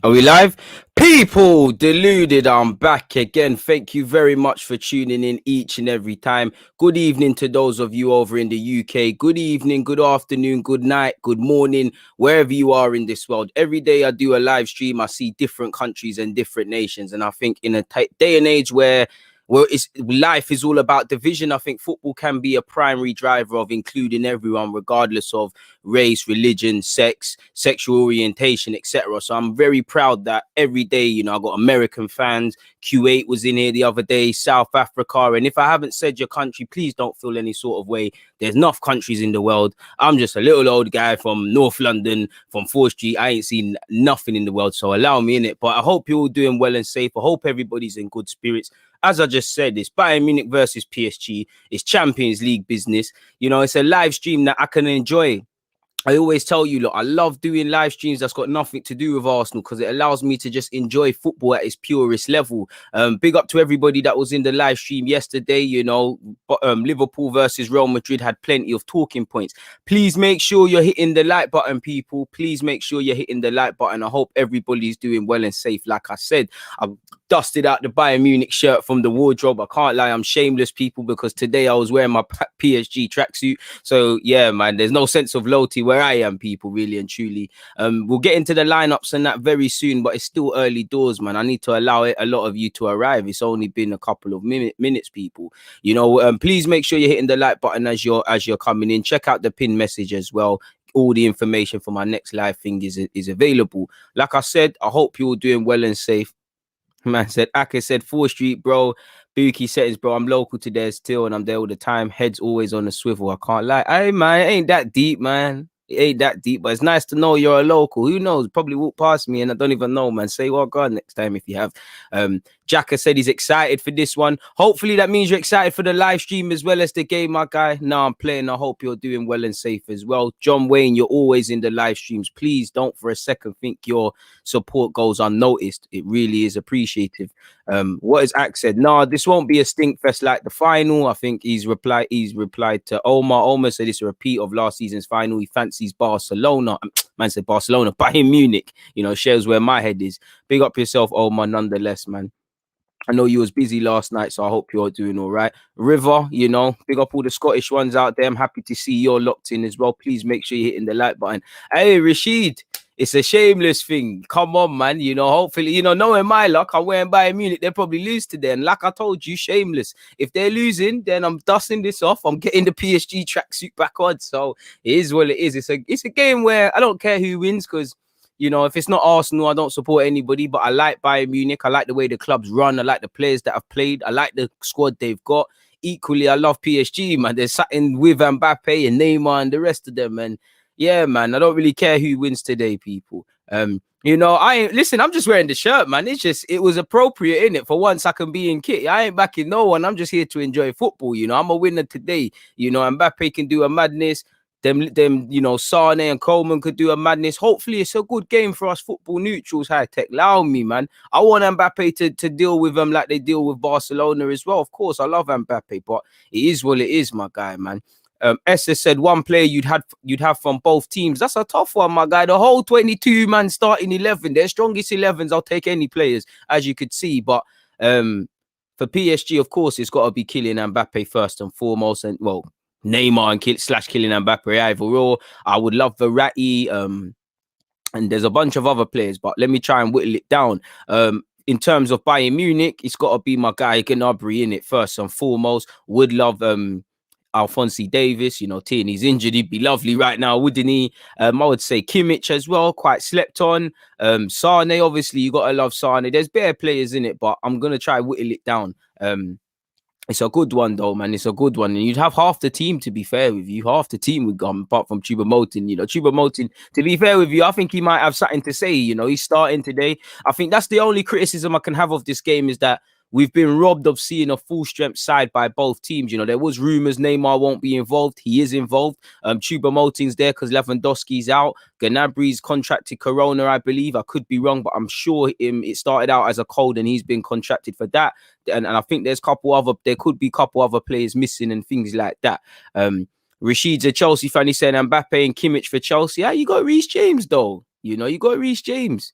Are we live? People deluded, I'm back again. Thank you very much for tuning in each and every time. Good evening to those of you over in the UK. Good evening, good afternoon, good night, good morning, wherever you are in this world. Every day I do a live stream, I see different countries and different nations. And I think in a day and age where life is all about division, I think football can be a primary driver of including everyone, regardless of race, religion, sex, sexual orientation, etc. So I'm very proud that every day, I got American fans. Q8 was in here the other day, South Africa. And if I haven't said your country, please don't feel any sort of way. There's enough countries in the world. I'm just a little old guy from North London, from 4th Street. I ain't seen nothing in the world, so allow me in it. But I hope you're all doing well and safe. I hope everybody's in good spirits. As I just said, it's Bayern Munich versus PSG. It's Champions League business. It's a live stream that I can enjoy. I always tell you, look, I love doing live streams that's got nothing to do with Arsenal because it allows me to just enjoy football at its purest level. Big up to everybody that was in the live stream yesterday. Liverpool versus Real Madrid had plenty of talking points. Please make sure you're hitting the like button, people. Please make sure you're hitting the like button. I hope everybody's doing well and safe. Like I said, I've dusted out the Bayern Munich shirt from the wardrobe. I can't lie, I'm shameless, people, because today I was wearing my PSG tracksuit. So yeah, man, there's no sense of loyalty where I am, people, really and truly. We'll get into the lineups and that very soon, but it's still early doors, man. I need to allow a lot of you to arrive. It's only been a couple of minutes, people. Please make sure you're hitting the like button as you're coming in. Check out the pin message as well. All the information for my next live thing is available. Like I said, I hope you're all doing well and safe. Man said, Aka said, 4th Street, bro. Buki settings, bro. I'm local to there still, and I'm there all the time. Head's always on the swivel. I can't lie. Hey, man, it ain't that deep, man. It ain't that deep, but it's nice to know you're a local. Who knows? Probably walk past me and I don't even know, man. Say well, God, next time if you have. Jacka said he's excited for this one. Hopefully that means you're excited for the live stream as well as the game, my guy. No, I'm playing. I hope you're doing well and safe as well. John Wayne, you're always in the live streams. Please don't for a second think your support goes unnoticed. It really is appreciative. What has Axe said? Nah, this won't be a stink fest like the final. I think he's replied to Omar. Omar said it's a repeat of last season's final. He fancies Barcelona. Man said Barcelona, Bayern Munich. Shares where my head is. Big up yourself, Omar, nonetheless, man. I know you was busy last night, so I hope you're doing all right. River, big up all the Scottish ones out there. I'm happy to see you're locked in as well. Please make sure you're hitting the like button. Hey, Rashid, it's a shameless thing. Come on, man. Hopefully, knowing my luck, I'm wearing Bayern Munich. They'll probably lose today. And like I told you, shameless. If they're losing, then I'm dusting this off. I'm getting the PSG tracksuit back on. So it is what it is. It's a game where I don't care who wins because if it's not Arsenal, I don't support anybody, but I like Bayern Munich. I like the way the clubs run. I like the players that have played. I like the squad they've got. Equally, I love PSG, man. There's something with Mbappe and Neymar and the rest of them. And yeah, man, I don't really care who wins today, people. I'm just wearing the shirt, man. It was appropriate, innit? For once I can be in kit. I ain't backing no one. I'm just here to enjoy football. I'm a winner today. Mbappe can do a madness. Them, Sane and Coleman could do a madness. Hopefully, it's a good game for us football neutrals, high tech. Allow me, man. I want Mbappe to deal with them like they deal with Barcelona as well. Of course, I love Mbappe, but it is what it is, my guy, man. Esther said one player you'd have from both teams. That's a tough one, my guy. The whole 22-man starting 11, their strongest 11s. I'll take any players, as you could see. But for PSG, of course, it's got to be Kylian Mbappe first and foremost. And well, Neymar and Kylian Mbappe either or. I would love Verratti, and there's a bunch of other players, but let me try and whittle it down. In terms of Bayern Munich, it's got to be my guy Gnabry in it first and foremost. Would love Alphonse Davis. Tierney's injured. He'd be lovely right now, wouldn't he? I would say Kimmich as well, quite slept on. Sane, obviously, you got to love Sane. There's better players in it, but I'm going to try whittle it down. It's a good one, though, man. It's a good one. And you'd have half the team, to be fair with you. Half the team would come, apart from Choupo-Moting. Choupo-Moting, to be fair with you, I think he might have something to say. He's starting today. I think that's the only criticism I can have of this game is that we've been robbed of seeing a full-strength side by both teams. There was rumours Neymar won't be involved. He is involved. Choupo-Moting's there because Lewandowski's out. Gnabry's contracted Corona, I believe. I could be wrong, but I'm sure it started out as a cold and he's been contracted for that. And I think there could be a couple other players missing and things like that. Rashid's a Chelsea fan. He's saying Mbappe and Kimmich for Chelsea. Yeah, you got Reece James, though. You got Reece James.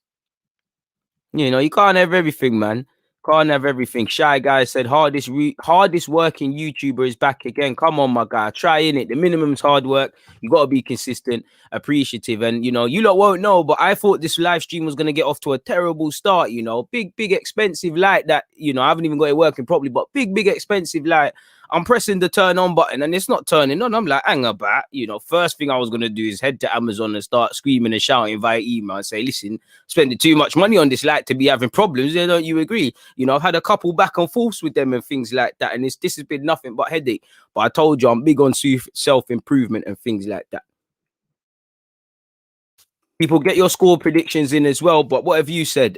You know, you can't have everything, man. Can't have everything. Shy Guy said, hardest working YouTuber is back again. Come on, my guy. Try in it. The minimum's hard work. You got to be consistent, appreciative. And, you know, you lot won't know, but I thought this live stream was going to get off to a terrible start, you know. Big, expensive light that, you know, I haven't even got it working properly, but big, expensive light. I'm pressing the turn on button and it's not turning on. I'm like, hang about. You know, first thing I was going to do is head to Amazon and start screaming and shouting via email and say, listen, spending too much money on this light to be having problems. Don't you agree? You know, I've had a couple back and forths with them and things like that. And this has been nothing but headache. But I told you, I'm big on self-improvement and things like that. People, get your score predictions in as well. But what have you said?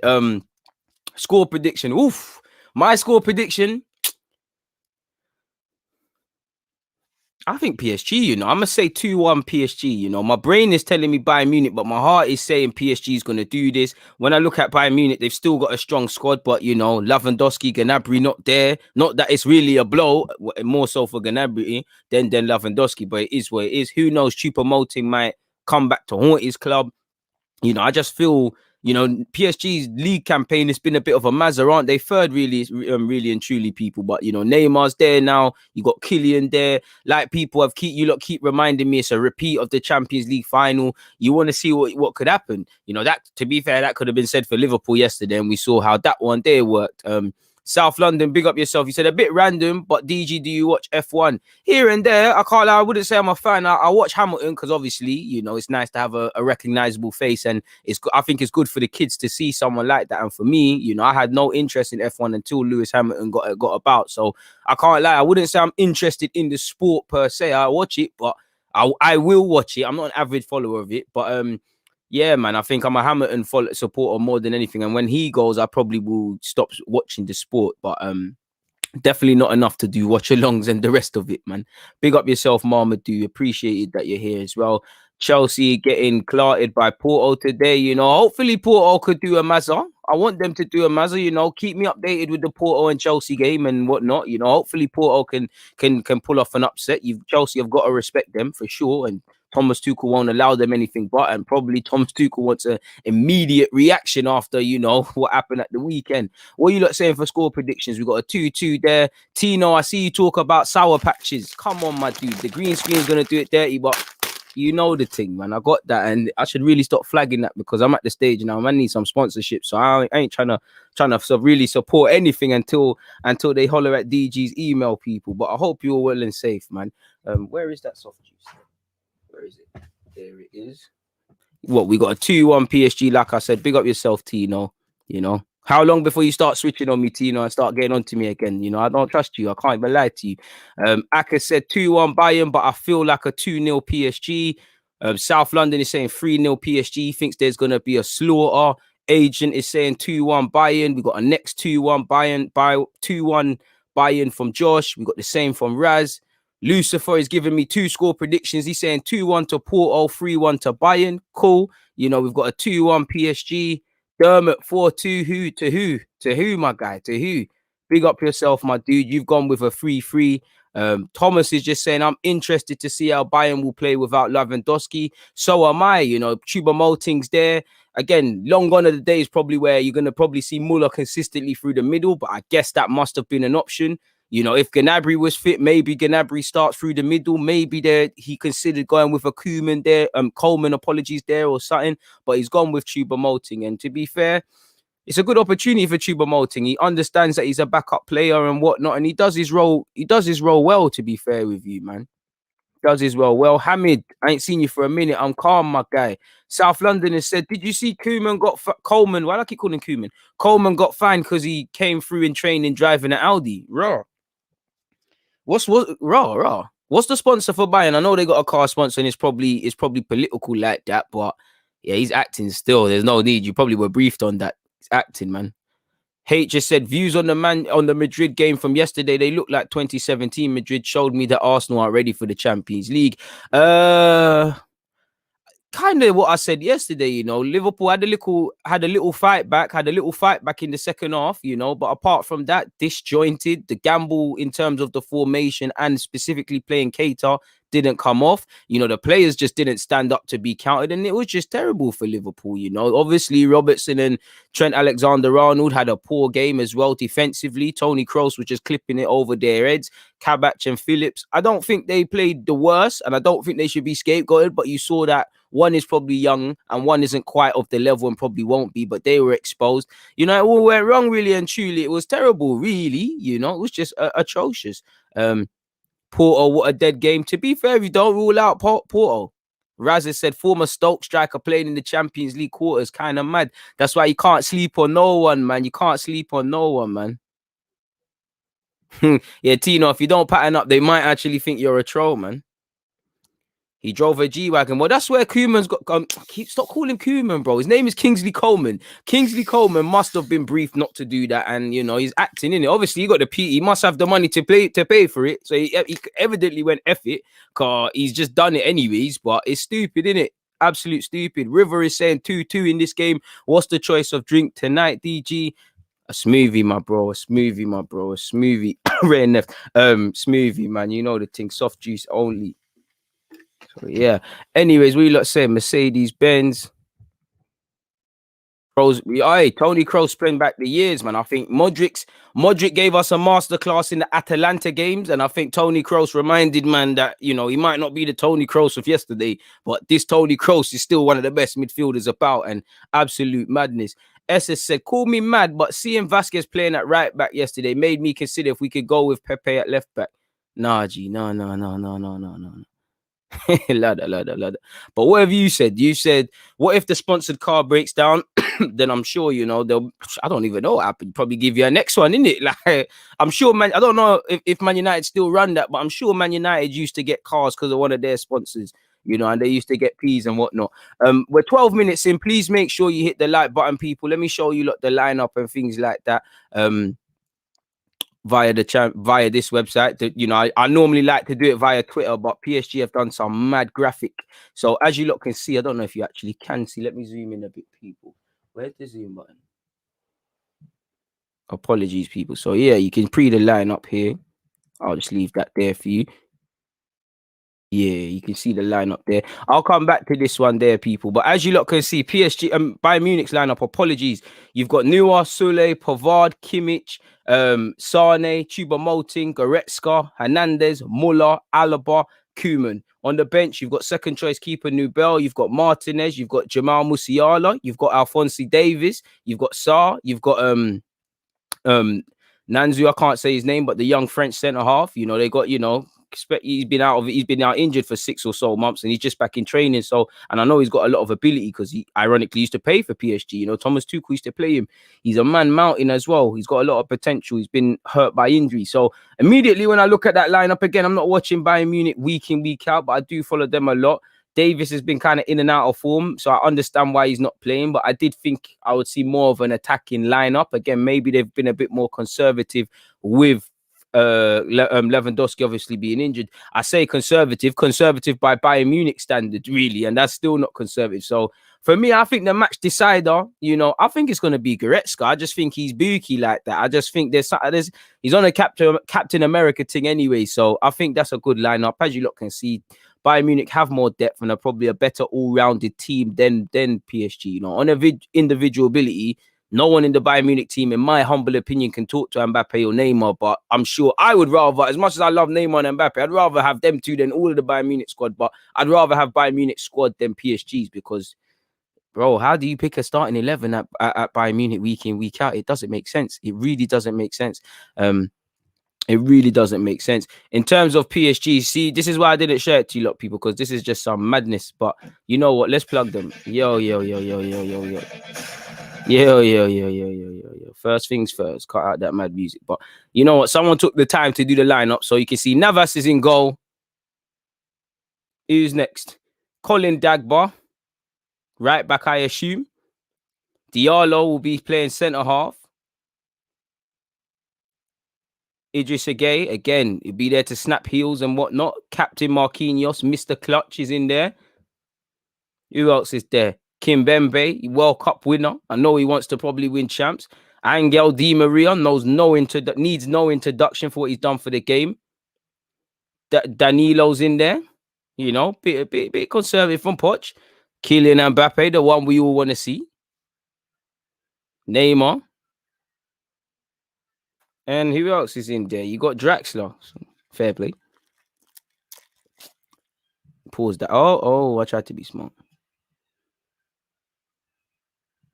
Score prediction. Oof. My score prediction, I think PSG, you know, I'm going to say 2-1 PSG, you know. My brain is telling me Bayern Munich, but my heart is saying PSG is going to do this. When I look at Bayern Munich, they've still got a strong squad, but, you know, Lewandowski, Gnabry not there. Not that it's really a blow, more so for Gnabry than Lewandowski, but it is what it is. Who knows, Choupo-Moting might come back to haunt his club. You know, I just feel, you know, PSG's league campaign has been a bit of a mazza, aren't they? Third, really and truly, people. But, you know, Neymar's there now. You got Kylian there. Like, people have keep reminding me it's a repeat of the Champions League final. You want to see what could happen. You know, that, to be fair, that could have been said for Liverpool yesterday, and we saw how that one day worked. South London, big up yourself. You said a bit random, but DG, do you watch F1? Here and there, I can't lie, I wouldn't say I'm a fan. I watch Hamilton because obviously, you know, it's nice to have a recognizable face, and I think it's good for the kids to see someone like that. And for me, you know, I had no interest in F1 until Lewis Hamilton got about. So I can't lie, I wouldn't say I'm interested in the sport per se. I watch it, but I will watch it. I'm not an avid follower of it, but yeah, man, I think I'm a Hamilton supporter more than anything. And when he goes, I probably will stop watching the sport. But definitely not enough to do watch-alongs and the rest of it, man. Big up yourself, Marmaduke. Appreciated that you're here as well. Chelsea getting clarted by Porto today. You know, hopefully Porto could do a mazza. I want them to do a mazza. You know, keep me updated with the Porto and Chelsea game and whatnot. You know, hopefully Porto can pull off an upset. Chelsea have got to respect them for sure, and Thomas Tuchel won't allow them anything but, and probably Thomas Tuchel wants an immediate reaction after, you know, what happened at the weekend. What are you lot saying for score predictions? We got a 2-2 there. Tino, I see you talk about sour patches. Come on, my dude. The green screen's going to do it dirty, but you know the thing, man. I got that, and I should really stop flagging that because I'm at the stage now. I need some sponsorship, so I ain't trying to really support anything until they holler at DG's email people. But I hope you're well and safe, man. Where is that soft juice? Where is it? There it is. What, we got a 2-1 PSG, like I said. Big up yourself, Tino. You know, how long before you start switching on me, Tino, and start getting on to me again? You know, I don't trust you. I can't even lie to you. Aka said 2-1 Bayern, but I feel like a 2-0 PSG. South London is saying 3-0 PSG. Thinks there's going to be a slaughter. Agent is saying 2-1 Bayern. We got a next 2-1 Bayern. 2-1 Bayern from Josh. We got the same from Raz. Lucifer is giving me 2 score predictions. He's saying 2-1 to Porto, 3-1 to Bayern. Cool. You know, we've got a 2-1 PSG. Dermot 4-2. Who to who? To who, my guy? To who? Big up yourself, my dude. You've gone with a 3-3. Thomas is just saying, I'm interested to see how Bayern will play without Lewandowski. So am I. You know, Choupo-Moting's there. Again, long gone are the days probably where you're going to probably see Muller consistently through the middle, but I guess that must have been an option. You know, if Gnabry was fit, maybe Gnabry starts through the middle. Maybe he considered going with a Koeman there, Coleman, apologies there or something. But he's gone with Choupo-Moting. And to be fair, it's a good opportunity for Choupo-Moting. He understands that he's a backup player and whatnot, and he does his role. He does his role well. To be fair with you, man, does his role well. Hamid, I ain't seen you for a minute. I'm calm, my guy. South London has said, did you see Koeman got Coleman? Why do I keep calling Koeman? Coleman got fined because he came through in training driving an Audi. Raw. What's the sponsor for Bayern? I know they got a car sponsor and it's probably political like that, but yeah, he's acting still. There's no need. You probably were briefed on that. He's acting, man. H just said views on the Madrid game from yesterday. They look like 2017. Madrid showed me that Arsenal aren't ready for the Champions League. Can kind of what I said yesterday, you know. Liverpool had a little fight back, in the second half, you know. But apart from that, disjointed. The gamble in terms of the formation and specifically playing Keita didn't come off. You know, the players just didn't stand up to be counted, and it was just terrible for Liverpool. You know, obviously Robertson and Trent Alexander-Arnold had a poor game as well defensively. Tony Kroos was just clipping it over their heads. Kabach and Phillips, I don't think they played the worst, and I don't think they should be scapegoated, but you saw that one is probably young and one isn't quite of the level and probably won't be, but they were exposed. You know, it all went wrong, really and truly. It was terrible, really. You know, it was just atrocious. Porto, what a dead game. To be fair, you don't rule out Porto. Raz has said former Stoke striker playing in the Champions League quarters, kind of mad. That's why you can't sleep on no one, man. You can't sleep on no one, man. Yeah, Tino, if you don't pattern up, they might actually think you're a troll, man. He drove a G-Wagon. Well, that's where Koeman's got... stop calling him Koeman, bro. His name is Kingsley Coleman. Kingsley Coleman must have been briefed not to do that. And, you know, he's acting in it. Obviously, he got the P. He must have the money to pay for it. So he evidently went F it. Because he's just done it anyways. But it's stupid, isn't it? Absolute stupid. River is saying 2-2 in this game. What's the choice of drink tonight, DG? A smoothie, my bro. A smoothie, my bro. A smoothie. Rare Neft. Smoothie, man. You know the thing. Soft juice only. So, yeah. Anyways, we lot say Mercedes Benz. Tony Kroos spent back the years, man. I think Modric gave us a masterclass in the Atalanta games, and I think Tony Kroos reminded man that, you know, he might not be the Tony Kroos of yesterday, but this Tony Kroos is still one of the best midfielders about, and absolute madness. SS said, call me mad, but seeing Vasquez playing at right back yesterday made me consider if we could go with Pepe at left back. Nah, G, no. ladder. But what have you said? You said, what if the sponsored car breaks down? Then I'm sure, you know, I don't even know what happened. Probably give you a next one, innit? Like, I'm sure, man. I don't know if Man United still run that, but I'm sure Man United used to get cars because of one of their sponsors, you know, and they used to get P's and whatnot. We're 12 minutes in. Please make sure you hit the like button, people. Let me show you the lineup and things like that. Via this website. You know, I normally like to do it via Twitter, but PSG have done some mad graphic. So as you lot can see, I don't know if you actually can see. Let me zoom in a bit, people. Where's the zoom button? Apologies, people. So yeah, you can pre the line up here. I'll just leave that there for you. Yeah, you can see the lineup there. I'll come back to this one there, people. But as you lot can see, PSG, Bayern Munich's lineup, apologies. You've got Neuer, Sule, Pavard, Kimmich, Sane, Choupo-Moting, Goretzka, Hernandez, Muller, Alaba, Koeman. On the bench, you've got second choice keeper Nubel, you've got Martinez, you've got Jamal Musiala, you've got Alphonso Davies, you've got Sarr, you've got Nanzu, I can't say his name, but the young French centre half. You know, they got, you know, he's been out injured for 6 or so months, and he's just back in training. So, and I know he's got a lot of ability because he ironically used to play for PSG. You know, Thomas Tuchel used to play him. He's a man mountain as well. He's got a lot of potential. He's been hurt by injury. So immediately when I look at that lineup again, I'm not watching Bayern Munich week in, week out, but I do follow them a lot. Davis has been kind of in and out of form, so I understand why he's not playing, but I did think I would see more of an attacking lineup. Again, maybe they've been a bit more conservative with Lewandowski obviously being injured. I say conservative by Bayern Munich standards, really, and that's still not conservative. So for me, I think the match decider, you know, I think it's going to be Goretzka. I just think he's booky like that. I just think he's on a Captain America thing anyway, so I think that's a good lineup. As you lot can see, Bayern Munich have more depth and are probably a better all-rounded team than PSG. You know, on individual ability, no one in the Bayern Munich team, in my humble opinion, can talk to Mbappe or Neymar. But I'm sure I would rather, as much as I love Neymar and Mbappe, I'd rather have them two than all of the Bayern Munich squad. But I'd rather have Bayern Munich squad than PSG's because, bro, how do you pick a starting 11 at Bayern Munich week in, week out? It doesn't make sense. It really doesn't make sense. It really doesn't make sense. In terms of PSG, see, this is why I didn't share it to you lot, people, because this is just some madness. But you know what? Let's plug them. Yo. First things first, cut out that mad music. But you know what? Someone took the time to do the lineup, so you can see Navas is in goal. Who's next? Colin Dagba, right back, I assume. Diallo will be playing centre half. Idrissa Gueye, again, he'll be there to snap heels and whatnot. Captain Marquinhos, Mr. Clutch is in there. Who else is there? Kimpembe, World Cup winner. I know he wants to probably win champs. Angel Di Maria needs no introduction for what he's done for the game. Danilo's in there, you know, bit conservative from Poch. Kylian Mbappe, the one we all want to see. Neymar. And who else is in there? You got Draxler. Fair play. Pause that. I tried to be smart.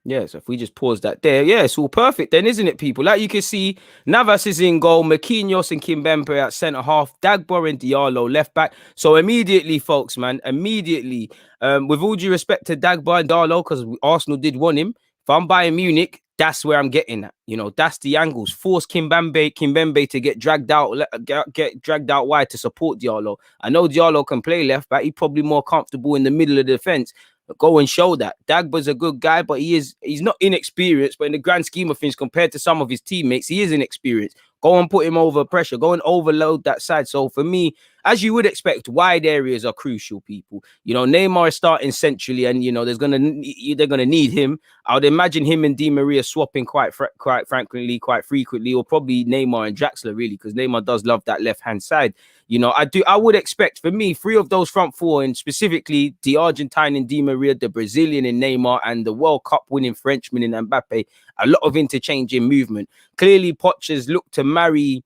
Yeah, so if we just pause that there, yeah, it's all perfect then, isn't it, people? Like you can see, Navas is in goal, Marquinhos and Kimpembe at centre-half, Dagba and Diallo left-back. So immediately, folks, man, with all due respect to Dagba and Diallo, because Arsenal did want him, if I'm buying Munich, that's where I'm getting at. You know, that's the angles. Force Kimpembe to get dragged out wide to support Diallo. I know Diallo can play left-back. He's probably more comfortable in the middle of the defence. Go and show that. Dagba's a good guy, but he's not inexperienced. But in the grand scheme of things, compared to some of his teammates, he is inexperienced. Go and put him over pressure. Go and overload that side. So for me, as you would expect, wide areas are crucial, people. You know, Neymar is starting centrally, and you know they're gonna need him. I would imagine him and Di Maria swapping quite frequently, or probably Neymar and Draxler really, because Neymar does love that left hand side. You know, I would expect, for me, 3 of those front 4, and specifically the Argentine in Di Maria, the Brazilian in Neymar, and the World Cup winning Frenchman in Mbappe, a lot of interchange in movement. Clearly, Poch has looked to marry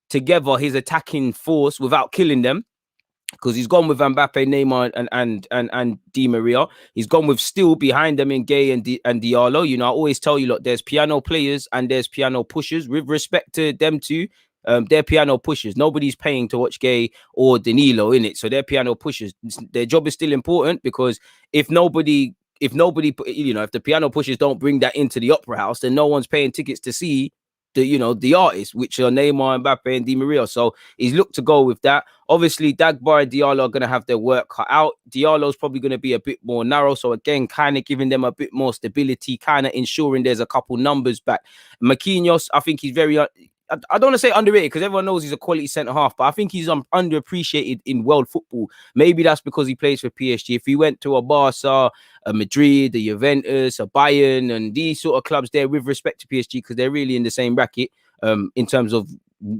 together his attacking force without killing them, because he's gone with Mbappe, Neymar, and Di Maria. He's gone with still behind them in Gay and Diallo. You know, I always tell you, look, there's piano players and there's piano pushers. With respect to them two, they're piano pushers. Nobody's paying to watch Gay or Danilo in it, so they're piano pushers. Their job is still important, because if the piano pushers don't bring that into the opera house, then no one's paying tickets to see the artists, which are Neymar, Mbappe, and Di Maria. So he's looked to go with that. Obviously, Dagba and Diallo are going to have their work cut out. Diallo's probably going to be a bit more narrow. So again, kind of giving them a bit more stability, kind of ensuring there's a couple numbers back. Marquinhos, I think he's very... I don't want to say underrated, because everyone knows he's a quality centre-half, but I think he's underappreciated in world football. Maybe that's because he plays for PSG. If he went to a Barca, a Madrid, a Juventus, a Bayern, and these sort of clubs there, with respect to PSG, because they're really in the same bracket in terms of,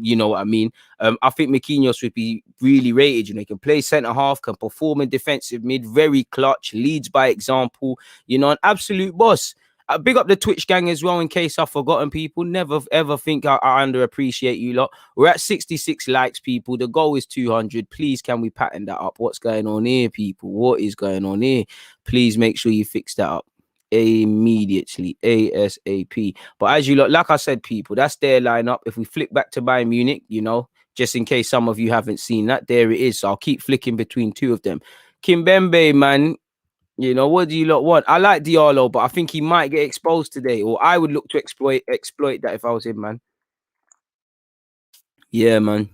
you know what I mean. I think Marquinhos would be really rated. You know, he can play centre-half, can perform in defensive mid, very clutch, leads by example, you know, an absolute boss. Big up the Twitch gang as well, in case I've forgotten, people. Never ever think I underappreciate you lot. We're at 66 likes, people. The goal is 200. Please, can we pattern that up? What's going on here, people? What is going on here? Please make sure you fix that up immediately, ASAP. But as you look, like I said, people, that's their lineup. If we flick back to Bayern Munich, you know, just in case some of you haven't seen that, there it is. So I'll keep flicking between 2 of them. Kimpembe, man. You know, what do you lot want? I like Diallo, but I think he might get exposed today, or I would look to exploit that if I was him, man. Yeah, man.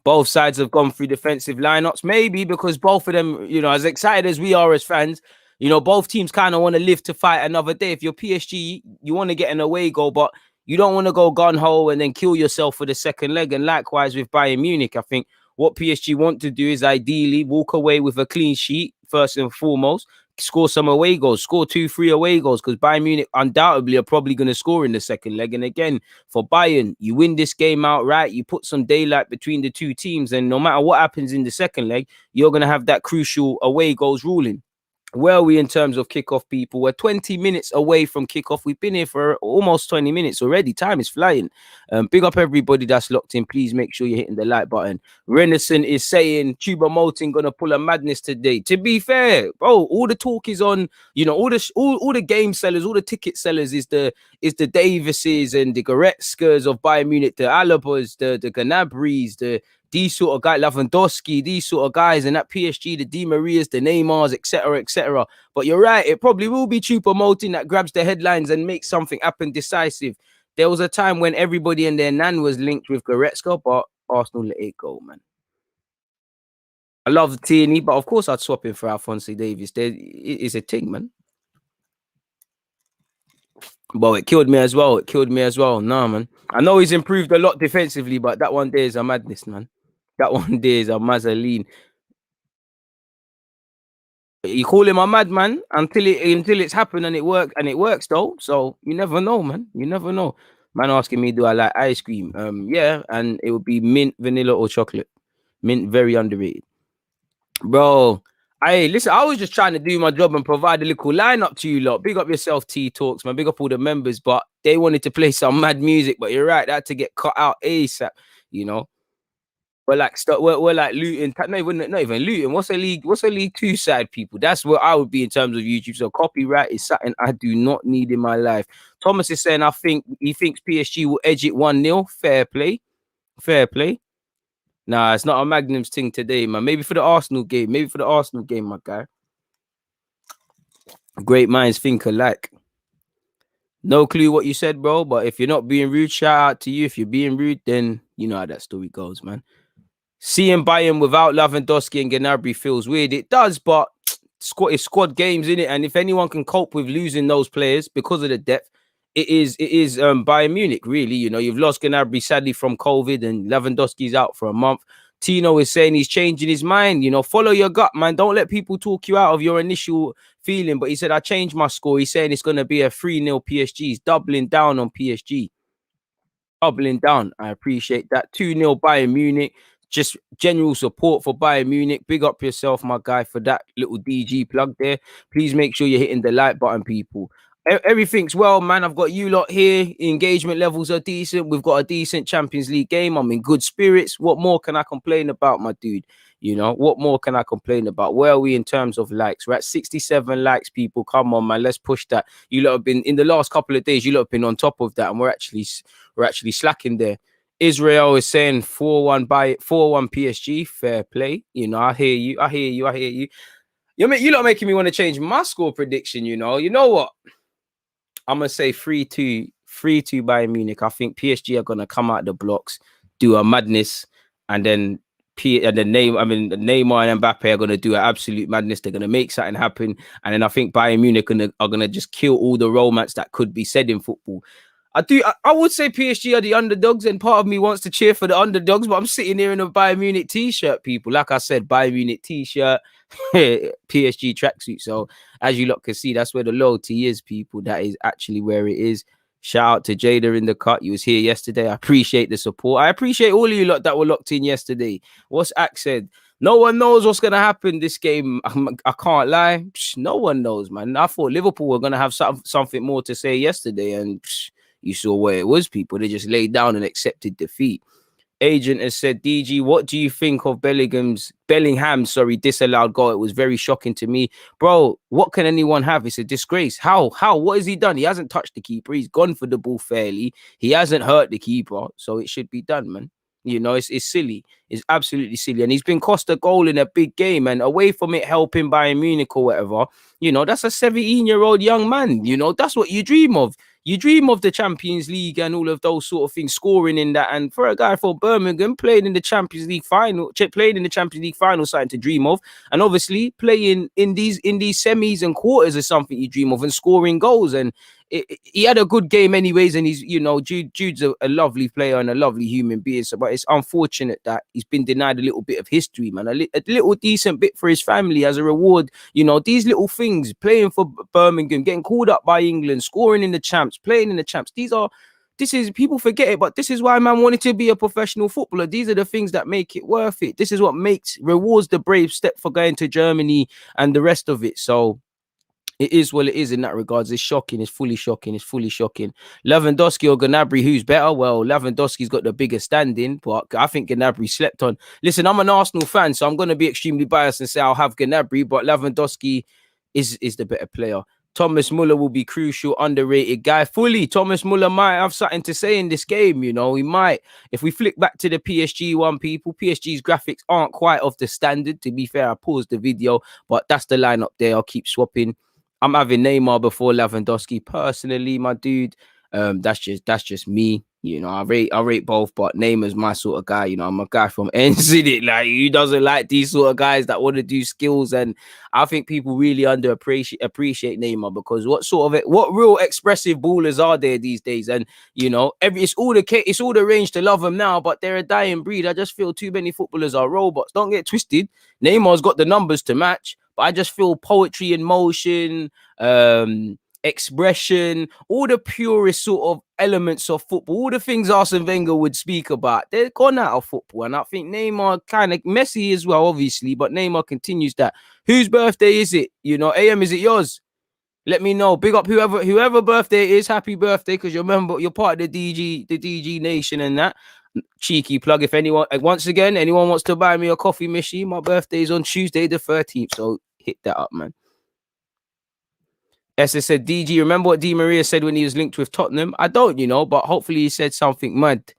Both sides have gone through defensive lineups, maybe because both of them, you know, as excited as we are as fans, you know, both teams kind of want to live to fight another day. If you're PSG, you want to get an away goal, but you don't want to go gun ho and then kill yourself for the second leg. And likewise with Bayern Munich, I think what PSG want to do is ideally walk away with a clean sheet first and foremost, score some away goals, score 2-3 away goals, because Bayern Munich undoubtedly are probably going to score in the second leg. And again, for Bayern, you win this game outright, you put some daylight between the two teams, and no matter what happens in the second leg, you're going to have that crucial away goals ruling. Where are we in terms of kickoff, people? We're 20 minutes away from kickoff. We've been here for almost 20 minutes already. Time is flying. Big up everybody that's locked in. Please make sure you're hitting the like button. Renison is saying Tuba Moulton gonna pull a madness today. To be fair, bro, all the talk is on, you know, all the game sellers, all the ticket sellers is the Davises and the Goretzkas of Bayern Munich, the Alabas, the Gnabry's, these sort of guys, Lewandowski, these sort of guys, and that PSG, the Di Marias, the Neymars, etc., etc. But you're right, it probably will be Choupo-Moting that grabs the headlines and makes something happen decisive. There was a time when everybody and their nan was linked with Goretzka, but Arsenal let it go, man. I love Tierney, but of course I'd swap him for Alphonso Davies. It's a thing, man. Well, it killed me as well. Nah, man. I know he's improved a lot defensively, but that one day is a madness, man. That one day is a mazzoline. You call him a madman until it's happened and it works though. So you never know, man. You never know. Man asking me, do I like ice cream? Yeah, and it would be mint, vanilla, or chocolate. Mint, very underrated, bro. Hey, listen, I was just trying to do my job and provide a little lineup to you lot. Big up yourself, T Talks, man. Big up all the members, but they wanted to play some mad music. But you're right, that had to get cut out ASAP. You know, we're like looting. Not even looting. What's a league? What's a League Two side, people? That's where I would be in terms of YouTube. So copyright is something I do not need in my life. Thomas is saying he thinks PSG will edge it 1-0. Fair play, fair play. Nah, it's not a Magnums thing today, man. Maybe for the Arsenal game. Maybe for the Arsenal game, my guy. Great minds think alike. No clue what you said, bro. But if you're not being rude, shout out to you. If you're being rude, then you know how that story goes, man. Seeing Bayern without Lewandowski and Gnabry feels weird. It does, but it's squad games, in it. And if anyone can cope with losing those players because of the depth, it is Bayern Munich, really. You know, you've lost Gnabry sadly from COVID, and Lewandowski's out for a month. Tino is saying he's changing his mind. You know, follow your gut, man. Don't let people talk you out of your initial feeling. But he said, I changed my score. He's saying it's going to be a 3-0 PSG. He's doubling down on PSG. Doubling down. I appreciate that. 2-0 Bayern Munich. Just general support for Bayern Munich. Big up yourself, my guy, for that little DG plug there. Please make sure you're hitting the like button, people. Everything's well, man. I've got you lot here. Engagement levels are decent. We've got a decent Champions League game. I'm in good spirits. What more can I complain about, my dude? You know, what more can I complain about? Where are we in terms of likes? We're at 67 likes, people. Come on, man. Let's push that. You lot have been, in the last couple of days, you lot have been on top of that, and we're actually slacking there. Israel is saying 4-1 PSG. Fair play. You know, I hear you. You lot making me want to change my score prediction, you know. You know what? I'm going to say 3-2 Bayern Munich. I think PSG are going to come out the blocks, do a madness, and then Neymar and Mbappe are going to do an absolute madness. They're going to make something happen. And then I think Bayern Munich are going to just kill all the romance that could be said in football. I would say PSG are the underdogs, and part of me wants to cheer for the underdogs, but I'm sitting here in a Bayern Munich t-shirt, people. Like I said, Bayern Munich t-shirt, PSG tracksuit. So as you lot can see, that's where the loyalty is, people. That is actually where it is. Shout out to Jada in the cut. You was here yesterday. I appreciate the support. I appreciate all of you lot that were locked in yesterday. What's Ack said? No one knows what's going to happen this game. I can't lie. No one knows, man. I thought Liverpool were going to have something more to say yesterday, and you saw where it was, people. They just laid down and accepted defeat. Agent has said, DG, what do you think of Bellingham's disallowed goal? It was very shocking to me. Bro, what can anyone have? It's a disgrace. How? What has he done? He hasn't touched the keeper. He's gone for the ball fairly. He hasn't hurt the keeper. So it should be done, man. You know, it's silly. It's absolutely silly. And he's been cost a goal in a big game. And away from it helping Bayern Munich or whatever, you know, that's a 17-year-old young man. You know, that's what you dream of. You dream of the Champions League and all of those sort of things, scoring in that. And for a guy from Birmingham, playing in the Champions League final, something to dream of. And obviously playing in these semis and quarters is something you dream of, and scoring goals. And he had a good game anyways. And he's, you know, Jude's a lovely player and a lovely human being. So, but it's unfortunate that he's been denied a little bit of history, man. A little decent bit for his family as a reward. You know, these little things, playing for Birmingham, getting called up by England, scoring in the champs, playing in the champs. People forget it, but this is why man wanted to be a professional footballer. These are the things that make it worth it. This is what rewards the brave step for going to Germany and the rest of it. So it is what it is in that regards. It's shocking. It's fully shocking. Lewandowski or Gnabry, who's better? Well, Lewandowski's got the bigger standing, but I think Gnabry slept on. Listen, I'm an Arsenal fan, so I'm going to be extremely biased and say I'll have Gnabry, but Lewandowski is the better player. Thomas Muller will be crucial, underrated guy. Fully, Thomas Muller might have something to say in this game, you know. He might. If we flick back to the PSG one, people, PSG's graphics aren't quite of the standard. To be fair, I paused the video, but that's the lineup there. I'll keep swapping. I'm having Neymar before Lewandowski. Personally, my dude, that's just me. You know, I rate both, but Neymar's my sort of guy. You know, I'm a guy from NZ. Like, who doesn't like these sort of guys that want to do skills? And I think people really appreciate Neymar, because what real expressive ballers are there these days? And you know, it's all the range to love them now, but they're a dying breed. I just feel too many footballers are robots. Don't get twisted. Neymar's got the numbers to match, but I just feel poetry in motion, expression, all the purest sort of elements of football, all the things Arsene Wenger would speak about, they're gone out of football. And I think Neymar, kind of Messi as well, obviously, but Neymar continues that. Whose birthday is it? You know, AM, is it yours? Let me know. Big up whoever birthday it is. Happy birthday, because you remember you're part of the DG Nation and that. Cheeky plug. If anyone, once again, anyone wants to buy me a coffee machine, my birthday is on Tuesday the 13th. So hit that up, man. Esther said, DG, remember what Di Maria said when he was linked with Tottenham? I don't, you know, but hopefully he said something mad,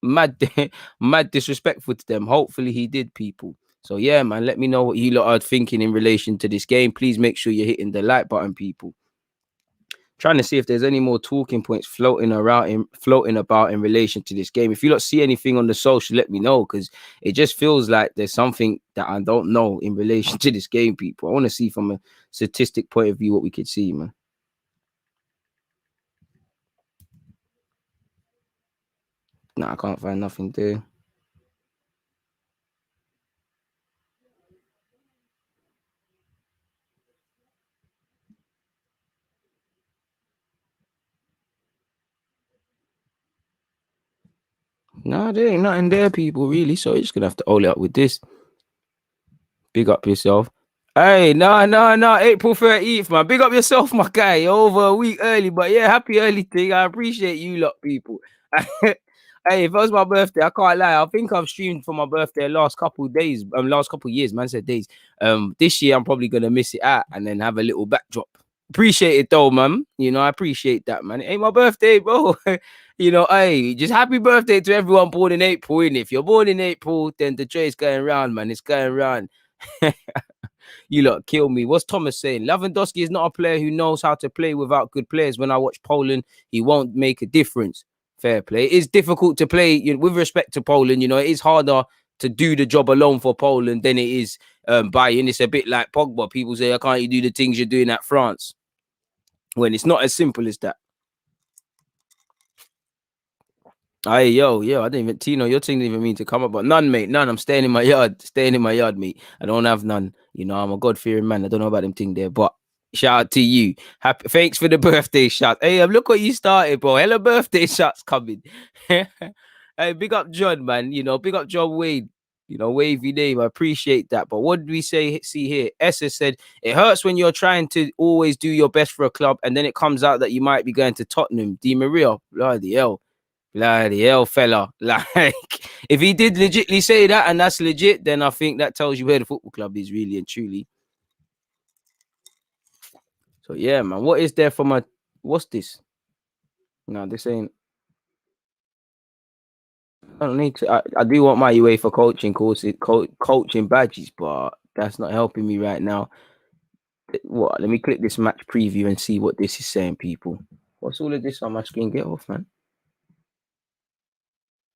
mad disrespectful to them. Hopefully he did, people. So yeah, man, let me know what you lot are thinking in relation to this game. Please make sure you're hitting the like button, people. Trying to see if there's any more talking points floating about in relation to this game. If you lot see anything on the social, let me know, because it just feels like there's something that I don't know in relation to this game, people. I want to see from a statistic point of view what we could see, man. Nah, I can't find nothing there. Nah, there ain't nothing there, people, really. So you're just gonna have to hold it up with this. Big up yourself. Hey, no, April 13th, man. Big up yourself, my guy. You're over a week early, but yeah, happy early thing. I appreciate you lot, people. Hey, if it was my birthday, I can't lie. I think I've streamed for my birthday last couple of days, last couple of years, man. Said days. This year I'm probably gonna miss it out and then have a little backdrop. Appreciate it though, man. You know, I appreciate that, man. It ain't my birthday, bro. You know, hey, just happy birthday to everyone born in April. And if you're born in April, then the joy is going round, man. It's going round. You lot kill me. What's Thomas saying? Lewandowski is not a player who knows how to play without good players. When I watch Poland, he won't make a difference. Fair play. It is difficult to play, you know, with respect to Poland. You know, it is harder to do the job alone for Poland than it is Bayern. It's a bit like Pogba. People say, "I can't you do the things you're doing at France?" When it's not as simple as that. Hey, yo, I didn't even, Tino, your thing didn't even mean to come up, but none, mate, none. I'm staying in my yard, mate. I don't have none. You know, I'm a God-fearing man. I don't know about them thing there, but shout out to you. Happy, thanks for the birthday shot. Hey, look what you started, bro. Hella birthday shots coming. Hey, big up John, man. You know, big up John Wade. You know, wavy name. I appreciate that. But what did we see here? Essa said, it hurts when you're trying to always do your best for a club and then it comes out that you might be going to Tottenham. Di Maria, bloody hell. Bloody hell, fella. Like, if he did legitly say that and that's legit, then I think that tells you where the football club is really and truly. So, yeah, man. What is there for my... What's this? No, this ain't... I don't need to... I do want my UEFA coaching courses, coaching badges, but that's not helping me right now. What? Let me click this match preview and see what this is saying, people. What's all of this on my screen? Get off, man.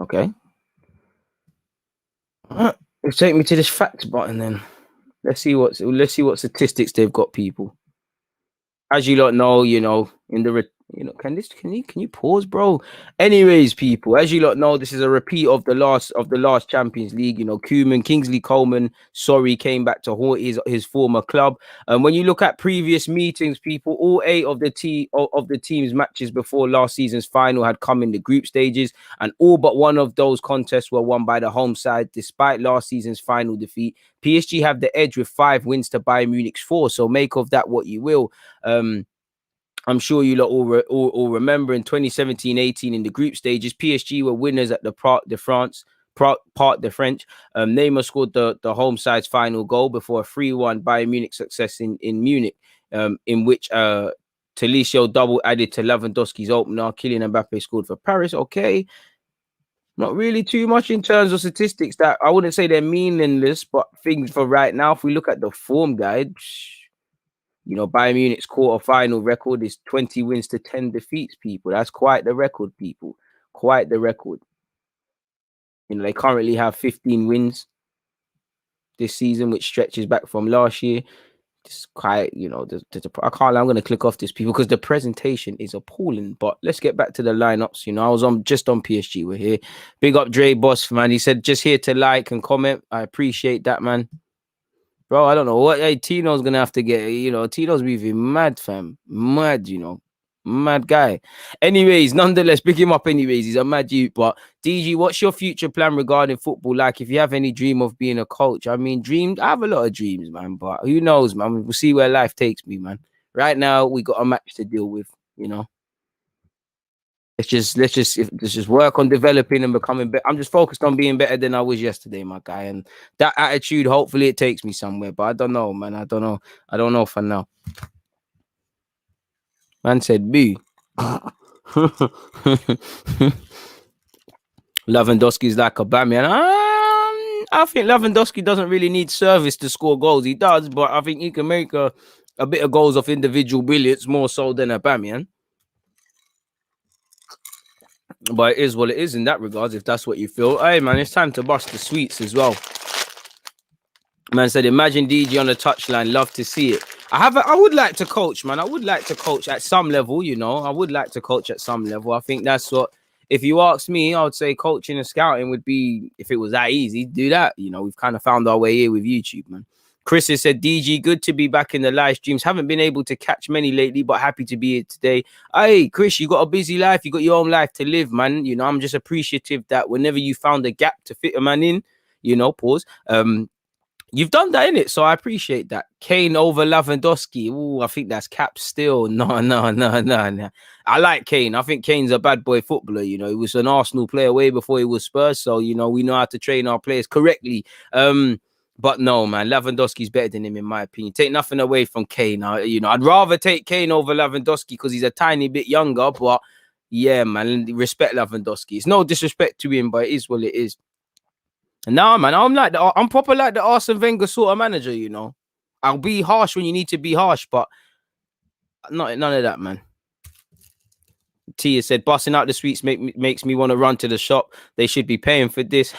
Okay. Let's take me to this facts button then. Let's see what statistics they've got, people. As you lot know, you know, can you pause, bro? Anyways, people, as you lot know, this is a repeat of the last Champions League. You know, Kingsley Coman, came back to haunt his former club. And when you look at previous meetings, people, all 8 of the team's matches before last season's final had come in the group stages, and all but one of those contests were won by the home side, despite last season's final defeat. PSG have the edge with 5 wins to Bayern Munich's 4. So make of that what you will. I'm sure you lot all remember in 2017-18 in the group stages, PSG were winners at the Parc de France. Neymar scored the home side's final goal before a 3-1 Bayern Munich success in Munich, in which Talisio double added to Lewandowski's opener. Kylian Mbappe scored for Paris. Okay. Not really too much in terms of statistics that I wouldn't say they're meaningless, but things for right now, if we look at the form guide, you know, Bayern Munich's quarter-final record is 20 wins to 10 defeats, people. That's quite the record, people. Quite the record. You know, they currently have 15 wins this season, which stretches back from last year. Just quite, you know, I can't. I'm going to click off this, people, because the presentation is appalling. But let's get back to the lineups. You know, I was just on PSG. We're here. Big up Dre Boss, man. He said just here to like and comment. I appreciate that, man. Bro, I don't know what. Hey, Tino's gonna have to get. Tino's moving mad, fam. Mad, mad guy. Anyways, nonetheless, pick him up. Anyways, he's a mad youth. But DG, what's your future plan regarding football? Like, if you have any dream of being a coach, I mean, I have a lot of dreams, man. But who knows, man? We'll see where life takes me, man. Right now, we got a match to deal with. Let's just work on developing and becoming better. I'm just focused on being better than I was yesterday, my guy. And that attitude, hopefully it takes me somewhere. But I don't know, man. I don't know for now. Man said boo. Lewandowski's like a Batman. I think Lewandowski doesn't really need service to score goals. He does, but I think he can make a bit of goals off individual brilliance more so than a Batman. But it is what it is in that regards, if that's what you feel. Hey, man, it's time to bust the sweets as well. Man said, imagine DG on the touchline. Love to see it. I would like to coach, man. I would like to coach at some level, I would like to coach at some level. I think that's what, if you ask me, I would say coaching and scouting would be, if it was that easy, do that. We've kind of found our way here with YouTube, man. Chris has said, DG, good to be back in the live streams. Haven't been able to catch many lately, but happy to be here today. Hey, Chris, you got a busy life. You got your own life to live, man. I'm just appreciative that whenever you found a gap to fit a man in, pause. You've done that, innit? So I appreciate that. Kane over Lewandowski. Ooh, I think that's cap still. No. I like Kane. I think Kane's a bad boy footballer. He was an Arsenal player way before he was Spurs. So, we know how to train our players correctly. But no, man, Lewandowski's better than him, in my opinion. Take nothing away from Kane. I'd rather take Kane over Lewandowski because he's a tiny bit younger. But yeah, man, respect Lewandowski. It's no disrespect to him, but it is what it is. Nah, man, I'm proper like the Arsene Wenger sort of manager, I'll be harsh when you need to be harsh, but none of that, man. Tia said, busting out the sweets makes me want to run to the shop. They should be paying for this.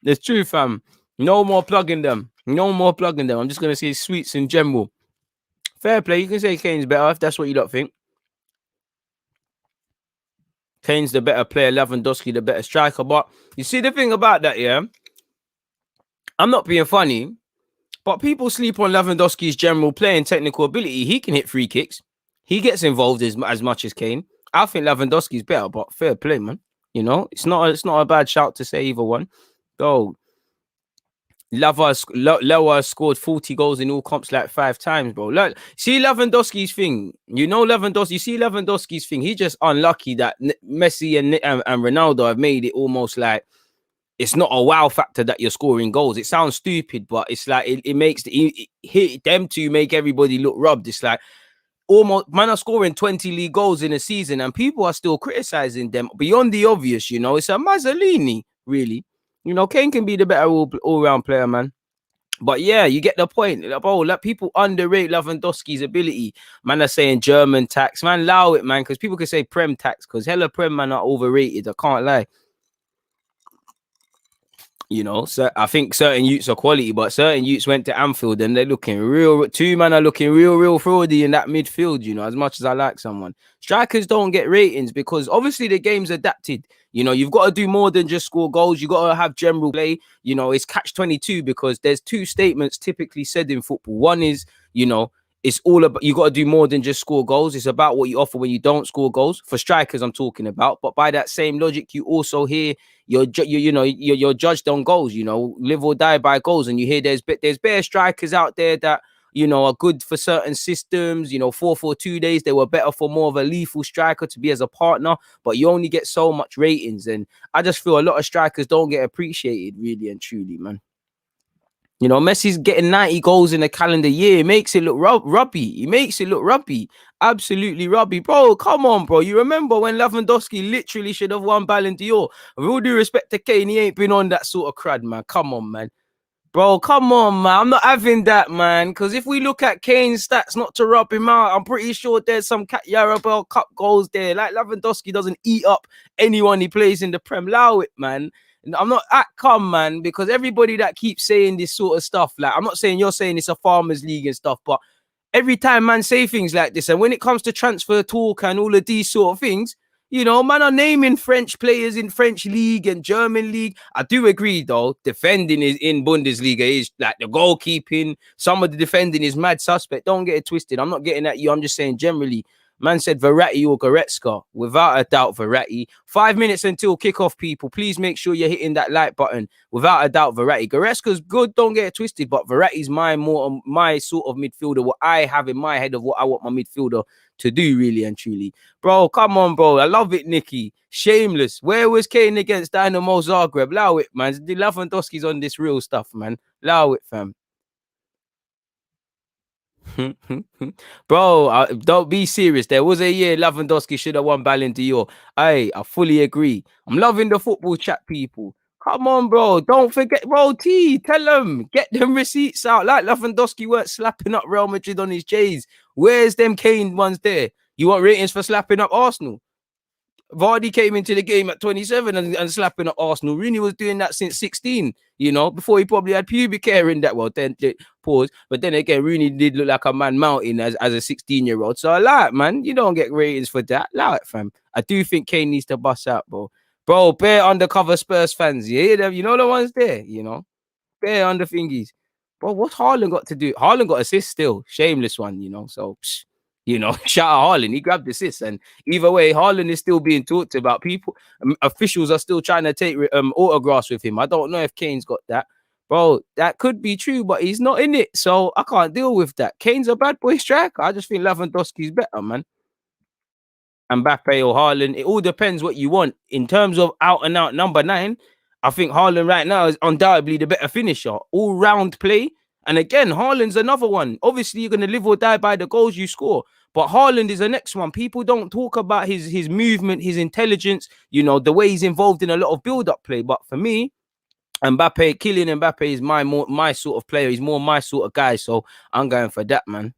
It's true, fam. No more plugging them. I'm just going to say sweets in general. Fair play. You can say Kane's better if that's what you don't think. Kane's the better player, Lewandowski the better striker. But you see the thing about that, yeah? I'm not being funny, but people sleep on Lewandowski's general playing technical ability. He can hit free kicks. He gets involved as much as Kane. I think Lewandowski's better, but fair play, man. It's not a bad shout to say either one. Go. Lewa scored 40 goals in all comps like 5 times, bro. Look, see Lewandowski's thing. Lewandowski. You see Lewandowski's thing. He's just unlucky that Messi and Ronaldo have made it almost like it's not a wow factor that you're scoring goals. It sounds stupid, but it's like it makes them two make everybody look robbed. It's like almost man are scoring 20 league goals in a season, and people are still criticizing them beyond the obvious. It's a Mazzolini, really. Kane can be the better all-round player, man. But yeah, you get the point. Let people underrate Lewandowski's ability. Man are saying German tax. Man, allow it, man, because people can say Prem tax, because hella Prem, man, are overrated. I can't lie. So I think certain youths are quality, but certain youths went to Anfield and they're looking real. 2 men are looking real fraudy in that midfield, as much as I like someone. Strikers don't get ratings because obviously the game's adapted. You've got to do more than just score goals. You got to have general play. It's catch-22 because there's 2 statements typically said in football. One is, it's all about, you got to do more than just score goals. It's about what you offer when you don't score goals. For strikers, I'm talking about. But by that same logic, you also hear you're judged on goals. Live or die by goals. And you hear there's better strikers out there that are good for certain systems. 4-4-2 days, they were better for more of a lethal striker to be as a partner. But you only get so much ratings, and I just feel a lot of strikers don't get appreciated, really and truly, man. Messi's getting 90 goals in a calendar year. It makes it look rubby. Absolutely rubby. Bro, come on, bro. You remember when Lewandowski literally should have won Ballon d'Or? With all due respect to Kane, he ain't been on that sort of crud, man. Come on, man. Bro, come on, man. I'm not having that, man. Because if we look at Kane's stats, not to rub him out, I'm pretty sure there's some Yarabel Cup goals there. Like Lewandowski doesn't eat up anyone he plays in the Prem. Allow it, man. I'm not man, because everybody that keeps saying this sort of stuff, like I'm not saying you're saying it's a farmers league and stuff, but every time man say things like this, and when it comes to transfer talk and all of these sort of things, You know, man are naming French players in French league and German league. I do agree though, defending is in Bundesliga is like the goalkeeping. Some of the defending is mad suspect. Don't get it twisted. I'm not getting at you. I'm just saying generally. Man said Verratti or Goretzka. Without a doubt, Verratti. 5 minutes until kickoff, people. Please make sure you're hitting that like button. Without a doubt, Verratti. Goretzka's good. Don't get it twisted. But Verratti's my sort of midfielder. What I have in my head of what I want my midfielder to do, really and truly. Bro, come on, bro. I love it, Nicky. Shameless. Where was Kane against Dynamo Zagreb? Allow it, man. The Lewandowski's on this real stuff, man. Allow it, fam. Bro, don't be serious. There was a year Lewandowski should have won Ballon d'Or. I fully agree. I'm loving the football chat, people. Come on, bro. Don't forget, bro. T, tell them. Get them receipts out. Like Lewandowski weren't slapping up Real Madrid on his J's. Where's them Kane ones there? You want ratings for slapping up Arsenal? Vardy came into the game at 27 and slapping at Arsenal. Rooney was doing that since 16, you know, before he probably had pubic hair in that. Well, then pause. But then again, Rooney did look like a man mountain as a 16-year-old. So I like, man, you don't get ratings for that. Like, fam. I do think Kane needs to bust out, bro. Bro, bare undercover Spurs fans. You hear them? You know the ones there, you know? Bare under thingies. Bro, what's Haaland got to do? Haaland got assist still. Shameless one, you know. So, you know, shout out Haaland. He grabbed assists. And either way, Haaland is still being talked about. People, officials are still trying to take autographs with him. I don't know if Kane's got that. Bro, that could be true, but he's not in it. So I can't deal with that. Kane's a bad boy striker. I just think Lewandowski's better, man. Mbappe or Haaland. It all depends what you want. In terms of out and out number 9, I think Haaland right now is undoubtedly the better finisher. All round play. And again, Haaland's another one. Obviously, you're going to live or die by the goals you score. But Haaland is the next one. People don't talk about his movement, his intelligence, you know, the way he's involved in a lot of build-up play. But for me, Kylian Mbappe is my sort of player. He's more my sort of guy. So I'm going for that, man.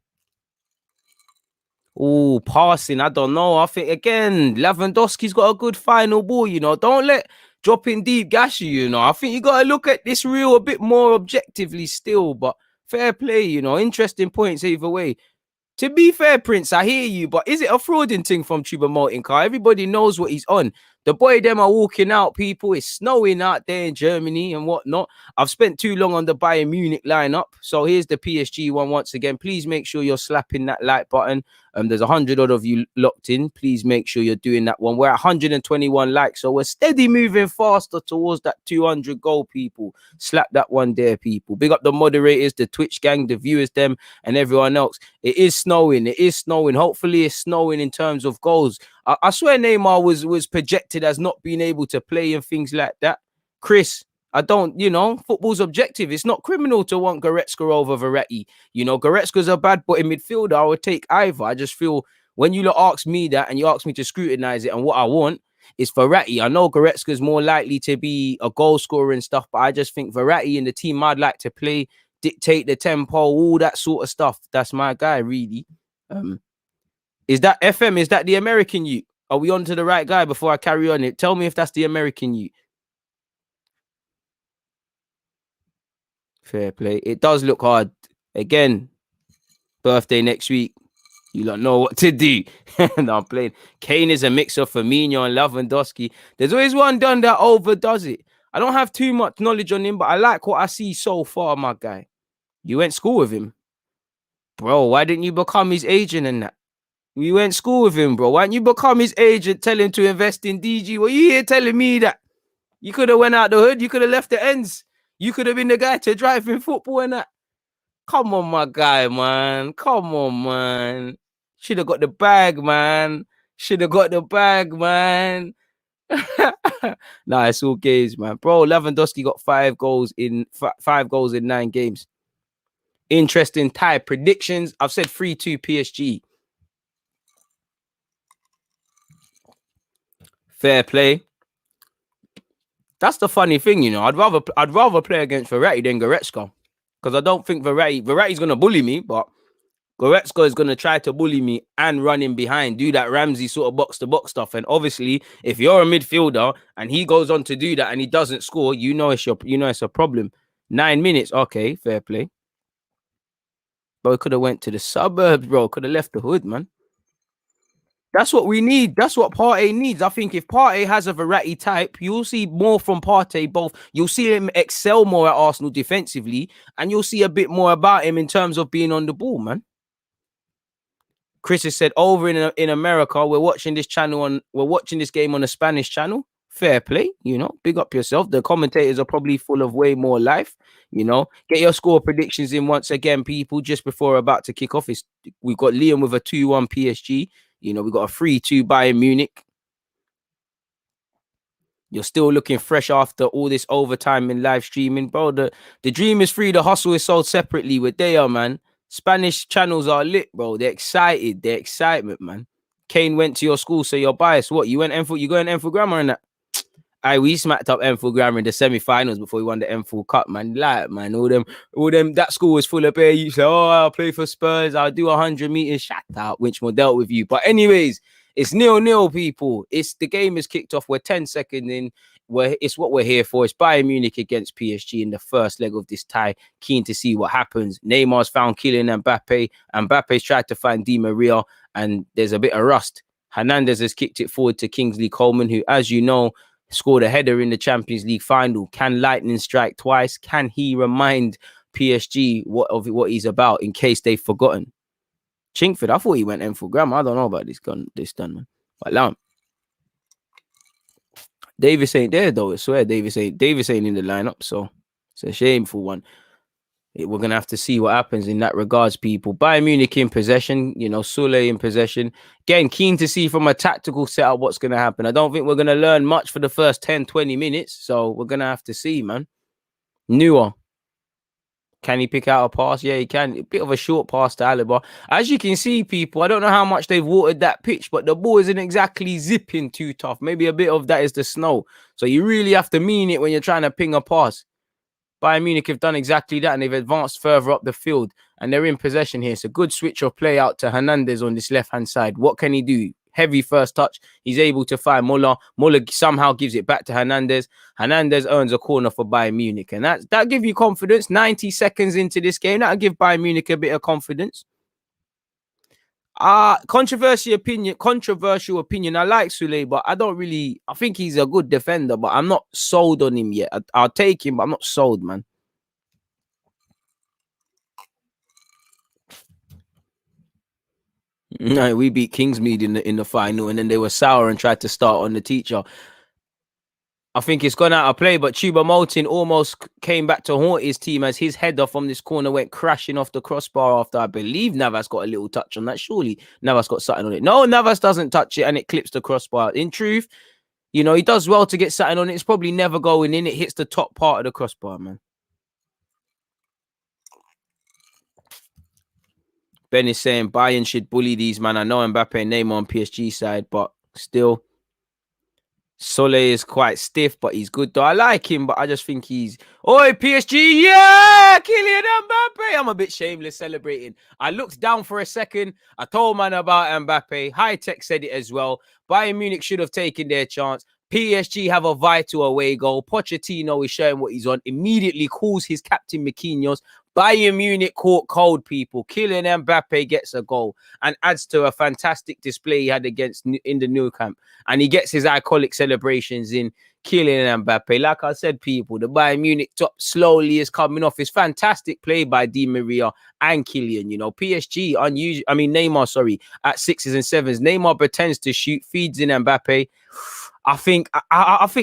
Oh, passing. I don't know. I think again, Lewandowski's got a good final ball. You know, don't let dropping deep gash you. You know, I think you got to look at this reel a bit more objectively still. But fair play. You know, interesting points either way. To be fair, Prince, I hear you, but is it a frauding thing from Tuba Mountain Car? Everybody knows what he's on. The boy them are walking out, people. It's snowing out there in Germany and whatnot. I've spent too long on the Bayern Munich lineup. So here's the PSG one once again. Please make sure you're slapping that like button. There's 100 odd of you locked in. Please make sure you're doing that one. We're at 121 likes. So we're steady moving faster towards that 200 goal, people. Slap that one there, people. Big up the moderators, the Twitch gang, the viewers, them, and everyone else. It is snowing. It is snowing. Hopefully it's snowing in terms of goals. I swear Neymar was projected as not being able to play and things like that. Chris, I don't, you know, football's objective. It's not criminal to want Goretzka over Verratti. You know, Goretzka's a bad boy in midfielder. I would take either. I just feel when you ask me that and you ask me to scrutinize it and what I want is Verratti. I know Goretzka's more likely to be a goal scorer and stuff, but I just think Verratti and the team I'd like to play, dictate the tempo, all that sort of stuff. That's my guy, really. Is that FM? Is that the American youth? Are we on to the right guy before I carry on it? Tell me if that's the American youth. Fair play. It does look hard. Again, birthday next week. You don't know what to do. No, I'm playing. Kane is a mix of Firmino and Lewandowski. There's always one done that overdoes it. I don't have too much knowledge on him, but I like what I see so far, my guy. You went to school with him? Bro, why didn't you become his agent and that? You went to school with him, bro. Why don't you become his agent, tell him to invest in DG? Well, you here telling me that? You could have went out the hood. You could have left the ends. You could have been the guy to drive in football and that. Come on, my guy, man. Come on, man. Should have got the bag, man. Should have got the bag, man. Nah, it's all games, man. Bro, Lewandowski got 5 goals in 9 games. Interesting tie. Predictions. I've said 3-2 PSG. Fair play. That's the funny thing, you know. I'd rather play against Verratti than Goretzka. Because I don't think Verratti's going to bully me, but Goretzka is going to try to bully me and run in behind, do that Ramsey sort of box-to-box stuff. And obviously, if you're a midfielder and he goes on to do that and he doesn't score, you know it's a problem. 9 minutes, okay, fair play. Bro, could have went to the suburbs, bro. Could have left the hood, man. That's what we need. That's what Partey needs. I think if Partey has a Verratti type, you'll see more from Partey. Both you'll see him excel more at Arsenal defensively, and you'll see a bit more about him in terms of being on the ball, man. Chris has said over in America, we're watching this game on a Spanish channel. Fair play, big up yourself. The commentators are probably full of way more life, Get your score predictions in once again, people, just before we're about to kick off. We've got Liam with a 2-1 PSG. We've got a 3-2 Bayern Munich. You're still looking fresh after all this overtime in live streaming, bro. The dream is free. The hustle is sold separately. With there, man. Spanish channels are lit, bro. They're excited. They're excitement, man. Kane went to your school, so you're biased. What? You going M for grammar and that? We smacked up M for grammar in the semi-finals before we won the M4 Cup, man. Like, man, all them. That school was full of bear. You say, oh, I'll play for Spurs. I'll do 100 meters. Shut up. Which more dealt with you. But anyways, it's 0-0, people. The game is kicked off. We're 10 seconds in. It's what we're here for. It's Bayern Munich against PSG in the first leg of this tie. Keen to see what happens. Neymar's found Kylian Mbappe. Mbappe's tried to find Di Maria, and there's a bit of rust. Hernandez has kicked it forward to Kingsley Coleman, who, as you know, scored a header in the Champions League final. Can lightning strike twice? Can he remind PSG what he's about in case they've forgotten? Chinkford, I thought he went in for grammar. I don't know about this done, man. But now, Davis ain't there though. I swear Davis ain't in the lineup, so it's a shameful one. We're gonna have to see what happens in that regards, people. Bayern Munich in possession, Sule in possession. Again, keen to see from a tactical setup what's gonna happen. I don't think we're gonna learn much for the first 10-20 minutes, so we're gonna have to see, man. Neuer. Can he pick out a pass? Yeah, he can. A bit of a short pass to Alaba. As you can see, people, I don't know how much they've watered that pitch, but the ball isn't exactly zipping too tough. Maybe a bit of that is the snow. So you really have to mean it when you're trying to ping a pass. Bayern Munich have done exactly that, and they've advanced further up the field, and they're in possession here. It's a good switch of play out to Hernandez on this left-hand side. What can he do? Heavy first touch. He's able to find Muller. Muller somehow gives it back to Hernandez. Hernandez earns a corner for Bayern Munich, and that gives you confidence. 90 seconds into this game, that'll give Bayern Munich a bit of confidence. Controversial opinion. I like Sule, but I think he's a good defender, but I'm not sold on him yet. I'll take him, but I'm not sold, man. No, we beat Kingsmead in the final, and then they were sour and tried to start on the teacher. I think it's gone out of play, but Choupo-Moting almost came back to haunt his team as his header from this corner went crashing off the crossbar after, I believe, Navas got a little touch on that. Surely Navas got something on it. No, Navas doesn't touch it, and it clips the crossbar. In truth, he does well to get something on it. It's probably never going in. It hits the top part of the crossbar, man. Ben is saying Bayern should bully these, man. I know Mbappe and Neymar on PSG side, but still, Sole is quite stiff, but he's good though. I like him, but I just think he's... Oi, PSG, yeah! Kylian Mbappe! I'm a bit shameless celebrating. I looked down for a second. I told man about Mbappe. High Tech said it as well. Bayern Munich should have taken their chance. PSG have a vital away goal. Pochettino is showing what he's on. Immediately calls his captain Marquinhos. Bayern Munich caught cold, people. Kylian Mbappe gets a goal and adds to a fantastic display he had in the Nou Camp. And he gets his iconic celebrations in. Kylian Mbappe. Like I said, people, the Bayern Munich top slowly is coming off. It's fantastic play by Di Maria and Kylian. PSG, Neymar, at 6s and 7s. Neymar pretends to shoot, feeds in Mbappe. I think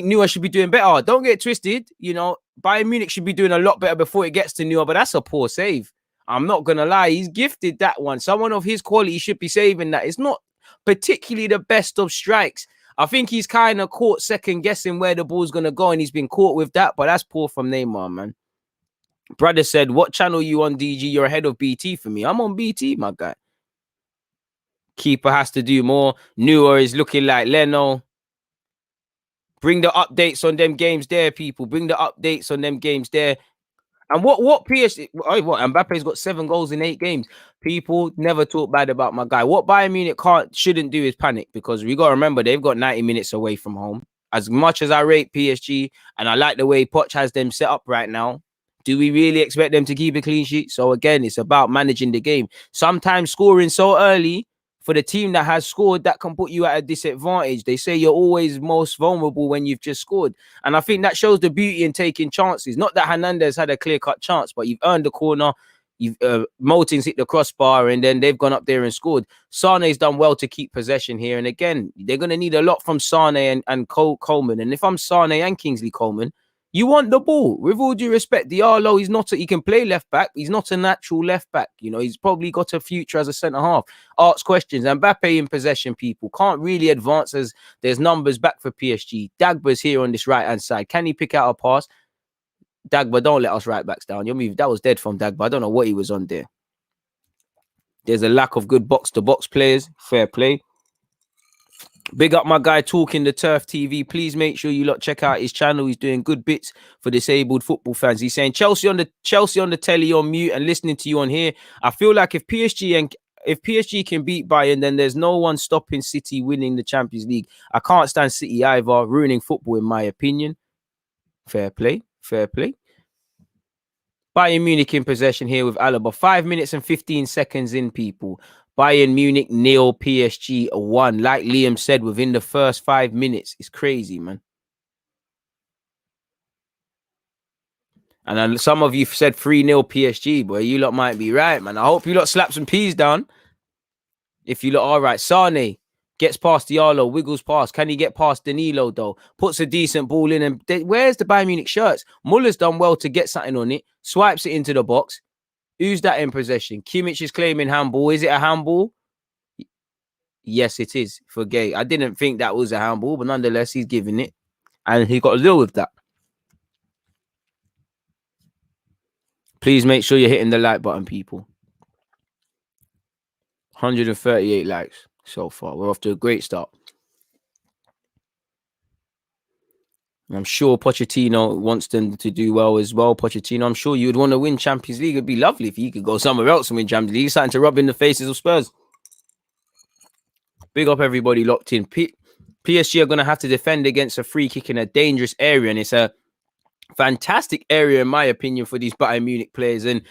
Neuer should be doing better. Don't get twisted. Bayern Munich should be doing a lot better before it gets to Neuer, but that's a poor save. I'm not going to lie. He's gifted that one. Someone of his quality should be saving that. It's not particularly the best of strikes. I think he's kind of caught second guessing where the ball's going to go, and he's been caught with that, but that's poor from Neymar, man. Brother said, what channel you on, DG? You're ahead of BT for me. I'm on BT, my guy. Keeper has to do more. Neuer is looking like Leno. Bring the updates on them games there, people. Bring the updates on them games there. And what PSG... Mbappe's got 7 goals in 8 games. People never talk bad about my guy. What Bayern Munich shouldn't do is panic, because we got to remember they've got 90 minutes away from home. As much as I rate PSG and I like the way Poch has them set up right now, do we really expect them to keep a clean sheet? So again, it's about managing the game. Sometimes scoring so early for the team that has scored, that can put you at a disadvantage. They say you're always most vulnerable when you've just scored. And I think that shows the beauty in taking chances. Not that Hernandez had a clear-cut chance, but you've earned the corner. You've Motin's hit the crossbar, and then they've gone up there and scored. Sane's done well to keep possession here. And again, they're going to need a lot from Sane and Coleman. And if I'm Sane and Kingsley Coleman, you want the ball. With all due respect, Diallo, he can play left back. He's not a natural left back. You know, he's probably got a future as a centre half. Asks questions. Mbappe in possession, people. Can't really advance as there's numbers back for PSG. Dagba's here on this right-hand side. Can he pick out a pass? Dagba, don't let us right backs down. That was dead from Dagba. I don't know what he was on there. There's a lack of good box-to-box players. Fair play. Big up my guy Talking the Turf TV. Please make sure you lot check out his channel. He's doing good bits for disabled football fans. He's saying Chelsea on the telly on mute and listening to you on here. I feel like if PSG can beat Bayern, then there's no one stopping City winning the Champions League. I can't stand City either, ruining football in my opinion. Fair play. Fair play. Bayern Munich in possession here with Alaba. 5 minutes and 15 seconds in, people. Bayern Munich 0, PSG 1. Like Liam said, within the first 5 minutes. It's crazy, man. And then some of you said 3-0 PSG, boy. You lot might be right, man. I hope you lot slap some peas down. If you lot are right. Sane gets past Diallo, wiggles past. Can he get past Danilo, though? Puts a decent ball in. And where's the Bayern Munich shirts? Muller's done well to get something on it. Swipes it into the box. Who's that in possession? Kimmich is claiming handball. Is it a handball? Yes, it is for Gay. I didn't think that was a handball, but nonetheless, he's giving it. And he got to deal with that. Please make sure you're hitting the like button, people. 138 likes so far. We're off to a great start. I'm sure Pochettino wants them to do well as well. Pochettino, I'm sure you would want to win Champions League. It'd be lovely if you could go somewhere else and win Champions League. Starting to rub in the faces of Spurs. Big up everybody locked in. PSG are going to have to defend against a free kick in a dangerous area. And it's a fantastic area, in my opinion, for these Bayern Munich players. And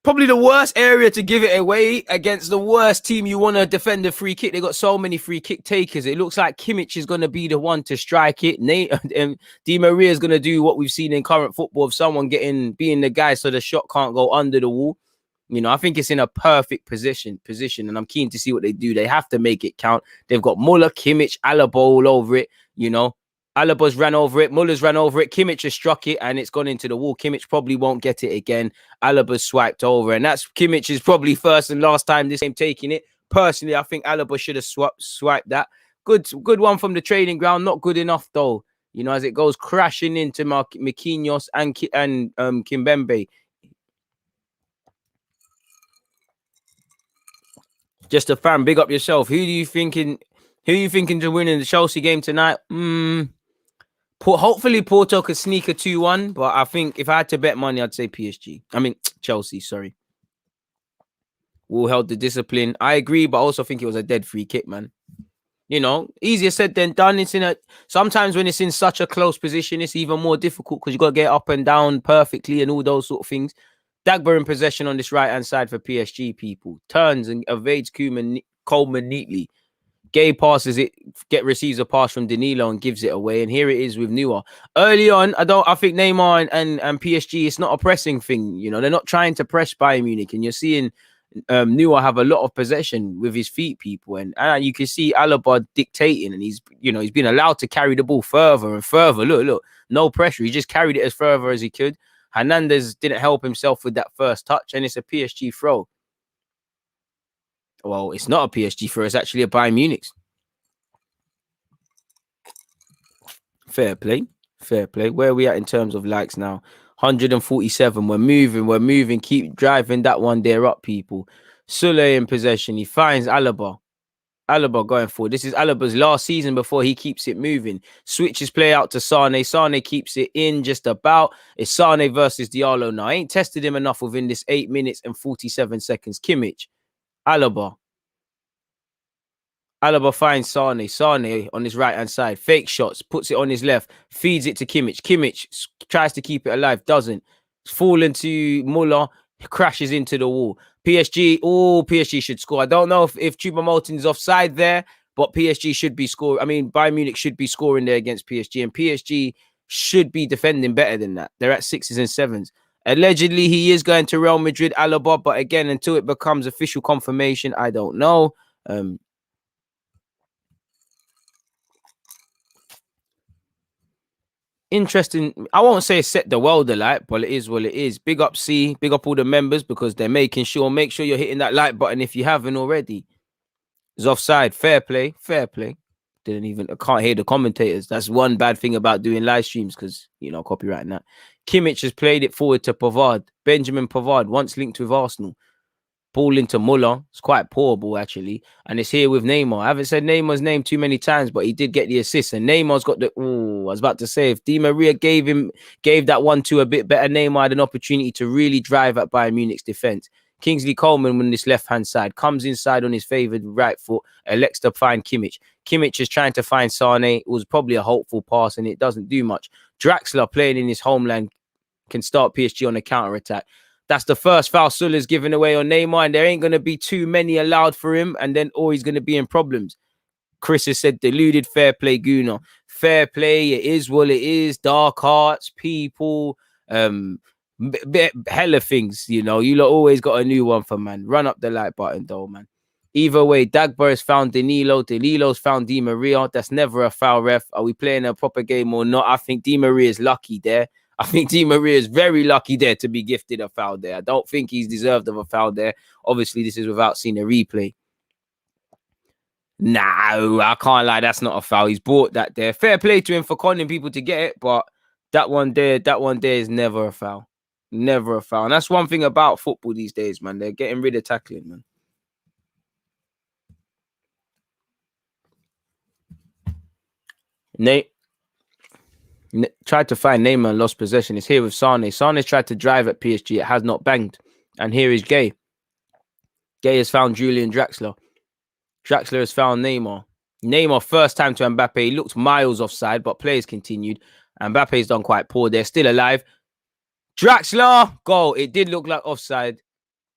probably the worst area to give it away against the worst team you want to defend a free kick. They got so many free kick takers. It looks like Kimmich is going to be the one to strike it. Di Maria is going to do what we've seen in current football of someone being the guy so the shot can't go under the wall. You know, I think it's in a perfect position, and I'm keen to see what they do. They have to make it count. They've got Muller, Kimmich, Alaba all over it. You know, Alaba's ran over it. Muller's ran over it. Kimmich has struck it, and it's gone into the wall. Kimmich probably won't get it again. Alaba's swiped over, and that's Kimmich's probably first and last time this game taking it. Personally, I think Alaba should have swiped that. Good one from the training ground. Not good enough, though. You know, as it goes crashing into Marquinhos and Kimpembe. Just a fan, big up yourself. Who are you thinking to win in the Chelsea game tonight? Hopefully Porto could sneak a 2-1, but I think if I had to bet money, I'd say Chelsea, sorry. Will held the discipline. I agree, but I also think it was a dead free kick, man. You know, easier said than done. Sometimes when it's in such a close position, it's even more difficult because you got to get up and down perfectly and all those sort of things. Dagba in possession on this right-hand side for PSG, people. Turns and evades Coleman neatly. Gay passes it, receives a pass from Danilo and gives it away. And here it is with Neuer. Early on, I think Neymar and PSG, it's not a pressing thing. You know, they're not trying to press Bayern Munich. And you're seeing Neuer have a lot of possession with his feet, people. And you can see Alaba dictating. And he's been allowed to carry the ball further and further. Look, no pressure. He just carried it as further as he could. Hernandez didn't help himself with that first touch, and it's a PSG throw. Well, it's not a PSG throw. It's actually a Bayern Munich. Fair play. Where are we at in terms of likes now? 147. We're moving. Keep driving that one there up, people. Sule in possession. He finds Alaba going forward. This is Alaba's last season before he keeps it moving. Switches play out to Sane. Sane keeps it in just about. It's Sane versus Diallo now. I ain't tested him enough within this 8 minutes and 47 seconds. Kimmich. Alaba finds Sane on his right-hand side. Fake shots. Puts it on his left. Feeds it to Kimmich. Kimmich tries to keep it alive. Doesn't. Falling to Muller. Crashes into the wall. PSG, PSG should score. I don't know if Choupo-Moting's offside there, but PSG should be scoring. I mean, Bayern Munich should be scoring there against PSG, and PSG should be defending better than that. They're at 6s and 7s. Allegedly, he is going to Real Madrid, Alaba, but again, until it becomes official confirmation, I don't know. Interesting. I won't say set the world alight, but it is what it is. Big up C, big up all the members because they're making sure. Make sure you're hitting that like button if you haven't already. It's offside. Fair play. Fair play. I can't hear the commentators. That's one bad thing about doing live streams because, copyright and that. Kimmich has played it forward to Pavard. Benjamin Pavard, once linked with Arsenal. Ball into Muller. It's quite poor ball, actually. And it's here with Neymar. I haven't said Neymar's name too many times, but he did get the assist. And Neymar's got I was about to say, if Di Maria gave that one to a bit better, Neymar had an opportunity to really drive at Bayern Munich's defense. Kingsley Coleman on this left-hand side comes inside on his favoured right foot, elects to find Kimmich. Kimmich is trying to find Sane. It was probably a hopeful pass, and it doesn't do much. Draxler, playing in his homeland, can start PSG on a counter-attack. That's the first foul Suller's given away on Neymar, and there ain't going to be too many allowed for him, and then he's going to be in problems. Chris has said, deluded, fair play, Guna. Fair play, it is what it is. Dark arts, people, hella things, You lot always got a new one for, man. Run up the like button, though, man. Either way, Dagba has found Danilo. Danilo's found Di Maria. That's never a foul, ref. Are we playing a proper game or not? I think Di Maria is lucky there. I think Di Maria is very lucky there to be gifted a foul there. I don't think he's deserved of a foul there. Obviously, this is without seeing a replay. No, I can't lie. That's not a foul. He's brought that there. Fair play to him for conning people to get it, but that one there is never a foul. Never a foul. And that's one thing about football these days, man. They're getting rid of tackling, man. Nate tried to find Neymar and lost possession. It's here with Sane. Sane's tried to drive at PSG. It has not banged. And here is Gay. Gay has found Julian Draxler. Draxler has found Neymar. Neymar, first time to Mbappe. He looked miles offside, but players continued. Mbappe's done quite poor. They're still alive. Draxler, goal. It did look like offside.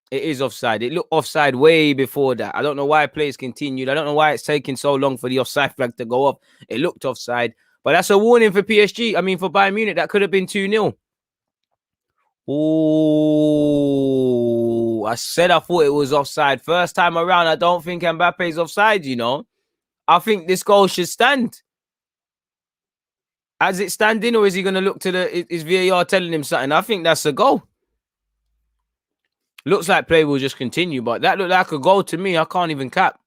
It is offside. It looked offside way before that. I don't know why players continued. I don't know why it's taking so long for the offside flag to go off. It looked offside. But that's a warning for PSG. I mean, for Bayern Munich, that could have been 2-0. Oh, I said I thought it was offside. First time around, I don't think Mbappe's offside, I think this goal should stand. Is it standing, or is he going to look to is VAR telling him something? I think that's a goal. Looks like play will just continue, but that looked like a goal to me. I can't even cap.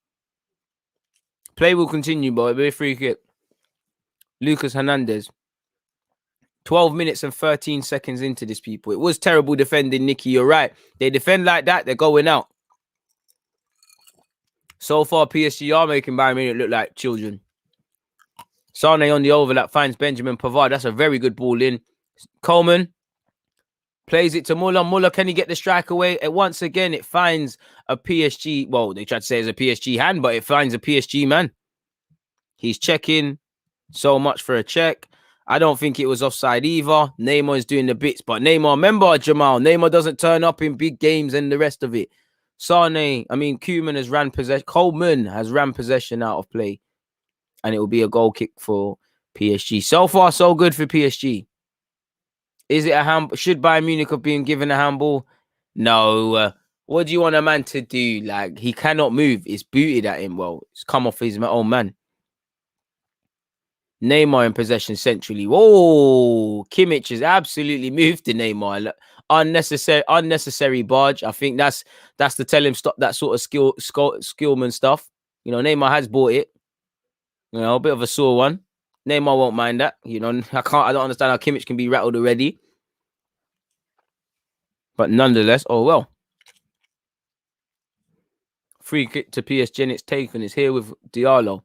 Play will continue, but it'll be a free kick. Lucas Hernandez. 12 minutes and 13 seconds into this, people. It was terrible defending, Nicky. You're right. They defend like that, they're going out. So far, PSG are making Bayern Munich look like children. Sane on the overlap finds Benjamin Pavard. That's a very good ball in. Coleman plays it to Muller. Muller, can he get the strike away? And once again, it finds a PSG. Well, they tried to say it's a PSG hand, but it finds a PSG man. He's checking. So much for a check. I don't think it was offside either. Neymar is doing the bits, but Neymar, remember Jamal, Neymar doesn't turn up in big games and the rest of it. Koeman has ran possession. Coleman has ran possession out of play, and it will be a goal kick for PSG. So far, so good for PSG. Is it a handball? Should Bayern Munich have been given a handball? No. What do you want a man to do? Like, he cannot move. It's booted at him. Well, it's come off his own man. Neymar in possession centrally. Whoa, Kimmich has absolutely moved to Neymar. Unnecessary barge. I think that's to tell him stop that sort of skillman stuff. Neymar has bought it. A bit of a sore one. Neymar won't mind that. I don't understand how Kimmich can be rattled already. But nonetheless, oh well. Free kick to PSG, and it's taken. It's here with Diallo.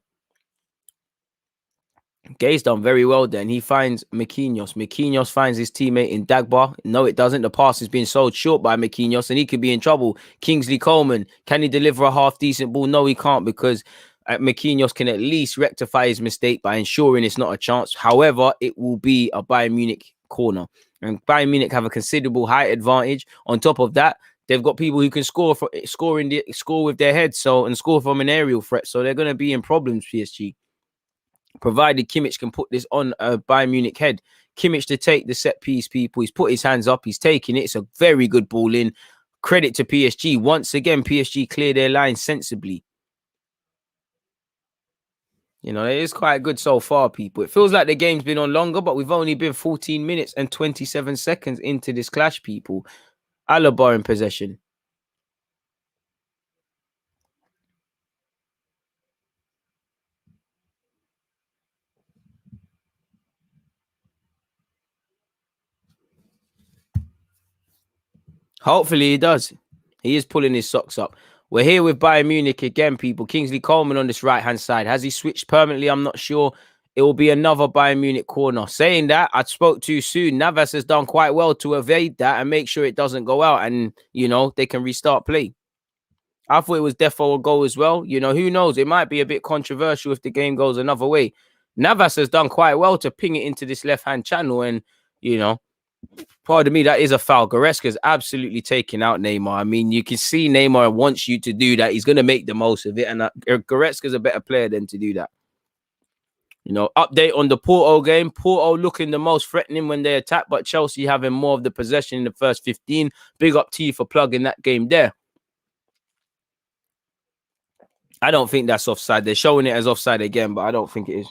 Gay's done very well then. He finds Marquinhos. Marquinhos finds his teammate in Dagba. No, it doesn't. The pass is being sold short by Marquinhos, and he could be in trouble. Kingsley Coleman, can he deliver a half-decent ball? No, he can't, because Marquinhos can at least rectify his mistake by ensuring it's not a chance. However, it will be a Bayern Munich corner. And Bayern Munich have a considerable height advantage. On top of that, They've got people who can score with their heads, and score from an aerial threat. So they're going to be in problems, PSG. Provided Kimmich can put this on a Bayern Munich head. Kimmich to take the set piece, people. He's put his hands up. He's taking it. It's a very good ball in. Credit to PSG. Once again, PSG clear their line sensibly. You know, it is quite good so far, people. It feels like the game's been on longer, but we've only been 14 minutes and 27 seconds into this clash, people. Alaba in possession. Hopefully he does. He is pulling his socks up. We're here with Bayern Munich again, people. Kingsley Coleman on this right-hand side. Has he switched permanently? I'm not sure. It will be another Bayern Munich corner. Saying that, I spoke too soon. Navas has done quite well to evade that and make sure it doesn't go out. And, you know, they can restart play. I thought it was defo a goal as well. You know, who knows? It might be a bit controversial if the game goes another way. Navas has done quite well to ping it into this left-hand channel. And, you know, pardon me, that is a foul. Goretzka's absolutely taking out Neymar. I mean, you can see Neymar wants you to do that. He's going to make the most of it. And Goretzka's a better player than to do that. You know, update on the Porto game. Porto looking the most threatening when they attack, but Chelsea having more of the possession in the first 15. Big up to you for plugging that game there. I don't think that's offside. They're showing it as offside again, but I don't think it is.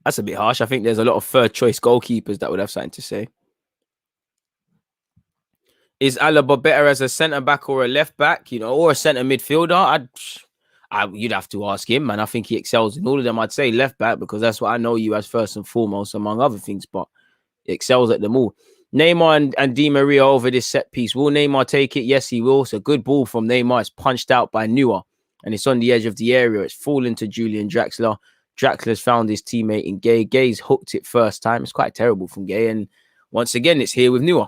That's a bit harsh. I think there's a lot of third choice goalkeepers that would have something to say. Is Alaba better as a centre back or a left back, you know, or a centre midfielder? You'd have to ask him, man. I think he excels in all of them. I'd say left back because that's what I know you as first and foremost, among other things, but he excels at them all. Neymar and Di Maria over this set piece. Will Neymar take it? Yes, he will. It's a good ball from Neymar. It's punched out by Neuer and it's on the edge of the area. It's fallen to Julian Draxler. Draxler's found his teammate in Gay. Gay's hooked it first time. It's quite terrible from Gay. And once again, it's here with Neuer.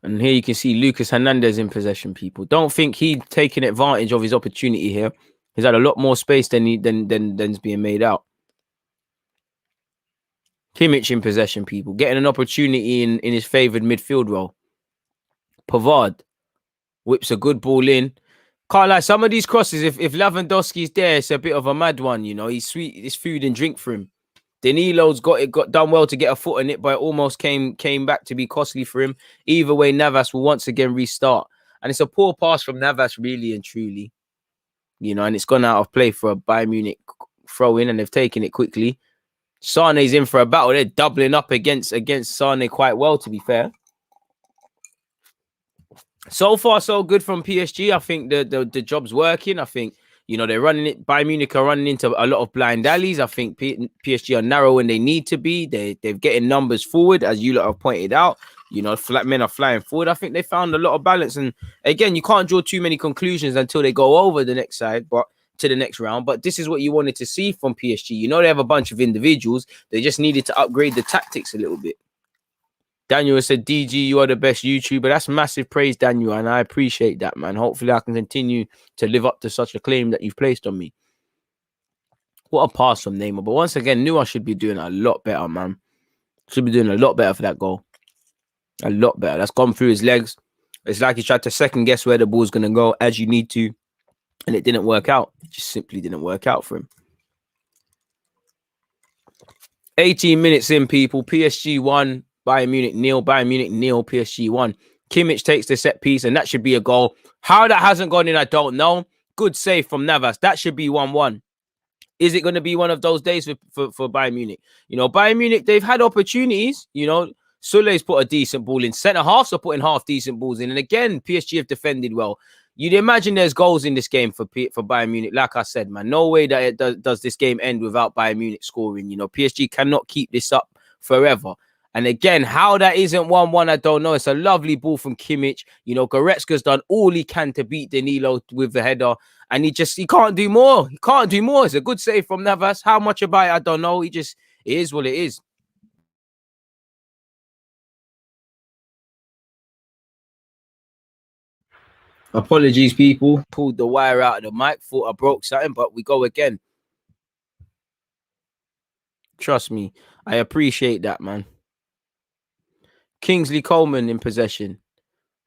And here you can see Lucas Hernandez in possession, people. Don't think he's taking advantage of his opportunity here. He's had a lot more space than's being made out. Kimmich in possession, people. Getting an opportunity in his favoured midfield role. Pavard whips a good ball in. Can't lie, some of these crosses, if Lewandowski's there, it's a bit of a mad one, you know. He's sweet, it's food and drink for him. Danilo's got done well to get a foot in it, but it almost came back to be costly for him. Either way, Navas will once again restart. And it's a poor pass from Navas, really and truly. You know, and it's gone out of play for a Bayern Munich throw in, and they've taken it quickly. Sane's in for a battle. They're doubling up against Sane quite well, to be fair. So far, so good from PSG. I think the job's working. I think, you know, they're running it. Bayern Munich are running into a lot of blind alleys. I think PSG are narrow when they need to be. They're getting numbers forward, as you lot have pointed out. You know, men are flying forward. I think they found a lot of balance. And again, you can't draw too many conclusions until they go over the next side, but to the next round. But this is what you wanted to see from PSG. You know, they have a bunch of individuals. They just needed to upgrade the tactics a little bit. Daniel said, DG, you are the best YouTuber. That's massive praise, Daniel, and I appreciate that, man. Hopefully I can continue to live up to such a claim that you've placed on me. What a pass from Neymar. But once again, Neuer should be doing a lot better, man. Should be doing a lot better for that goal. A lot better. That's gone through his legs. It's like he tried to second guess where the ball's going to go as you need to, and it didn't work out. It just simply didn't work out for him. 18 minutes in, people. PSG 1. Bayern Munich 0, Bayern Munich 0, PSG 1. Kimmich takes the set piece, and that should be a goal. How that hasn't gone in, I don't know. Good save from Navas. That should be 1-1. Is it going to be one of those days for Bayern Munich? You know, Bayern Munich, they've had opportunities. You know, Sule's put a decent ball in. Centre halves are putting half decent balls in. And again, PSG have defended well. You'd imagine there's goals in this game for Bayern Munich. Like I said, man, no way that it does this game end without Bayern Munich scoring. You know, PSG cannot keep this up forever. And again, how that isn't 1-1, I don't know. It's a lovely ball from Kimmich. You know, Goretzka's done all he can to beat Danilo with the header. And he can't do more. He can't do more. It's a good save from Navas. How much about it, I don't know. It is what it is. Apologies, people. Pulled the wire out of the mic. Thought I broke something, but we go again. Trust me. I appreciate that, man. Kingsley Coleman in possession.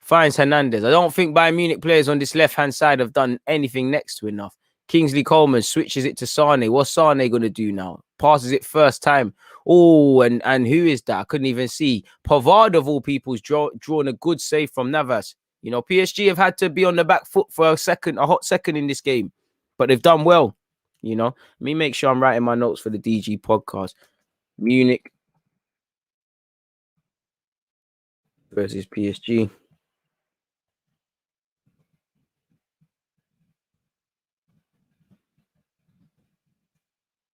Finds Hernandez. I don't think Bayern Munich players on this left-hand side have done anything next to enough. Kingsley Coleman switches it to Sane. What's Sane going to do now? Passes it first time. Oh, and who is that? I couldn't even see. Pavard, of all people's, drawn a good save from Navas. You know, PSG have had to be on the back foot for a hot second in this game. But they've done well. You know, let me make sure I'm writing my notes for the DG podcast. Munich versus PSG.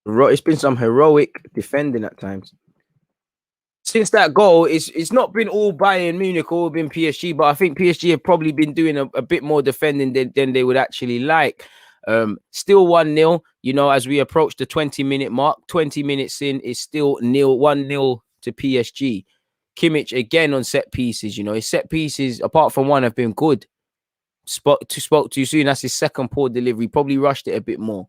It's been some heroic defending at times. Since that goal, it's not been all Bayern Munich, all been PSG, but I think PSG have probably been doing a bit more defending than they would actually like. Still 1-0, you know, as we approach the 20-minute mark. 20 minutes in, it's still 1-0 to PSG. Kimmich again on set pieces, you know, his set pieces, apart from one, have been good. Spoke too soon. That's his second poor delivery. Probably rushed it a bit more.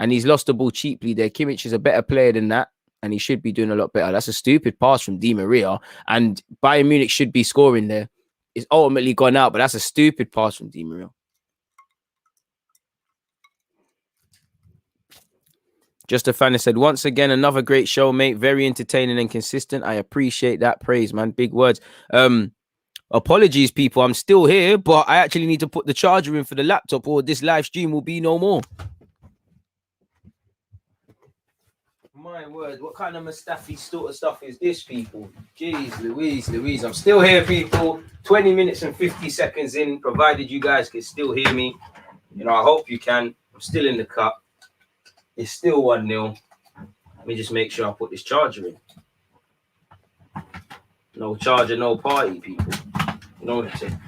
And he's lost the ball cheaply there. Kimmich is a better player than that, and he should be doing a lot better. That's a stupid pass from Di Maria, and Bayern Munich should be scoring there. It's ultimately gone out, but that's a stupid pass from Di Maria. Just a fan has said, once again, another great show, mate. Very entertaining and consistent. I appreciate that praise, man. Big words. Apologies, people. I'm still here, but I actually need to put the charger in for the laptop, or this live stream will be no more. My word, what kind of Mustafi sort of stuff is this, people? Jeez, Louise. I'm still here, people. 20 minutes and 50 seconds in, provided you guys can still hear me. You know, I hope you can. I'm still in the cup. It's still 1-0. Let me just make sure I put this charger in. No charger, no party, people. You know what I'm saying?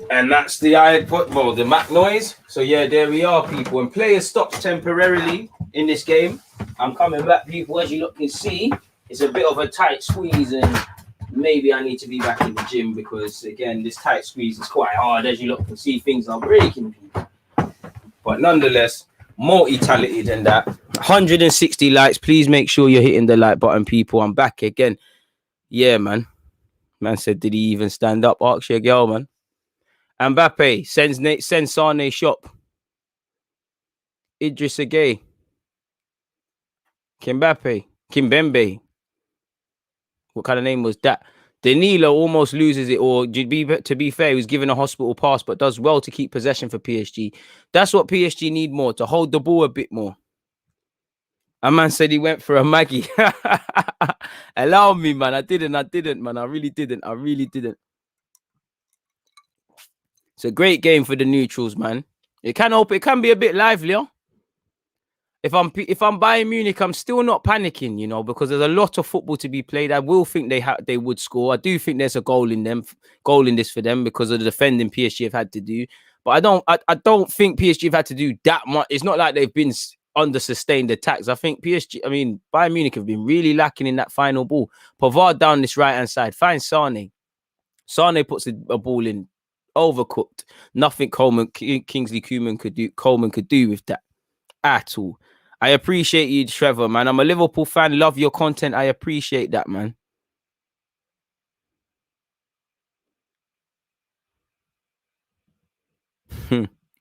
And that's the the Mac noise. So yeah, there we are, people. And player stops temporarily in this game. I'm coming back, people. As you can see, it's a bit of a tight squeeze, and maybe I need to be back in the gym because again, this tight squeeze is quite hard. As you can see, things are breaking, people. But nonetheless, multi-talented than that. 160 likes. Please make sure you're hitting the like button, people. I'm back again. Yeah, man. Man said, did he even stand up? Ask your girl, man. Mbappe sends Sane shop. Idris Gueye. Kimbembe. What kind of name was that? Danilo almost loses it, or to be fair, he was given a hospital pass, but does well to keep possession for PSG. That's what PSG need more, to hold the ball a bit more. A man said he went for a Maggie. Allow me, man. I didn't, man. I really didn't. It's a great game for the neutrals, man. It can be a bit livelier. If I'm Bayern Munich, I'm still not panicking, you know, because there's a lot of football to be played. I will think they would score. I do think there's a goal in this for them because of the defending PSG have had to do. But I don't think PSG have had to do that much. It's not like they've been under sustained attacks. I think Bayern Munich have been really lacking in that final ball. Pavard down this right hand side, finds Sane. Sane puts a ball in, overcooked. Nothing Kingsley Coleman could do with that at all. I appreciate you, Trevor, man. I'm a Liverpool fan. Love your content. I appreciate that, man.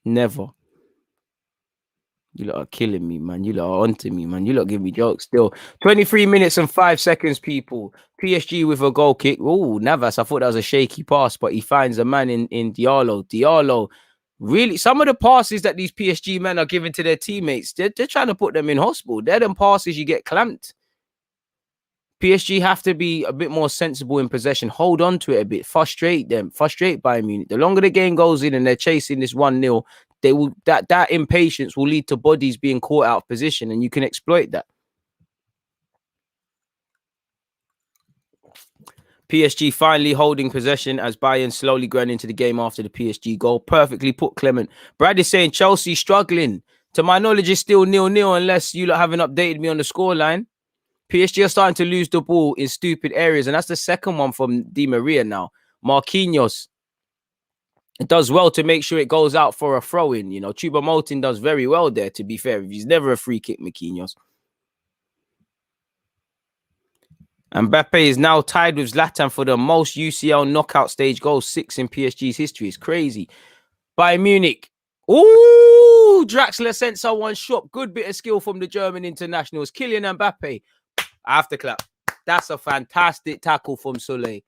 Never. You lot are killing me, man. You lot are onto me, man. You lot give me jokes still. 23 minutes and 5 seconds, people. PSG with a goal kick. Oh, Navas. I thought that was a shaky pass, but he finds a man in Diallo. Diallo. Really, some of the passes that these PSG men are giving to their teammates, they're trying to put them in hospital. They're them passes you get clamped. PSG have to be a bit more sensible in possession. Hold on to it a bit. Frustrate Bayern Munich. The longer the game goes in and they're chasing this 1-0, they will that impatience will lead to bodies being caught out of position, and you can exploit that. PSG finally holding possession as Bayern slowly going into the game after the PSG goal. Perfectly put, Clement. Brad is saying Chelsea struggling. To my knowledge, it's still 0-0 unless you lot haven't updated me on the scoreline. PSG are starting to lose the ball in stupid areas, and that's the second one from Di Maria now. Marquinhos It does well to make sure it goes out for a throw-in. You know, Choupo-Moting does very well there, to be fair. He's never a free kick, Marquinhos. And Mbappe is now tied with Zlatan for the most UCL knockout stage goals, 6 in PSG's history. It's crazy. Bayern Munich. Ooh, Draxler sent someone shot. Good bit of skill from the German internationals. Kylian Mbappe. I have to clap. That's a fantastic tackle from Soleil.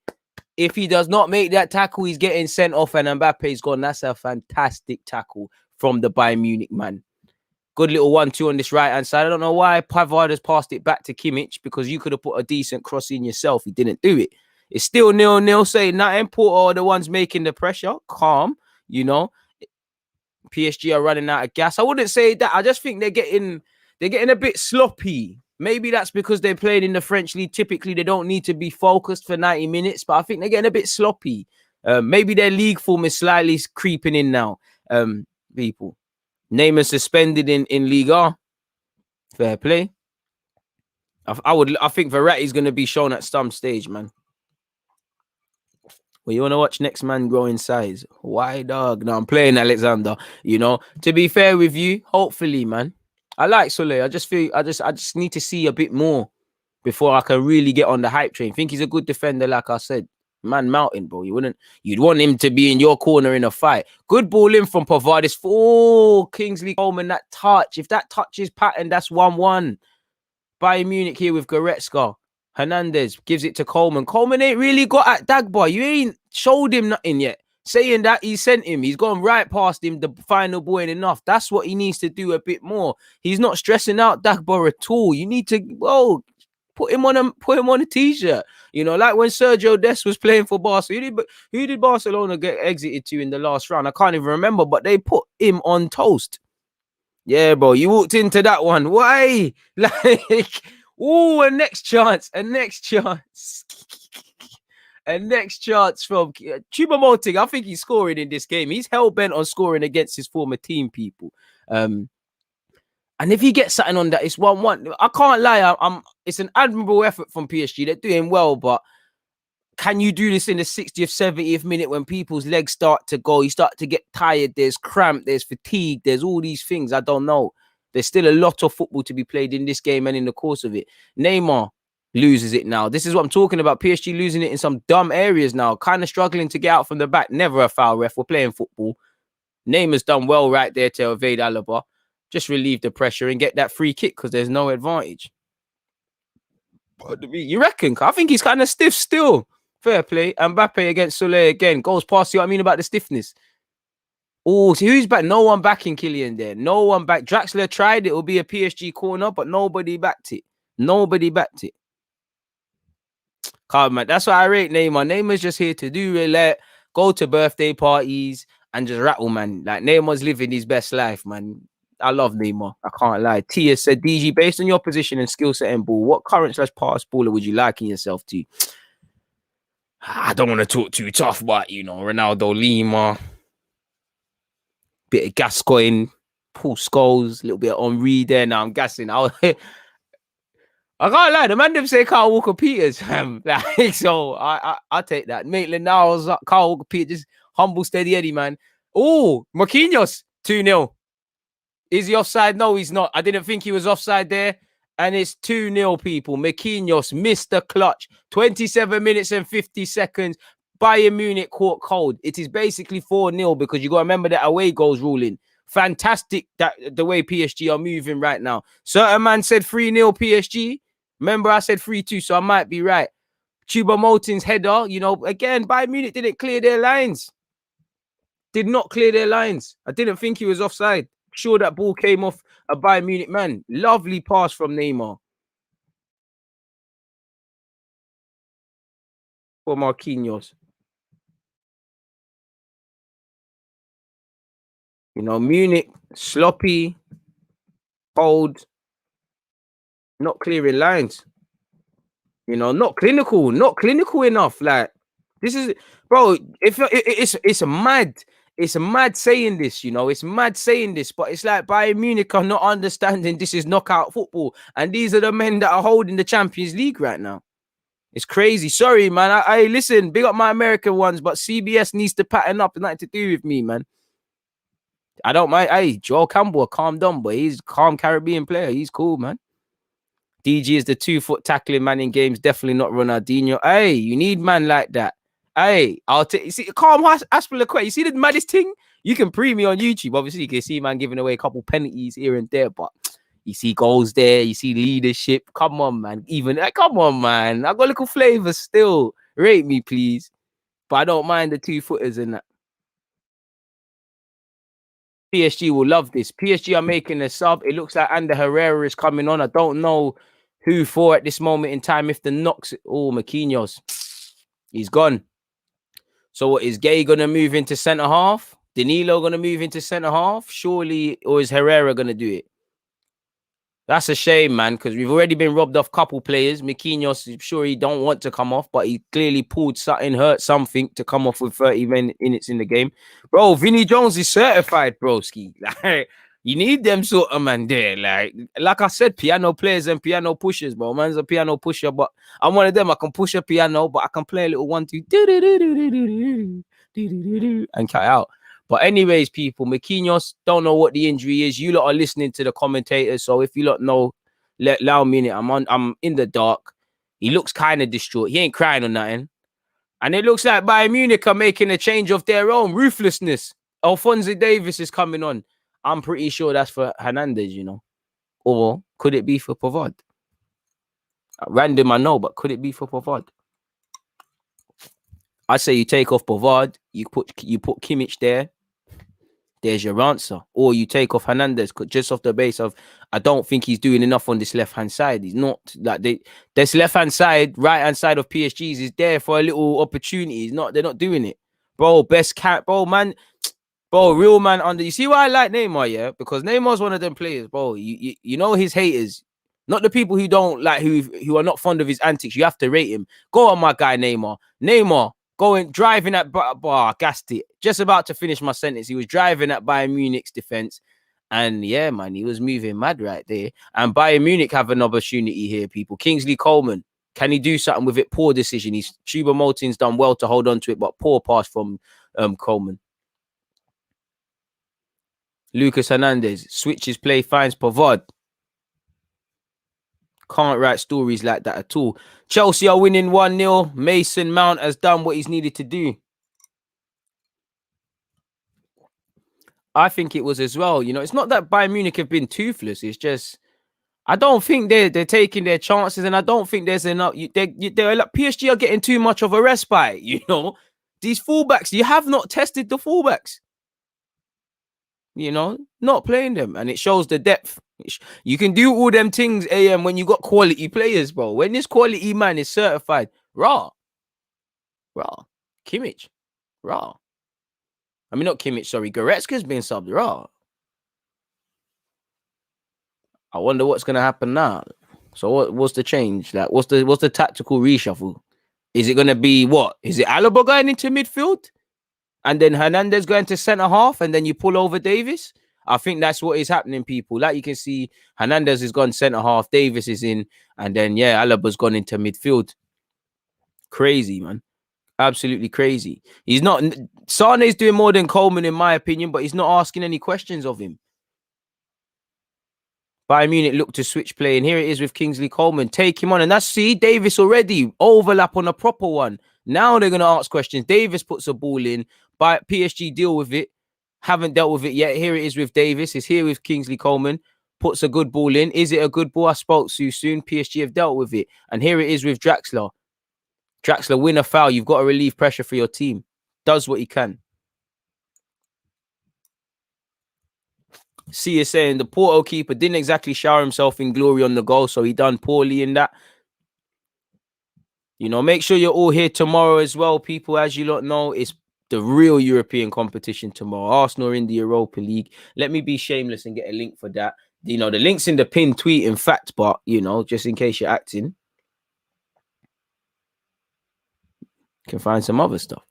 If he does not make that tackle, he's getting sent off and Mbappe's gone. That's a fantastic tackle from the Bayern Munich man. Good little 1-2 on this right-hand side. I don't know why Pavard has passed it back to Kimmich, because you could have put a decent cross in yourself. He didn't do it. It's still 0-0, saying nothing. Porto are the ones making the pressure. Calm, you know. PSG are running out of gas. I wouldn't say that. I just think they're getting a bit sloppy. Maybe that's because they're playing in the French league. Typically, they don't need to be focused for 90 minutes, but I think they're getting a bit sloppy. Maybe their league form is slightly creeping in now. People. Neymar suspended in Liga. Fair play. I think Verratti's going to be shown at some stage, man. Well, you want to watch next man grow in size? Why, dog? No, I'm playing Alexander. You know, to be fair with you, hopefully, man. I like Soleil. I just need to see a bit more before I can really get on the hype train. Think he's a good defender, like I said. Man, mountain, bro. You'd want him to be in your corner in a fight. Good ball in from Pavardis. Oh, Kingsley Coleman, that touch. If that touch is pattern, that's 1-1. Bayern Munich here with Goretzka. Hernandez gives it to Coleman. Coleman ain't really got at Dagba. You ain't showed him nothing yet. Saying that he sent him. He's gone right past him. The final ball ain't enough. That's what he needs to do a bit more. He's not stressing out Dagba at all. You need to, put him on a t-shirt. You know, like when Sergio Dest was playing for Barcelona. Who did Barcelona get exited to in the last round? I can't even remember, but they put him on toast. Yeah, bro. You walked into that one. Why? Like, a next chance. A next chance from Choupo-Moting. I think he's scoring in this game. He's hell-bent on scoring against his former team, people. And if he gets something on that, it's 1-1. I can't lie. It's an admirable effort from PSG. They're doing well, but can you do this in the 60th, 70th minute when people's legs start to go? You start to get tired. There's cramp. There's fatigue. There's all these things. I don't know. There's still a lot of football to be played in this game and in the course of it. Neymar loses it now. This is what I'm talking about. PSG losing it in some dumb areas now. Kind of struggling to get out from the back. Never a foul, ref. We're playing football. Neymar's done well right there to evade Alaba. Just relieve the pressure and get that free kick because there's no advantage. You reckon? I think he's kind of stiff still. Fair play. Mbappe against Soleil again. Goes past you. I mean about the stiffness. Oh, so who's back? No one backing Kylian there. No one back. Draxler tried it. It will be a PSG corner, but nobody backed it. Nobody backed it. Calm, man. That's why I rate Neymar. Neymar's just here to do roulette, go to birthday parties, and just rattle, man. Like, Neymar's living his best life, man. I love Neymar. I can't lie. Tia said, DG, based on your position and skill set and ball, what current / past baller would you liken yourself to? I don't want to talk too tough, but, you know, Ronaldo, Lima, bit of Gascoigne, Paul Scholes, a little bit of Henri there. Now I'm gassing. I can't lie. The man them say Carl Walker-Peters. So I'll take that. Maitland Niles, Carl Walker-Peters, just humble, steady Eddie, man. Oh, Marquinhos, 2-0. Is he offside? No, he's not. I didn't think he was offside there. And it's 2-0, people. Marquinhos missed the clutch. 27 minutes and 50 seconds. Bayern Munich caught cold. It is basically 4-0 because you got to remember that away goals ruling. Fantastic that the way PSG are moving right now. Certain man said 3-0 PSG. Remember, I said 3-2, so I might be right. Choupo-Moting's header, you know, again, Bayern Munich didn't clear their lines. Did not clear their lines. I didn't think he was offside. Sure, that ball came off a Bayern Munich man. Lovely pass from Neymar. For Marquinhos. You know, Munich, sloppy, cold, not clearing lines. You know, not clinical enough. Like, this is, bro, it's mad. It's mad saying this, you know. It's mad saying this, but it's like Bayern Munich are not understanding this is knockout football. And these are the men that are holding the Champions League right now. It's crazy. Sorry, man. I listen, big up my American ones, but CBS needs to pattern up. It's nothing to do with me, man. I don't mind. Hey, Joel Campbell, calm down, but he's a calm Caribbean player. He's cool, man. DG is the 2-foot tackling man in games. Definitely not Ronaldinho. Hey, you need man like that. Hey, I'll take. You see, calm Aspilicueta. You see the maddest thing? You can pre me on YouTube. Obviously, you can see man giving away a couple penalties here and there, but you see goals there. You see leadership. Come on, man. Even come on, man. I got a little flavor still. Rate me, please. But I don't mind the 2-footers and that. PSG will love this. PSG are making a sub. It looks like Ander Herrera is coming on. I don't know who for at this moment in time. If the knocks, Marquinhos, he's gone. So what is Gay gonna move into centre half? Danilo gonna move into centre half? Surely, or is Herrera gonna do it? That's a shame, man, because we've already been robbed off a couple players. Marquinhos, I'm sure he don't want to come off, but he clearly pulled something, hurt something to come off with 30 minutes in the game. Bro, Vinny Jones is certified, broski. Like, you need them sort of man there. Like I said, piano players and piano pushers, bro. Man's a piano pusher, but I'm one of them. I can push a piano, but I can play a little 1, 2, and cut out. But anyways, people, Marquinhos, don't know what the injury is. You lot are listening to the commentators, so if you lot know, allow me in it. I'm in the dark. He looks kind of distraught. He ain't crying or nothing. And it looks like Bayern Munich are making a change of their own. Ruthlessness. Alphonso Davies is coming on. I'm pretty sure that's for Hernandez, you know. Or could it be for Pavard? Random, I know, but could it be for Pavard? I say you take off Pavard, you put Kimmich there. There's your answer. Or you take off Hernandez just off the base of, I don't think he's doing enough on this left-hand side. He's not like this left-hand side, right-hand side of PSG's is there for a little opportunity. They're not doing it. Bro, best cat, bro, man. Bro, real man under. You see why I like Neymar, yeah? Because Neymar's one of them players, bro. You know his haters, not the people who don't like who are not fond of his antics. You have to rate him. Go on, my guy Neymar. Neymar driving at bar, gassed it. Just about to finish my sentence. He was driving at Bayern Munich's defense, and yeah, man, he was moving mad right there. And Bayern Munich have an opportunity here, people. Kingsley Coman, can he do something with it? Poor decision. Choupo-Moting's done well to hold on to it, but poor pass from Coman. Lucas Hernandez switches play, finds Pavard. Can't write stories like that at all. Chelsea are winning 1-0. Mason Mount has done what he's needed to do. I think it was as well. You know, it's not that Bayern Munich have been toothless. It's just, I don't think they're taking their chances, and I don't think there's enough. They're like, PSG are getting too much of a respite. You know, these fullbacks, you have not tested the fullbacks. You know, not playing them, and it shows the depth. You can do all them things, AM, when you got quality players, bro. When this quality man is certified, raw, Kimmich, raw. I mean, not Kimmich, sorry. Goretzka's been subbed, raw. I wonder what's gonna happen now. So what's the change? Like, what's the tactical reshuffle? Is it gonna be what? Is it Alaba going into midfield? And then Hernandez going to centre half, and then you pull over Davis? I think that's what is happening, people. Like you can see, Hernandez has gone centre half, Davis is in, and then yeah, Alaba's gone into midfield. Crazy, man. Absolutely crazy. He's not. Sane's doing more than Coleman, in my opinion, but he's not asking any questions of him. Bayern Munich look to switch play, and here it is with Kingsley Coman. Take him on, and that's Davis already. Overlap on a proper one. Now they're going to ask questions. Davis puts a ball in, but PSG deal with it. Haven't dealt with it yet. Here it is with Davis. It's here with Kingsley Coman. Puts a good ball in. Is it a good ball? I spoke too soon. PSG have dealt with it. And here it is with Draxler. Draxler, win a foul. You've got to relieve pressure for your team. Does what he can. See you saying the Porto keeper didn't exactly shower himself in glory on the goal, so he done poorly in that. You know, make sure you're all here tomorrow as well, people. As you lot know, it's the real European competition tomorrow. Arsenal are in the Europa League. Let me be shameless and get a link for that. You know, the link's in the pinned tweet, in fact, but, you know, just in case you're acting, you can find some other stuff.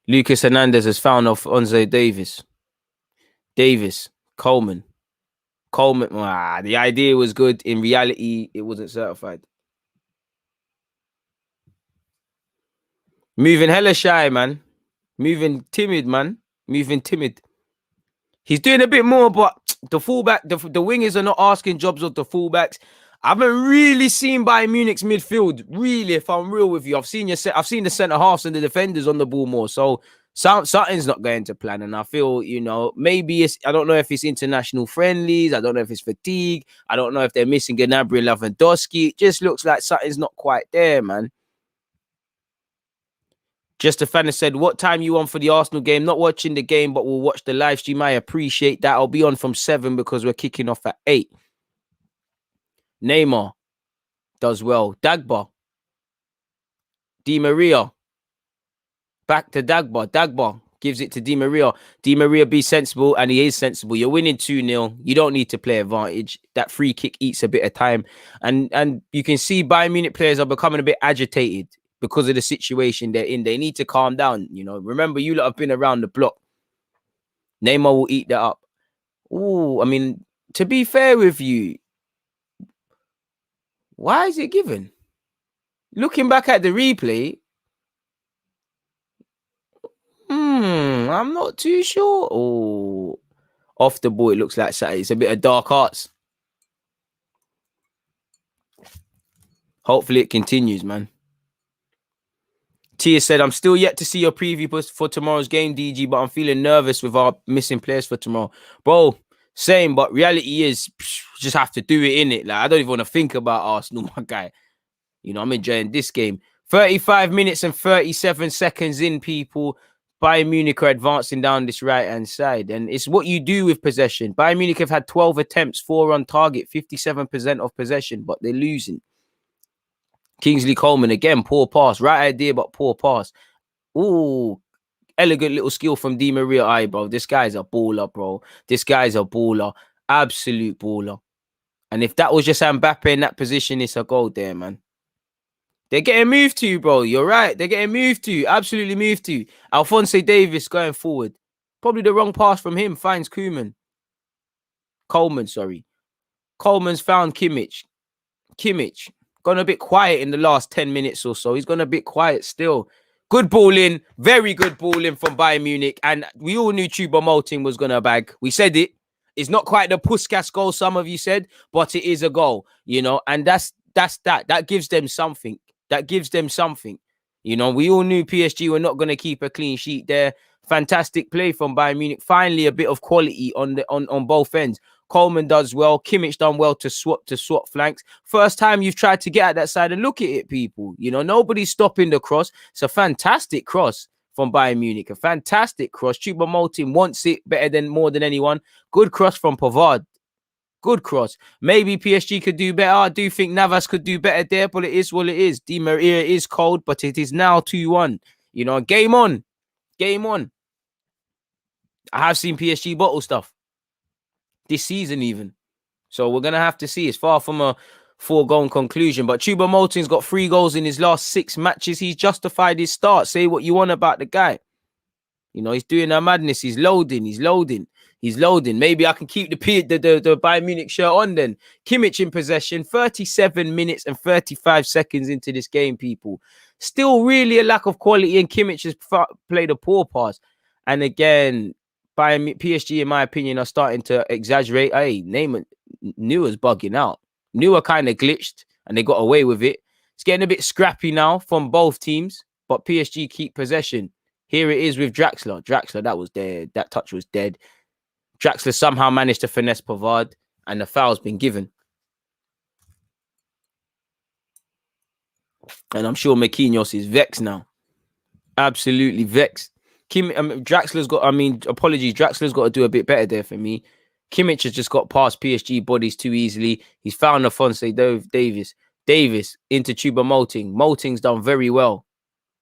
Lucas Hernandez has found off Alphonso Davies. Coleman. The idea was good. In reality, it wasn't certified. Moving hella shy, man. Moving timid, man. Moving timid. He's doing a bit more, but the fullback, the wingers are not asking jobs of the fullbacks. I haven't really seen Bayern Munich's midfield. Really, if I'm real with you, I've seen the centre halves and the defenders on the ball more. So something's not going to plan, and I feel, you know, maybe it's, I don't know if it's international friendlies. I don't know if it's fatigue. I don't know if they're missing Gnabry and Lewandowski. It just looks like something's not quite there, man. Just a fan has said, what time you on for the Arsenal game? Not watching the game, but we'll watch the live stream. I appreciate that. I'll be on from 7 because we're kicking off at 8. Neymar does well. Dagba. Di Maria. Back to Dagba. Dagba gives it to Di Maria. Di Maria, be sensible, and he is sensible. You're winning 2-0. You don't need to play advantage. That free kick eats a bit of time. And you can see Bayern Munich players are becoming a bit agitated because of the situation they're in. They need to calm down. You know, remember, you lot have been around the block. Neymar will eat that up. Oh, I mean, to be fair with you, why is it given? Looking back at the replay, I'm not too sure. Oh, off the ball, it looks like it's a bit of dark arts. Hopefully it continues, man. Tia said, I'm still yet to see your preview for tomorrow's game, DG, but I'm feeling nervous with our missing players for tomorrow. Bro, same, but reality is, just have to do it, innit? Like, I don't even want to think about Arsenal, my guy. You know, I'm enjoying this game. 35 minutes and 37 seconds in, people. Bayern Munich are advancing down this right-hand side. And it's what you do with possession. Bayern Munich have had 12 attempts, 4 on target, 57% of possession, but they're losing. Kingsley Coleman, again, poor pass. Right idea, but poor pass. Ooh, elegant little skill from Di Maria. Aye, bro. This guy's a baller, bro. This guy's a baller. Absolute baller. And if that was just Mbappe in that position, it's a goal there, man. They're getting moved to, bro. You're right. They're getting moved to. Absolutely moved to. Alphonso Davies going forward. Probably the wrong pass from him. Finds Koeman. Coleman, sorry. Coleman's found Kimmich. Kimmich. Gone a bit quiet in the last 10 minutes or so. He's gone a bit quiet still. Good ball in. Very good ball in from Bayern Munich. And we all knew Choupo-Moting was going to bag. We said it. It's not quite the Puskas goal, some of you said, but it is a goal, you know, and that's that. That gives them something. That gives them something. You know, we all knew PSG were not going to keep a clean sheet there. Fantastic play from Bayern Munich. Finally, a bit of quality on both ends. Coleman does well. Kimmich done well to swap flanks. First time you've tried to get at that side, and look at it, people. You know, nobody's stopping the cross. It's a fantastic cross from Bayern Munich. A fantastic cross. Choupo-Moting wants it more than anyone. Good cross from Pavard. Good cross. Maybe PSG could do better. I do think Navas could do better there, but it is what it is. Di Maria is cold, but it is now 2-1. You know, game on. Game on. I have seen PSG bottle stuff this season even. So we're going to have to see. It's far from a foregone conclusion. But Choupo-Moting's got 3 goals in his last 6 matches. He's justified his start. Say what you want about the guy. You know, he's doing a madness. He's loading. Maybe I can keep the Bayern Munich shirt on then. Kimmich in possession. 37 minutes and 35 seconds into this game, people. Still really a lack of quality, and Kimmich has played a poor pass. And again, PSG, in my opinion, are starting to exaggerate. Hey, Neuer's bugging out. Neuer kind of glitched, and they got away with it. It's getting a bit scrappy now from both teams, but PSG keep possession. Here it is with Draxler. That was dead. That touch was dead. Draxler somehow managed to finesse Pavard, and the foul's been given. And I'm sure Marquinhos is vexed now. Absolutely vexed. Draxler's got to do a bit better there for me. Kimmich has just got past PSG bodies too easily. He's found Alphonso Davies. Davis into Choupo-Moting. Moting's done very well.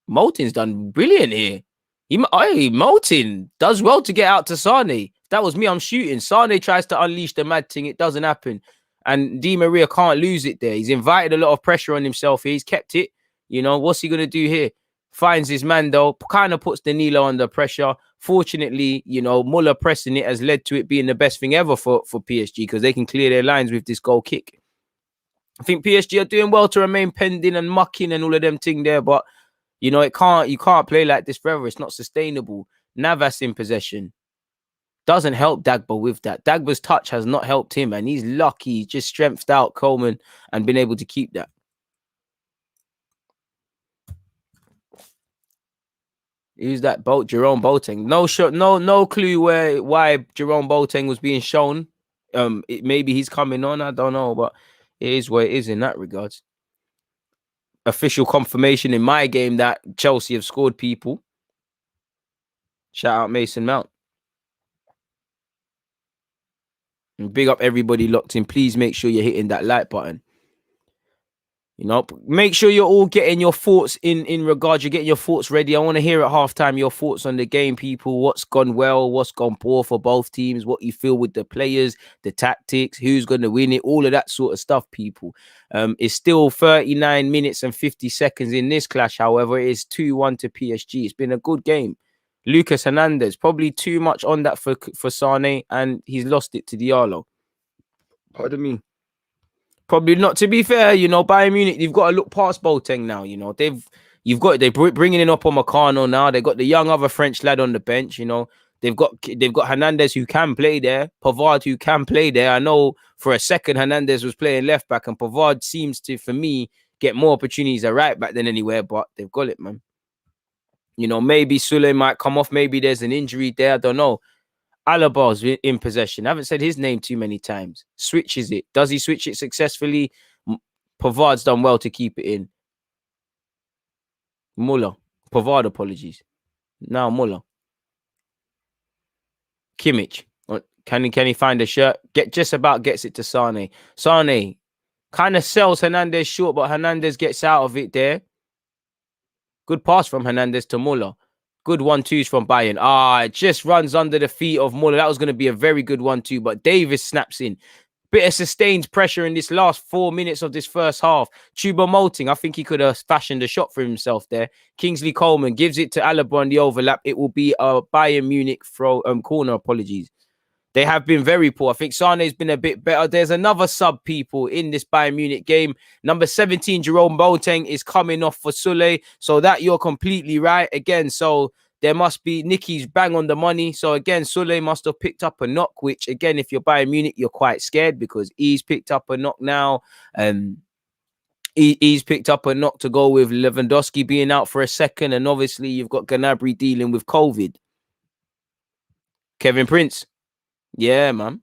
Moting's done brilliant here. Moting does well to get out to Sane. If that was me, I'm shooting. Sane tries to unleash the mad thing. It doesn't happen. And Di Maria can't lose it there. He's invited a lot of pressure on himself here. He's kept it. You know, what's he going to do here? Finds his man, though. Kind of puts Danilo under pressure. Fortunately, you know, Muller pressing it has led to it being the best thing ever for PSG, because they can clear their lines with this goal kick. I think PSG are doing well to remain pending and mucking and all of them thing there, but You know, you can't play like this forever. It's not sustainable. Navas in possession. Doesn't help Dagba with that. Dagba's touch has not helped him, and he's lucky he's just strengthened out Coleman and been able to keep that. Who's that? Jerome Boateng. No clue why Jerome Boateng was being shown. Maybe he's coming on. I don't know, but it is what it is in that regards. Official confirmation in my game that Chelsea have scored, people. Shout out Mason Mount. And big up everybody locked in. Please make sure you're hitting that like button. You know, make sure you're all getting your thoughts in regard. You're getting your thoughts ready. I want to hear at halftime your thoughts on the game, people. What's gone well, what's gone poor for both teams, what you feel with the players, the tactics, who's going to win it, all of that sort of stuff, people. It's still 39 minutes and 50 seconds in this clash. However, it is 2-1 to PSG. It's been a good game. Lucas Hernandez, probably too much on that for Sané, and he's lost it to Diallo. Pardon me. Probably not. To be fair, you know, Bayern Munich, you've got to look past Boateng now. You know, they're bringing in Upamecano now. They got the young other French lad on the bench. You know, they've got Hernandez who can play there, Pavard who can play there. I know for a second Hernandez was playing left back, and Pavard seems to, for me, get more opportunities at right back than anywhere. But they've got it, man. You know, maybe Sule might come off. Maybe there's an injury there. I don't know. Alaba's in possession. I haven't said his name too many times. Switches it. Does he switch it successfully? Pavard's done well to keep it in. Muller. Pavard, apologies. Now Muller. Kimmich. Can he find a shirt? Just about gets it to Sané. Sané kind of sells Hernandez short, but Hernandez gets out of it there. Good pass from Hernandez to Muller. Good 1-2s from Bayern. It just runs under the feet of Muller. That was going to be a very good 1-2, but Davis snaps in. Bit of sustained pressure in this last 4 minutes of this first half. Choupo-Moting, I think he could have fashioned a shot for himself there. Kingsley Coleman gives it to Alaba on the overlap. It will be a Bayern Munich corner, apologies. They have been very poor. I think Sané's been a bit better. There's another sub, people, in this Bayern Munich game. Number 17, Jerome Boateng, is coming off for Sule. So that you're completely right. Again, so there must be Nicky's bang on the money. So again, Sule must have picked up a knock, which again, if you're Bayern Munich, you're quite scared because he's picked up a knock now. He's picked up a knock to go with Lewandowski being out for a second. And obviously, you've got Gnabry dealing with COVID. Kevin Prince. Yeah, man.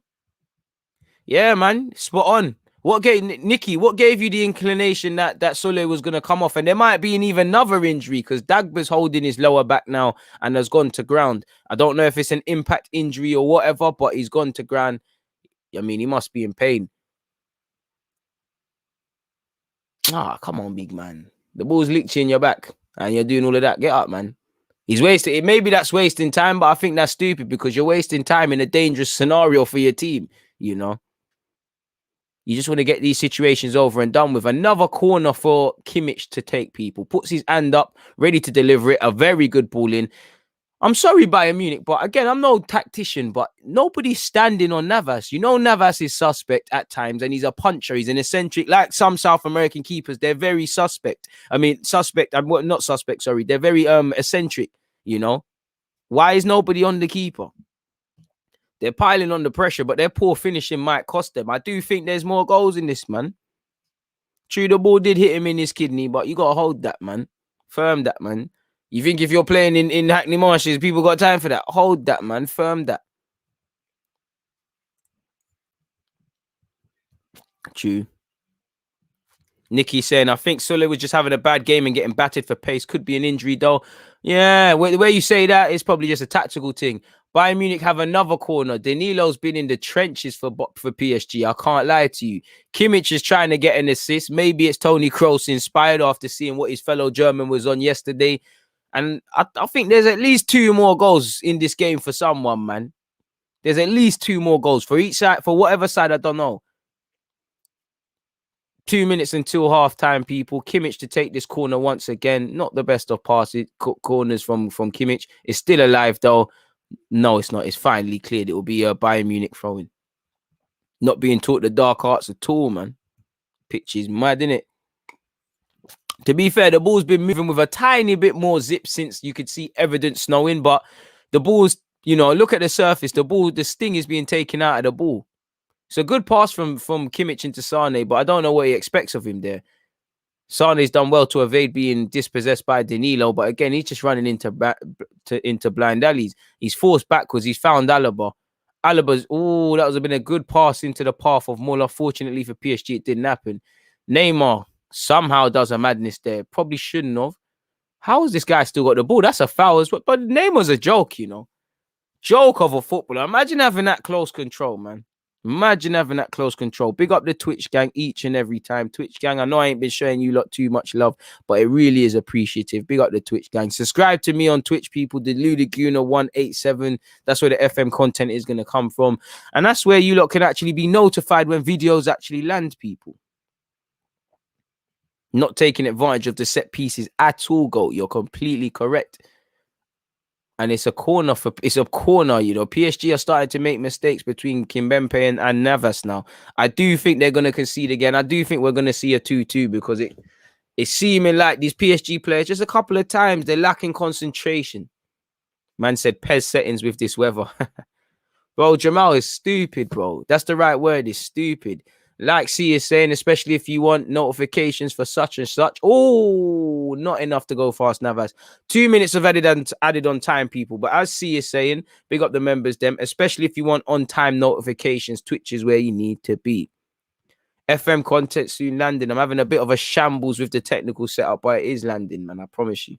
Yeah, man. Spot on. What gave you the inclination that Sule was going to come off? And there might be even another injury because Dagba's holding his lower back now and has gone to ground. I don't know if it's an impact injury or whatever, but he's gone to ground. I mean, he must be in pain. Come on, big man. The ball's licked you in your back and you're doing all of that. Get up, man. He's wasting it. Maybe that's wasting time, but I think that's stupid because you're wasting time in a dangerous scenario for your team, you know. You just want to get these situations over and done with. Another corner for Kimmich to take, people. Puts his hand up, ready to deliver it. A very good ball in. I'm sorry, Bayern Munich, but again, I'm no tactician, but nobody's standing on Navas. You know, Navas is suspect at times, and he's a puncher. He's an eccentric, like some South American keepers. They're very suspect. I mean, not suspect, sorry. They're very eccentric, you know. Why is nobody on the keeper? They're piling on the pressure, but their poor finishing might cost them. I do think there's more goals in this, man. True, the ball did hit him in his kidney, but you got to hold that, man. Firm that, man. You think if you're playing in Hackney Marshes, people got time for that? Hold that, man. Firm that. True. Nicky saying, I think Sule was just having a bad game and getting battered for pace. Could be an injury, though. Yeah, the way you say that is probably just a tactical thing. Bayern Munich have another corner. Danilo's been in the trenches for PSG. I can't lie to you. Kimmich is trying to get an assist. Maybe it's Toni Kroos inspired after seeing what his fellow German was on yesterday. And I think there's at least 2 more goals in this game for someone, man. There's at least 2 more goals for each side, for whatever side, I don't know. 2 minutes until half-time, people. Kimmich to take this corner once again. Not the best of passes, corners from Kimmich. It's still alive, though. No, it's not. It's finally cleared. It will be a Bayern Munich throwing. Not being taught the dark arts at all, man. Pitch is mad, innit? To be fair, the ball's been moving with a tiny bit more zip since you could see evidence snowing, but the ball's, you know, look at the surface. The sting is being taken out of the ball. It's a good pass from Kimmich into Sane, but I don't know what he expects of him there. Sane's done well to evade being dispossessed by Danilo, but again, he's just running into blind alleys. He's forced backwards. He's found Alaba. Alaba's, oh, that was been a good pass into the path of Muller. Fortunately for PSG, it didn't happen. Neymar somehow does a madness there. Probably shouldn't have. How has this guy still got the ball? That's a foul as well. But Neymar's a joke, you know. Joke of a footballer. Imagine having that close control, man. Imagine having that close control. Big up the Twitch gang each and every time. Twitch gang, I know I ain't been showing you lot too much love, but it really is appreciative. Big up the Twitch gang. Subscribe to me on Twitch, people. The Ludiguna 187. That's where the FM content is going to come from. And that's where you lot can actually be notified when videos actually land, people. Not taking advantage of the set pieces at all, Goat. You're completely correct. And it's a corner, you know. PSG are starting to make mistakes between Kimpembe and Navas now. I do think they're going to concede again. I do think we're going to see a 2-2 because it's seeming like these PSG players, just a couple of times, they're lacking concentration. Man said PES settings with this weather. Bro, Jamal is stupid, bro. That's the right word, is stupid. Like C is saying, especially if you want notifications for such and such. Oh, not enough to go fast, Navas. 2 minutes of added on time, people. But as C is saying, big up the members, them, especially if you want on-time notifications. Twitch is where you need to be. FM content soon landing. I'm having a bit of a shambles with the technical setup, but it is landing, man. I promise you.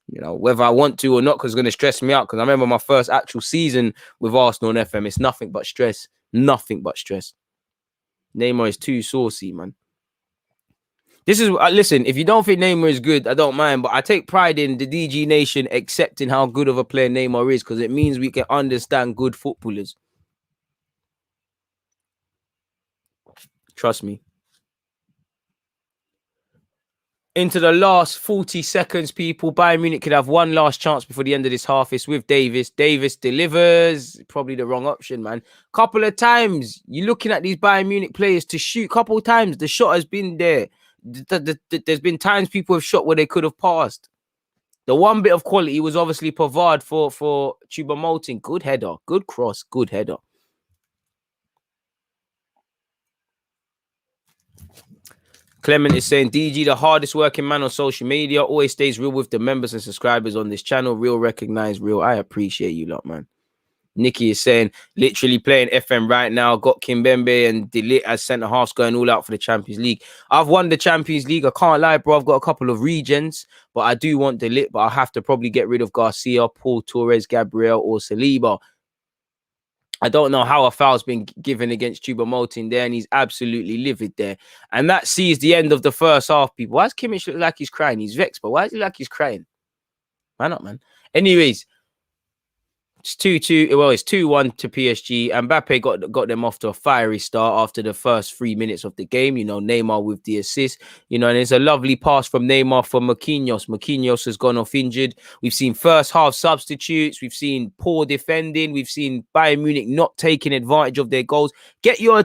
You know, whether I want to or not, because it's going to stress me out. Because I remember my first actual season with Arsenal and FM. It's nothing but stress. Nothing but stress. Neymar is too saucy, man. This is, listen, if you don't think Neymar is good, I don't mind. But I take pride in the DG Nation accepting how good of a player Neymar is, because it means we can understand good footballers. Trust me. Into the last 40 seconds, people. Bayern Munich could have one last chance before the end of this half. It's with Davis. Davis delivers. Probably the wrong option, man. Couple of times, you're looking at these Bayern Munich players to shoot. Couple of times, the shot has been there. There's been times people have shot where they could have passed. The one bit of quality was obviously Pavard for Choupo-Moting. Good header. Good cross. Good header. Clement is saying, DG, the hardest working man on social media, always stays real with the members and subscribers on this channel. Real, recognized, real. I appreciate you lot, man. Nikki is saying, literally playing FM right now. Got Kimpembe and De Ligt as centre halves going all out for the Champions League. I've won the Champions League. I can't lie, bro. I've got a couple of regens, but I do want De Ligt, but I'll have to probably get rid of Garcia, Paul Torres, Gabriel, or Saliba. I don't know how a foul's been given against Choupo-Moting there, and he's absolutely livid there. And that sees the end of the first half, people. Why does Kimmich look like he's crying? He's vexed, but why does he look like he's crying? Why not, man? Anyways, it's 2-2. Well, it's 2-1 to PSG. And Mbappe got them off to a fiery start after the first 3 minutes of the game. You know, Neymar with the assist. You know, and it's a lovely pass from Neymar for Marquinhos. Marquinhos has gone off injured. We've seen first half substitutes. We've seen poor defending. We've seen Bayern Munich not taking advantage of their goals. Get your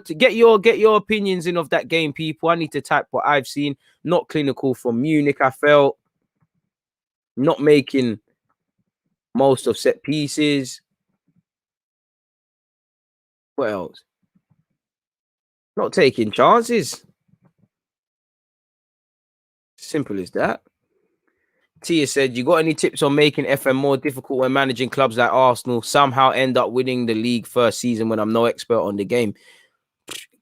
opinions in of that game, people. I need to type what I've seen. Not clinical from Munich. I felt not making most of set pieces. What else? Not taking chances. Simple as that. Tia said, you got any tips on making FM more difficult when managing clubs like Arsenal? Somehow end up winning the league first season when I'm no expert on the game.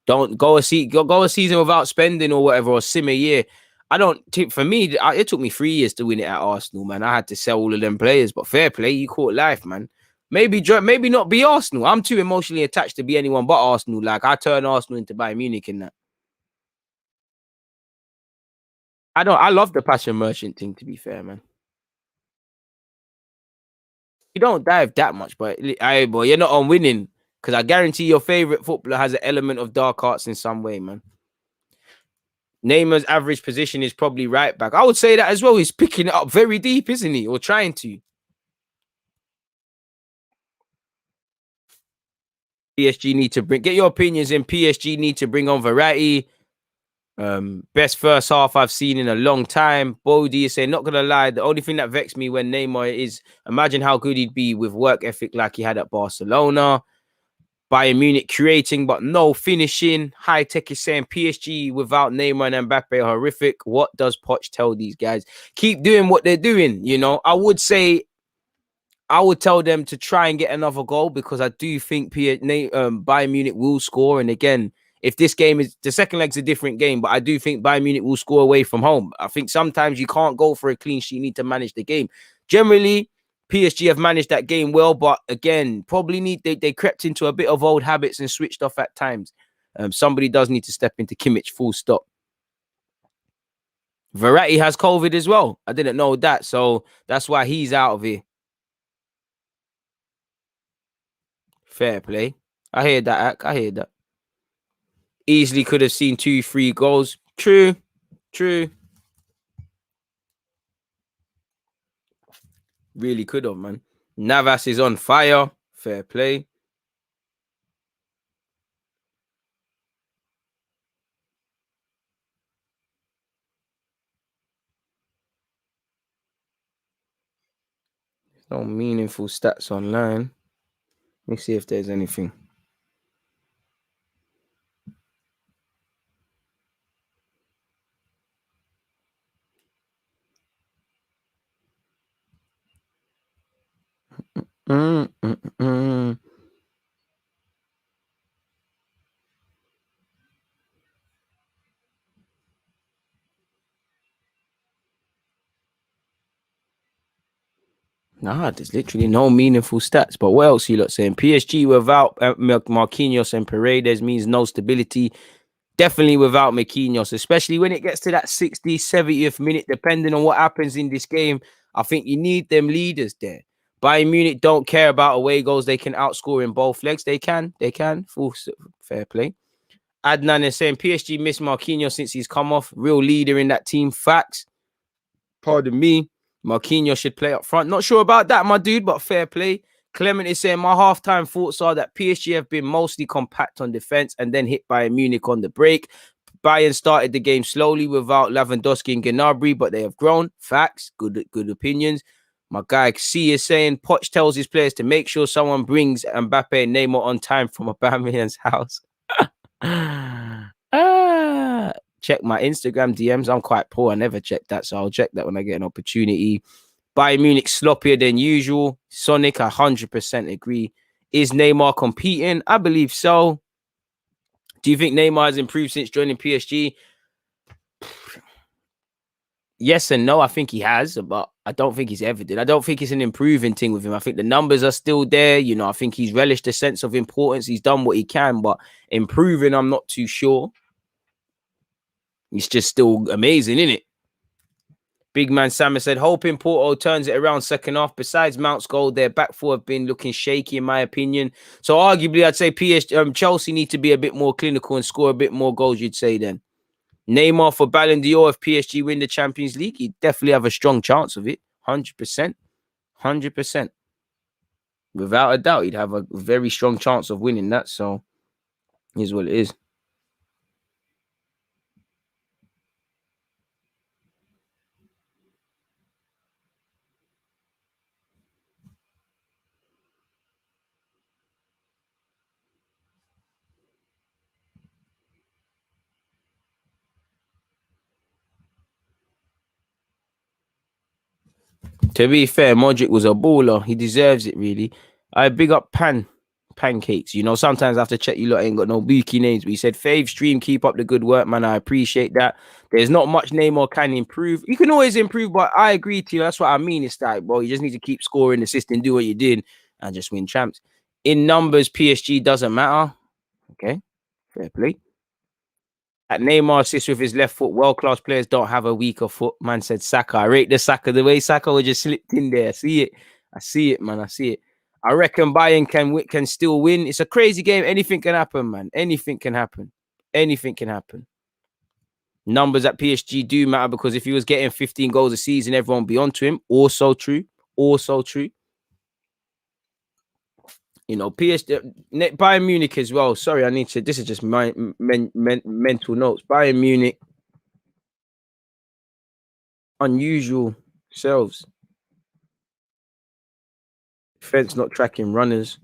Don't go a season without spending or whatever, or sim a year. I don't tip for me. It took me 3 years to win it at Arsenal, man. I had to sell all of them players, but fair play, you caught life, man. Maybe not be Arsenal. I'm too emotionally attached to be anyone but Arsenal. Like, I turn Arsenal into Bayern Munich in that. I love the passion merchant thing, to be fair, man. You don't dive that much, but hey, boy, you're not on winning. Because I guarantee your favorite footballer has an element of dark arts in some way, man. Neymar's average position is probably right back. I would say that as well. He's picking it up very deep, isn't he? Or trying to. PSG need to get your opinions in. PSG need to bring on variety. Best first half I've seen in a long time. Bodie is saying, not gonna lie, the only thing that vexed me when Neymar is imagine how good he'd be with work ethic like he had at Barcelona. Bayern Munich creating but no finishing. High Tech is saying PSG without Neymar and Mbappe are horrific. What does Poch tell these guys? Keep doing what they're doing. You know, I would tell them to try and get another goal because I do think Bayern Munich will score. And again, if this game is the second leg's a different game, but I do think Bayern Munich will score away from home. I think sometimes you can't go for a clean sheet. You need to manage the game. Generally, PSG have managed that game well, but again, probably they crept into a bit of old habits and switched off at times. Somebody does need to step into Kimmich, full stop. Verratti has COVID as well. I didn't know that, so that's why he's out of here. Fair play. I hear that, Ak. I hear that. Easily could have seen 2-3 goals. True. Really could have, man. Navas is on fire. Fair play. No meaningful stats online. Let me see if there's anything. Nah, there's literally no meaningful stats. But what else are you lot saying? PSG without Marquinhos and Paredes means no stability. Definitely without Marquinhos, especially when it gets to that 60th, 70th minute, depending on what happens in this game. I think you need them leaders there. Bayern Munich don't care about away goals. They can outscore in both legs. They can. Full fair play. Adnan is saying PSG missed Marquinhos since he's come off. Real leader in that team. Facts. Pardon me. Marquinhos should play up front. Not sure about that, my dude, but fair play. Clement is saying my halftime thoughts are that PSG have been mostly compact on defense and then hit by Munich on the break. Bayern started the game slowly without Lewandowski and Gnabry, but they have grown. Facts. Good opinions. My guy C is saying Poch tells his players to make sure someone brings Mbappe and Neymar on time from Aubameyang's house. Check my Instagram DMs. I'm quite poor. I never check that, so I'll check that when I get an opportunity. Bayern Munich sloppier than usual. Sonic, 100% agree. Is Neymar competing? I believe so. Do you think Neymar has improved since joining PSG? Yes and no. I think he has, but I don't think he's ever did. I don't think it's an improving thing with him. I think the numbers are still there. You know, I think he's relished a sense of importance. He's done what he can, but improving, I'm not too sure. It's just still amazing, isn't it? Big man Sam said, hoping Porto turns it around second half. Besides Mount's goal, their back four have been looking shaky, in my opinion. So arguably, I'd say Chelsea need to be a bit more clinical and score a bit more goals, you'd say then. Neymar for Ballon d'Or, if PSG win the Champions League, he'd definitely have a strong chance of it. 100%. 100%. Without a doubt, he'd have a very strong chance of winning that. So, here's what it is. To be fair, Modric was a baller. He deserves it, really. I big up Pancakes. You know, sometimes I have to check you lot ain't got no bookie names, but he said, Fave stream, keep up the good work, man. I appreciate that. There's not much Neymar can improve. You can always improve, but I agree to you. That's what I mean. It's like, bro, you just need to keep scoring, assisting, do what you did, and just win champs. In numbers, PSG doesn't matter. Okay, fair play. At Neymar assists with his left foot. World-class players don't have a weaker foot. Man said Saka. I rate the Saka. The way Saka was just slipped in there. I see it, man. I see it. I reckon Bayern can still win. It's a crazy game. Anything can happen, man. Anything can happen. Numbers at PSG do matter because if he was getting 15 goals a season, everyone would be onto him. Also true. You know, PSG, Bayern Munich as well. Sorry, I need to. This is just my mental notes. Bayern Munich, unusual selves. Defense not tracking runners.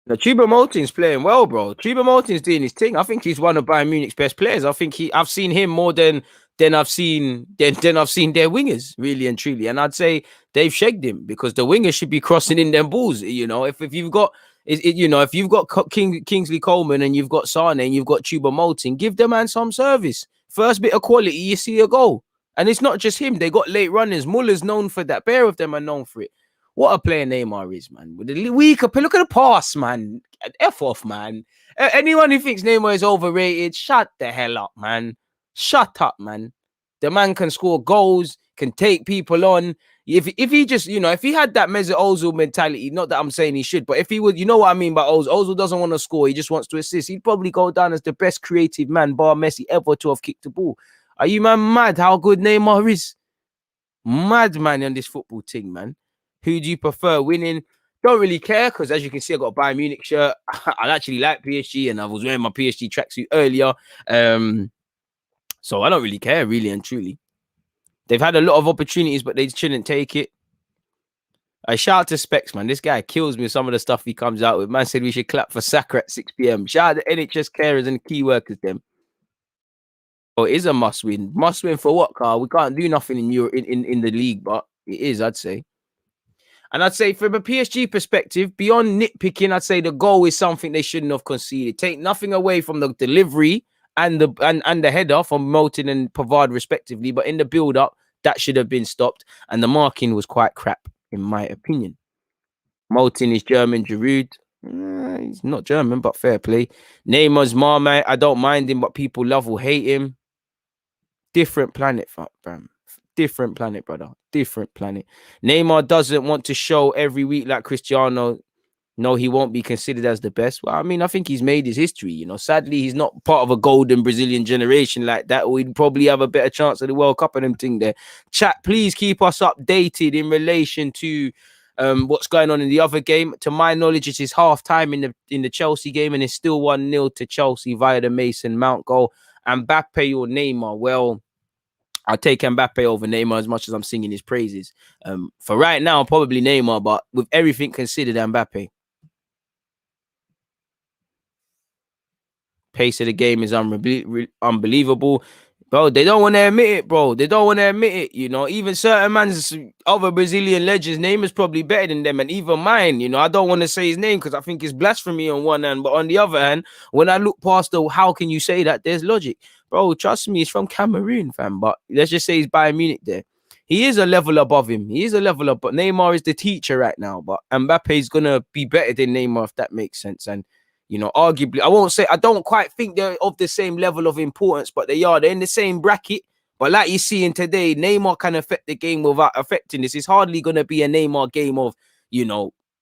Now, Choupo-Moting's playing well, bro. Choupo-Moting's doing his thing. I think he's one of Bayern Munich's best players. I think I've seen him more than I've seen their wingers, really and truly. And I'd say they've shagged him because the wingers should be crossing in them balls. You know, if you've got if you've got Kingsley Coleman and you've got Sane and you've got Choupo-Moting, give the man some service. First bit of quality, you see a goal. And it's not just him. They got late runners. Muller's known for that. Pair of them are known for it. What a player Neymar is, man. With the weaker, look at the pass, man. F off, man. Anyone who thinks Neymar is overrated, shut the hell up, man. Shut up, man. The man can score goals, can take people on. If he just, if he had that Mesut Ozil mentality, not that I'm saying he should, but if he would, you know what I mean by Ozil. Ozil doesn't want to score, he just wants to assist. He'd probably go down as the best creative man, bar Messi, ever to have kicked the ball. Are you, man, mad how good Neymar is? Mad, man, on this football thing, man. Who do you prefer winning? Don't really care because, as you can see, I got a Bayern Munich shirt. I actually like PSG, and I was wearing my PSG tracksuit earlier. So I don't really care, really and truly. They've had a lot of opportunities, but they shouldn't take it. I shout out to Specs, man. This guy kills me with some of the stuff he comes out with. Man said we should clap for Saka at 6 p.m. Shout out to NHS carers and key workers, them. Oh, it is a must win. Must win for what, Carl? We can't do nothing in Europe in the league, but it is, I'd say. And I'd say from a PSG perspective, beyond nitpicking, I'd say the goal is something they shouldn't have conceded. Take nothing away from the delivery and the header from Motin and Pavard respectively, but in the build-up, that should have been stopped. And the marking was quite crap, in my opinion. Motin is German, Giroud. He's not German, but fair play. Neymar's Marmite. I don't mind him, but people love or hate him. Different planet, fam. Different planet, brother. Different planet. Neymar doesn't want to show every week like Cristiano. No, he won't be considered as the best. Well, I mean, I think he's made his history. Sadly, he's not part of a golden Brazilian generation like that. We'd probably have a better chance at the World Cup and them thing there. Chat, please keep us updated in relation to what's going on in the other game. To my knowledge, it is half time in the Chelsea game, and it's still 1-0 to Chelsea via the Mason Mount goal. Mbappe or Neymar? Well, I'll take Mbappe over Neymar as much as I'm singing his praises. For right now, probably Neymar, but with everything considered, Mbappe. Pace of the game is unbelievable. Bro, they don't want to admit it, bro. They don't want to admit it, Even certain man's other Brazilian legends' name is probably better than them, and even mine, I don't want to say his name because I think it's blasphemy on one hand, but on the other hand, when I look past the how can you say that, there's logic. Bro, trust me, he's from Cameroon, fam, but let's just say he's Bayern Munich there. He is a level above him. He is a level above. Neymar is the teacher right now, but Mbappe is going to be better than Neymar, if that makes sense, and arguably, I don't quite think they're of the same level of importance, but they are. They're in the same bracket. But like you see in today, Neymar can affect the game without affecting this. It's hardly going to be a Neymar game of,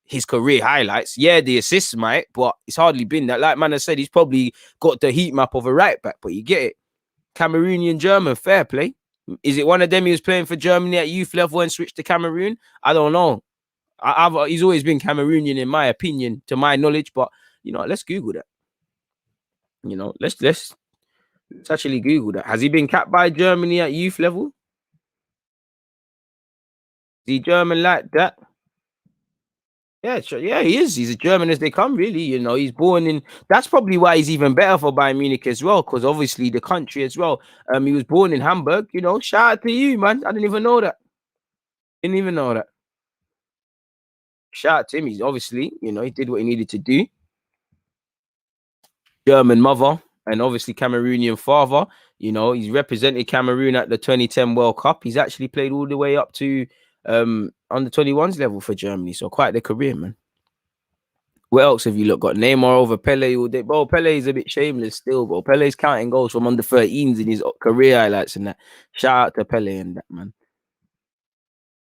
his career highlights. Yeah, the assists might, but it's hardly been that. Like man said, he's probably got the heat map of a right back, but you get it. Cameroonian German, fair play. Is it one of them who was playing for Germany at youth level and switched to Cameroon? I don't know. He's always been Cameroonian in my opinion, to my knowledge, but let's Google that. Let's actually Google that. Has he been capped by Germany at youth level? Is he German like that? Yeah, sure. Yeah, he is. He's as German as they come, really. He's born in. That's probably why he's even better for Bayern Munich as well, because obviously the country as well. He was born in Hamburg. Shout out to you, man. I didn't even know that. Didn't even know that. Shout out to him. He's obviously, he did what he needed to do. German mother and obviously Cameroonian father. He's represented Cameroon at the 2010 World Cup. He's actually played all the way up to under 21s level for Germany. So quite the career, man. What else have you got? Neymar over Pele all day. Bro, Pele is a bit shameless still, bro. Pele's counting goals from under 13s in his career highlights and that. Shout out to Pele and that, man.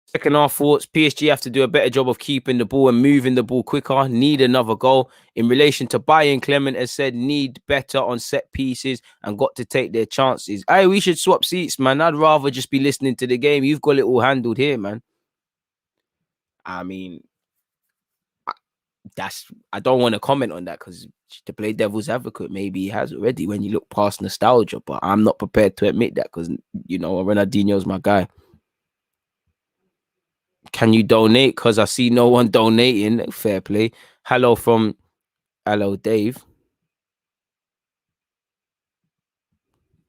Second half thoughts, PSG have to do a better job of keeping the ball and moving the ball quicker. Need another goal. In relation to Bayern, Clement has said need better on set pieces and got to take their chances. Hey, we should swap seats, man. I'd rather just be listening to the game. You've got it all handled here, man. I mean, I don't want to comment on that because to play devil's advocate, maybe he has already when you look past nostalgia, but I'm not prepared to admit that because, you know, Ronaldinho's my guy. Can you donate? Because I see no one donating. Fair play. Hello, Dave.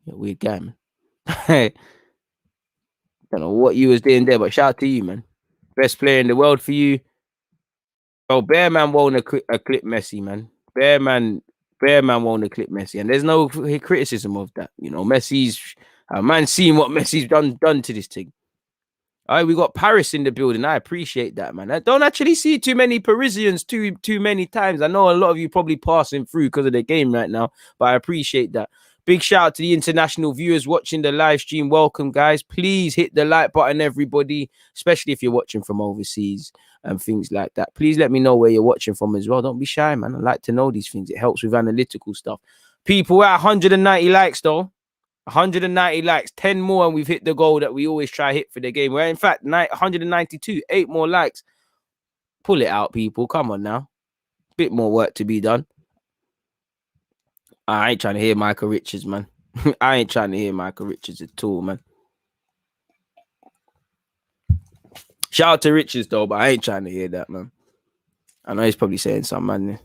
Yeah, weird guy, man. I don't know what you was doing there, but shout out to you, man. Best player in the world for you. Oh, Bearman won't clip Messi, man. Bearman won't clip Messi, and there's no criticism of that. You know, Messi's man seeing what Messi's done to this thing. All right, we got Paris in the building. I appreciate that, man. I don't actually see too many Parisians too many times. I know a lot of you probably passing through because of the game right now, but I appreciate that. Big shout out to the international viewers watching the live stream. Welcome, guys. Please hit the like button, everybody, especially if you're watching from overseas and things like that. Please let me know where you're watching from as well. Don't be shy, man. I like to know these things. It helps with analytical stuff. People, we're at 190 likes, though. 190 likes, 10 more, and we've hit the goal that we always try hit for the game. We're in fact 192, 8 more likes. Pull it out, people. Come on now. Bit more work to be done. I ain't trying to hear Michael Richards, man. I ain't trying to hear Michael Richards at all, man. Shout out to Richards, though, but I ain't trying to hear that, man. I know he's probably saying something, man.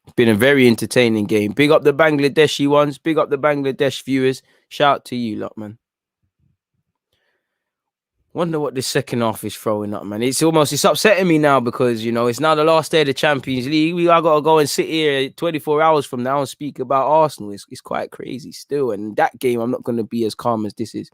It's been a very entertaining game. Big up the Bangladeshi ones. Big up the Bangladesh viewers. Shout out to you lot, man. Wonder what this second half is throwing up, man. It's upsetting me now because, you know, it's now the last day of the Champions League. I got to go and sit here 24 hours from now and speak about Arsenal. It's quite crazy still. And that game, I'm not going to be as calm as this is.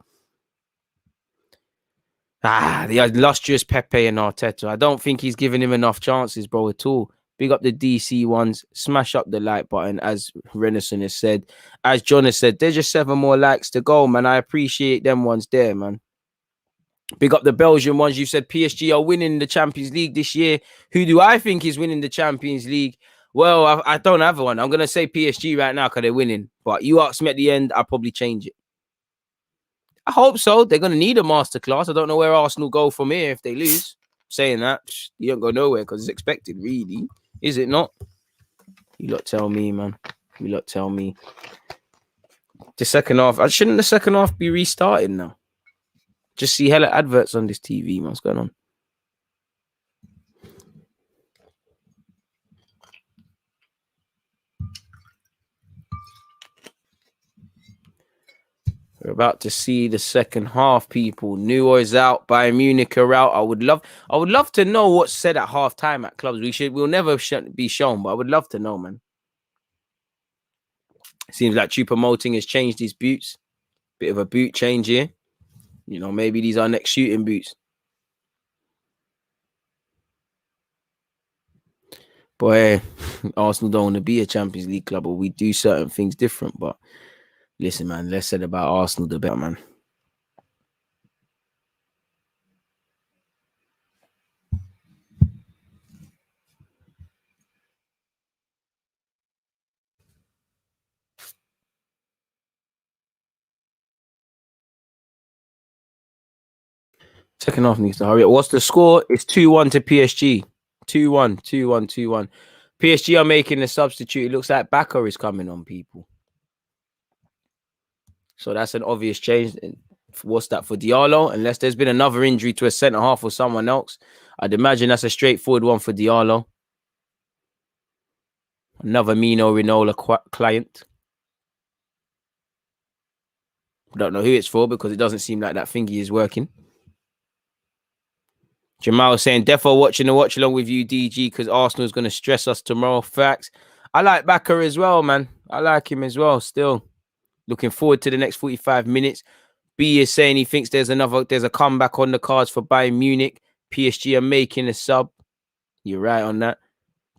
The illustrious Pepe and Arteta. I don't think he's giving him enough chances, bro, at all. Big up the DC ones. Smash up the like button, as Renison has said. As John has said, there's just 7 more likes to go, man. I appreciate them ones there, man. Big up the Belgian ones. You said PSG are winning the Champions League this year. Who do I think is winning the Champions League? Well, I don't have one. I'm going to say PSG right now because they're winning. But you ask me at the end, I'll probably change it. I hope so. They're going to need a masterclass. I don't know where Arsenal go from here if they lose. Saying that, you don't go nowhere because it's expected, really. Is it not? You lot tell me, man. You lot tell me. The second half. Shouldn't the second half be restarting now? Just see hella adverts on this TV, man. What's going on? We're about to see the second half, people. Neuer's out, Bayern Munich are out. I would love to know what's said at halftime at clubs. We'll never be shown, but I would love to know, man. Seems like Choupo-Moting has changed his boots. Bit of a boot change here. You know, maybe these are next shooting boots. Boy, Arsenal don't want to be a Champions League club, or we do certain things different. But listen, man, less said about Arsenal, the better, man. Second half needs to hurry up. What's the score? It's 2-1 to PSG. 2-1. PSG are making a substitute. It looks like Baka is coming on, people. So that's an obvious change. What's that for Diallo? Unless there's been another injury to a centre half or someone else. I'd imagine that's a straightforward one for Diallo. Another Mino Rinola client. Don't know who it's for because it doesn't seem like that thingy is working. Jamal saying, defo watching the watch along with you, DG, because Arsenal's going to stress us tomorrow. Facts. I like Baka as well, man. I like him as well still. Looking forward to the next 45 minutes. B is saying he thinks there's a comeback on the cards for Bayern Munich. PSG are making a sub. You're right on that.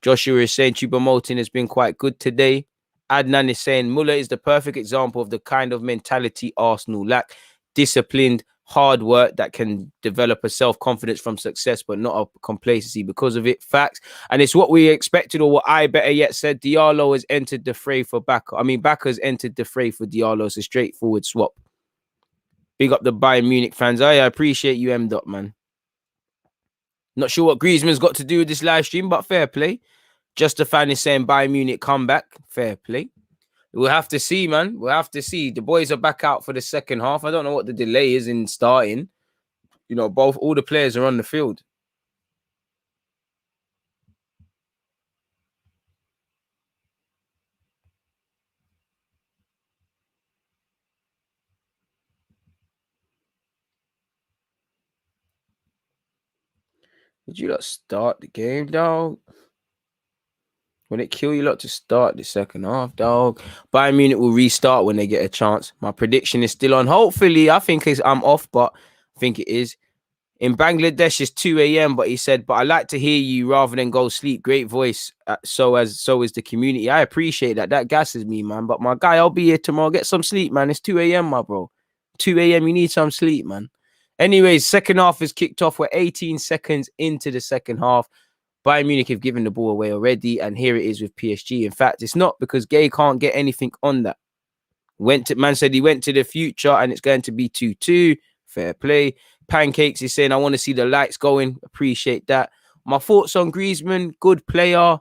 Joshua is saying Choupo-Moting has been quite good today. Adnan is saying Muller is the perfect example of the kind of mentality Arsenal lack. Disciplined, hard work that can develop a self-confidence from success, but not a complacency because of it. Facts. And it's what we expected, or what I better yet said. Diallo has entered the fray for Baka. Baka's entered the fray for Diallo. It's a straightforward swap. Big up the Bayern Munich fans. I appreciate you, M. Dot, man. Not sure what Griezmann's got to do with this live stream, but fair play. Just a fan is saying Bayern Munich comeback. Fair play. We'll have to see, man. We'll have to see. The boys are back out for the second half. I don't know what the delay is in starting. You know, all the players are on the field. Did you lot start the game, dog? When it kill you lot to start the second half, dog? Bayern Munich will restart when they get a chance. My prediction is still on. Hopefully, I think I'm off, but I think it is. In Bangladesh, it's 2 a.m., but he said, but I like to hear you rather than go sleep. Great voice. So is the community. I appreciate that. That gasses me, man. But my guy, I'll be here tomorrow. Get some sleep, man. It's 2 a.m., my bro. 2 a.m., you need some sleep, man. Anyways, second half is kicked off. We're 18 seconds into the second half. Bayern Munich have given the ball away already, and here it is with PSG. In fact, it's not because Gay can't get anything on that. Man said he went to the future, and it's going to be 2-2. Fair play. Pancakes is saying, I want to see the lights going. Appreciate that. My thoughts on Griezmann, good player.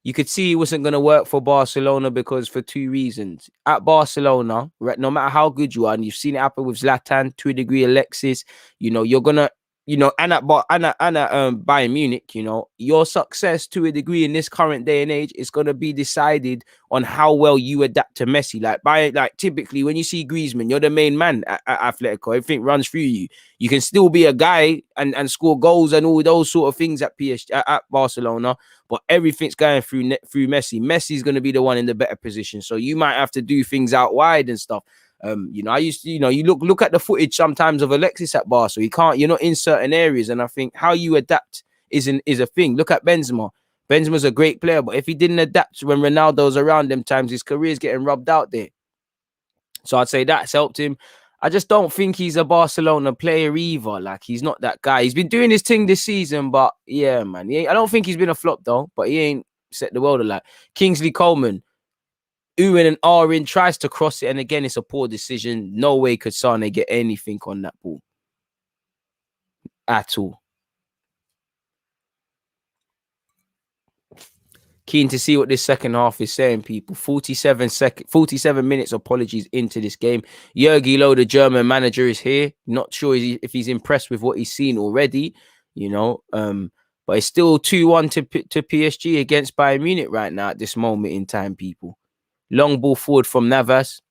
You could see he wasn't going to work for Barcelona because for two reasons. At Barcelona, no matter how good you are, and you've seen it happen with Zlatan, to a degree, Alexis, you know, you're going to, you know, and at Bayern Munich, you know, your success to a degree in this current day and age is going to be decided on how well you adapt to Messi. Like typically when you see Griezmann, you're the main man at Atletico. Everything runs through you. You can still be a guy and score goals and all those sort of things at PSG, at Barcelona, but everything's going through Messi. Messi's going to be the one in the better position. So you might have to do things out wide and stuff. You know, I used to, you know, you look at the footage sometimes of Alexis at Bar, so you're not in certain areas, and I think how you adapt is a thing. Look at Benzema. Benzema's a great player, but if he didn't adapt when Ronaldo's around them times, his career's getting rubbed out there. So I'd say that's helped him. I just don't think he's a Barcelona player either. Like, he's not that guy. He's been doing his thing this season, but yeah, man. I don't think he's been a flop though, but he ain't set the world alight. Kingsley Coleman. Uwin and Arin tries to cross it, and again, it's a poor decision. No way could Sane get anything on that ball at all. Keen to see what this second half is saying, people. 47 minutes, apologies, into this game. Jurgi Loh, the German manager, is here. Not sure if he's impressed with what he's seen already, you know. But it's still 2-1 to PSG against Bayern Munich right now at this moment in time, people. Long ball forward from Navas,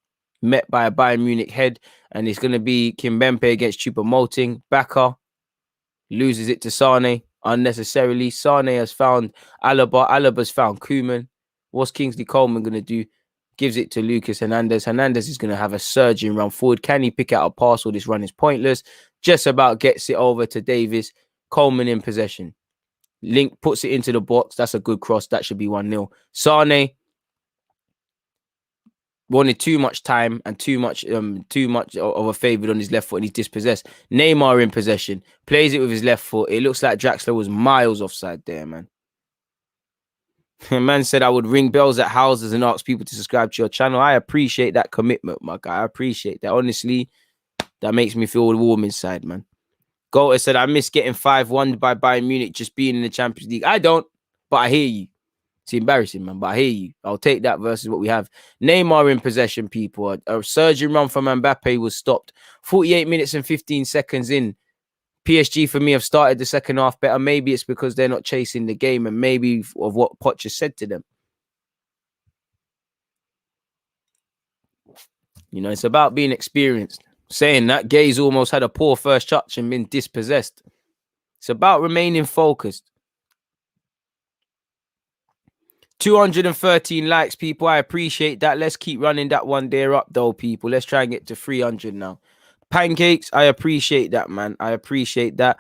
met by a Bayern Munich head, and it's going to be Kimpembe against Choupo-Moting. Baka loses it to Sane unnecessarily. Sane has found Alaba. Alaba's found Koeman. What's Kingsley Coleman going to do? Gives it to Lucas Hernandez. Hernandez is going to have a surging run forward. Can he pick out a pass, or this run is pointless? Just about gets it over to Davis. Coleman in possession. Link puts it into the box. That's a good cross. That should be 1-0. Sane wanted too much time and too much of a favour on his left foot, and he's dispossessed. Neymar in possession, plays it with his left foot. It looks like Draxler was miles offside there, man. Man said I would ring bells at houses and ask people to subscribe to your channel. I appreciate that commitment, my guy. I appreciate that. Honestly, that makes me feel warm inside, man. Golter said, I miss getting 5-1 by Bayern Munich just being in the Champions League. I don't, but I hear you. It's embarrassing, man, but I hear you. I'll take that versus what we have. Neymar in possession, people. A surging run from Mbappe was stopped. 48 minutes and 15 seconds in. PSG, for me, have started the second half better. Maybe it's because they're not chasing the game, and maybe of what Poch has said to them. You know, it's about being experienced. Saying that, Gay's almost had a poor first touch and been dispossessed. It's about remaining focused. 213 likes, people. I appreciate that. Let's keep running that one there up, though, people. Let's try and get to 300 now. Pancakes, I appreciate that, man. I appreciate that.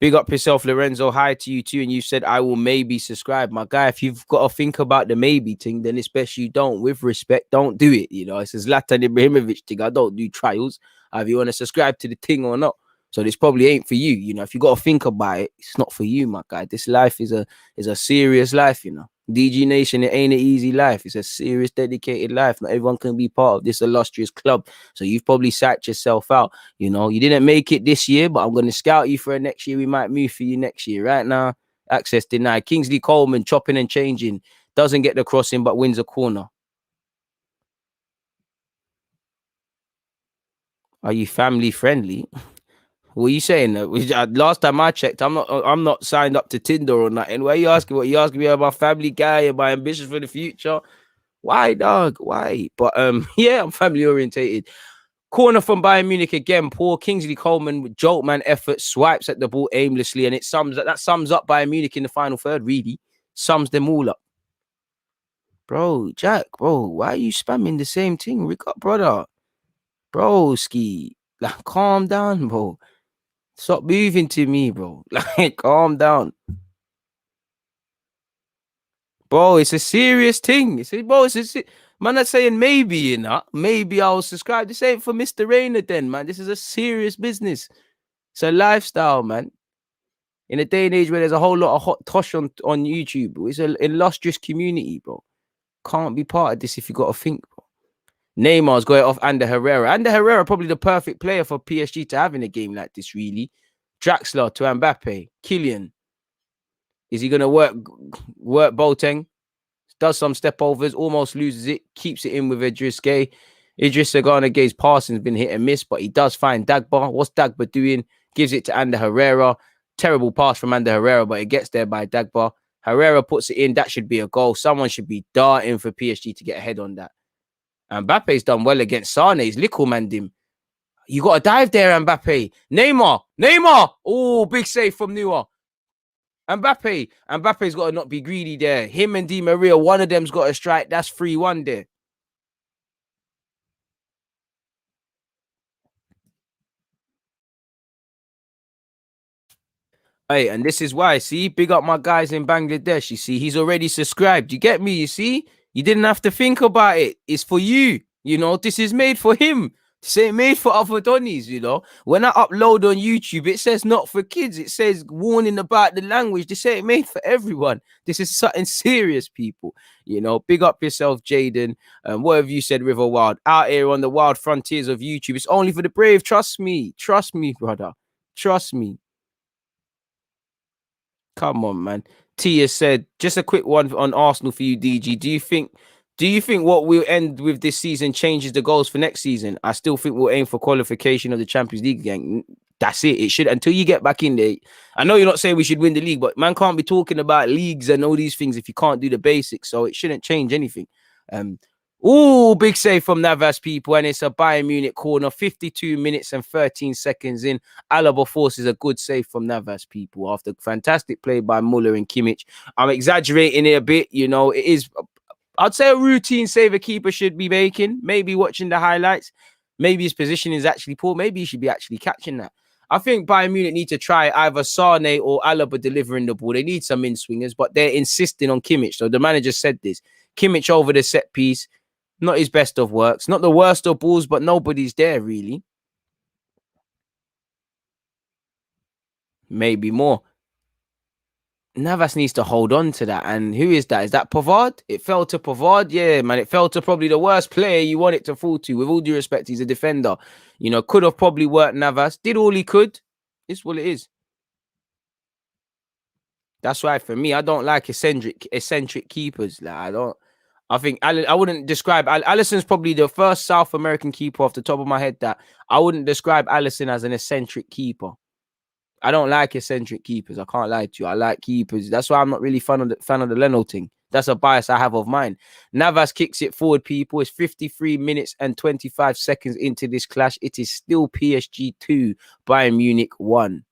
Big up yourself, Lorenzo. Hi to you, too. And you said, I will maybe subscribe. My guy, if you've got to think about the maybe thing, then it's best you don't. With respect, don't do it. You know, it's a Zlatan Ibrahimovic thing. I don't do trials. Either you want to subscribe to the thing or not. So this probably ain't for you. You know, if you got to think about it, it's not for you, my guy. This life is a serious life, you know. DG Nation, it ain't an easy life. It's a serious, dedicated life. Not everyone can be part of this illustrious club. So you've probably psyched yourself out. You know, you didn't make it this year, but I'm going to scout you for next year. We might move for you next year. Right now, access denied. Kingsley Coleman chopping and changing. Doesn't get the crossing, but wins a corner. Are you family friendly? What are you saying? Last time I checked, I'm not signed up to Tinder or nothing. Why are you asking? What you asking me about family guy and my ambitions for the future? Why, dog? Why? But yeah, I'm family orientated. Corner from Bayern Munich again. Poor Kingsley Coleman with jolt man effort, swipes at the ball aimlessly, and it sums up Bayern Munich in the final third. Really sums them all up, bro. Jack, bro, why are you spamming the same thing? Brother, bro, ski, like, calm down, bro. Stop moving to me, bro. Like, calm down. Bro, it's a serious thing. Man, that's saying maybe, you know, maybe I'll subscribe. This ain't for Mr. Rayner then, man. This is a serious business. It's a lifestyle, man. In a day and age where there's a whole lot of hot tosh on YouTube, it's an illustrious community, bro. Can't be part of this if you got to think, bro. Neymar's got it off Ander Herrera. Ander Herrera probably the perfect player for PSG to have in a game like this, really. Draxler to Mbappe. Kylian. Is he going to work Boateng? Does some step overs, almost loses it, keeps it in with Idris Gay. Idris Gana's passing's been hit and miss, but he does find Dagba. What's Dagba doing? Gives it to Ander Herrera. Terrible pass from Ander Herrera, but it gets there by Dagba. Herrera puts it in. That should be a goal. Someone should be darting for PSG to get ahead on that. Mbappe's done well against Sane. He's lickle-manned him. You got to dive there, Mbappe. Neymar. Oh, big save from Neuer. Mbappe's got to not be greedy there. Him and Di Maria, one of them's got to strike. That's 3-1 there. Hey, and this is why, see, big up my guys in Bangladesh. You see, he's already subscribed. You get me? You see, you didn't have to think about it. It's for you. You know, this is made for him. This ain't made for other Donnies, you know. When I upload on YouTube, it says not for kids. It says warning about the language. This ain't made for everyone. This is something serious, people. You know, big up yourself, Jaden. What have you said, River Wild? Out here on the wild frontiers of YouTube. It's only for the brave. Trust me. Trust me, brother. Trust me. Come on, man. Tia said, just a quick one on Arsenal for you, DG. Do you think what we'll end with this season changes the goals for next season? I still think we'll aim for qualification of the Champions League again. That's it. It should, until you get back in there. I know you're not saying we should win the league, but man can't be talking about leagues and all these things if you can't do the basics. So it shouldn't change anything. Oh, big save from Navas, people, and it's a Bayern Munich corner. 52 minutes and 13 seconds in. Alaba forces a good save from Navas, people, after fantastic play by Muller and Kimmich. I'm exaggerating it a bit, you know. It is, I'd say, a routine save a keeper should be making. Maybe watching the highlights. Maybe his position is actually poor. Maybe he should be actually catching that. I think Bayern Munich need to try either Sane or Alaba delivering the ball. They need some in-swingers, but they're insisting on Kimmich. So the manager said this. Kimmich over the set piece. Not his best of works. Not the worst of balls, but nobody's there, really. Maybe more. Navas needs to hold on to that. And who is that? Is that Pavard? It fell to Pavard. Yeah, man. It fell to probably the worst player you want it to fall to. With all due respect, he's a defender. You know, could have probably worked Navas. Did all he could. It's what it is. That's why for me, I don't like eccentric keepers. Like, I think I wouldn't describe Alisson's probably the first South American keeper off the top of my head that I wouldn't describe Alisson as an eccentric keeper. I don't like eccentric keepers. I can't lie to you. I like keepers. That's why I'm not really fan of the Leno thing. That's a bias I have of mine. Navas kicks it forward, people. It's 53 minutes and 25 seconds into this clash. It is still PSG 2, Bayern Munich 1.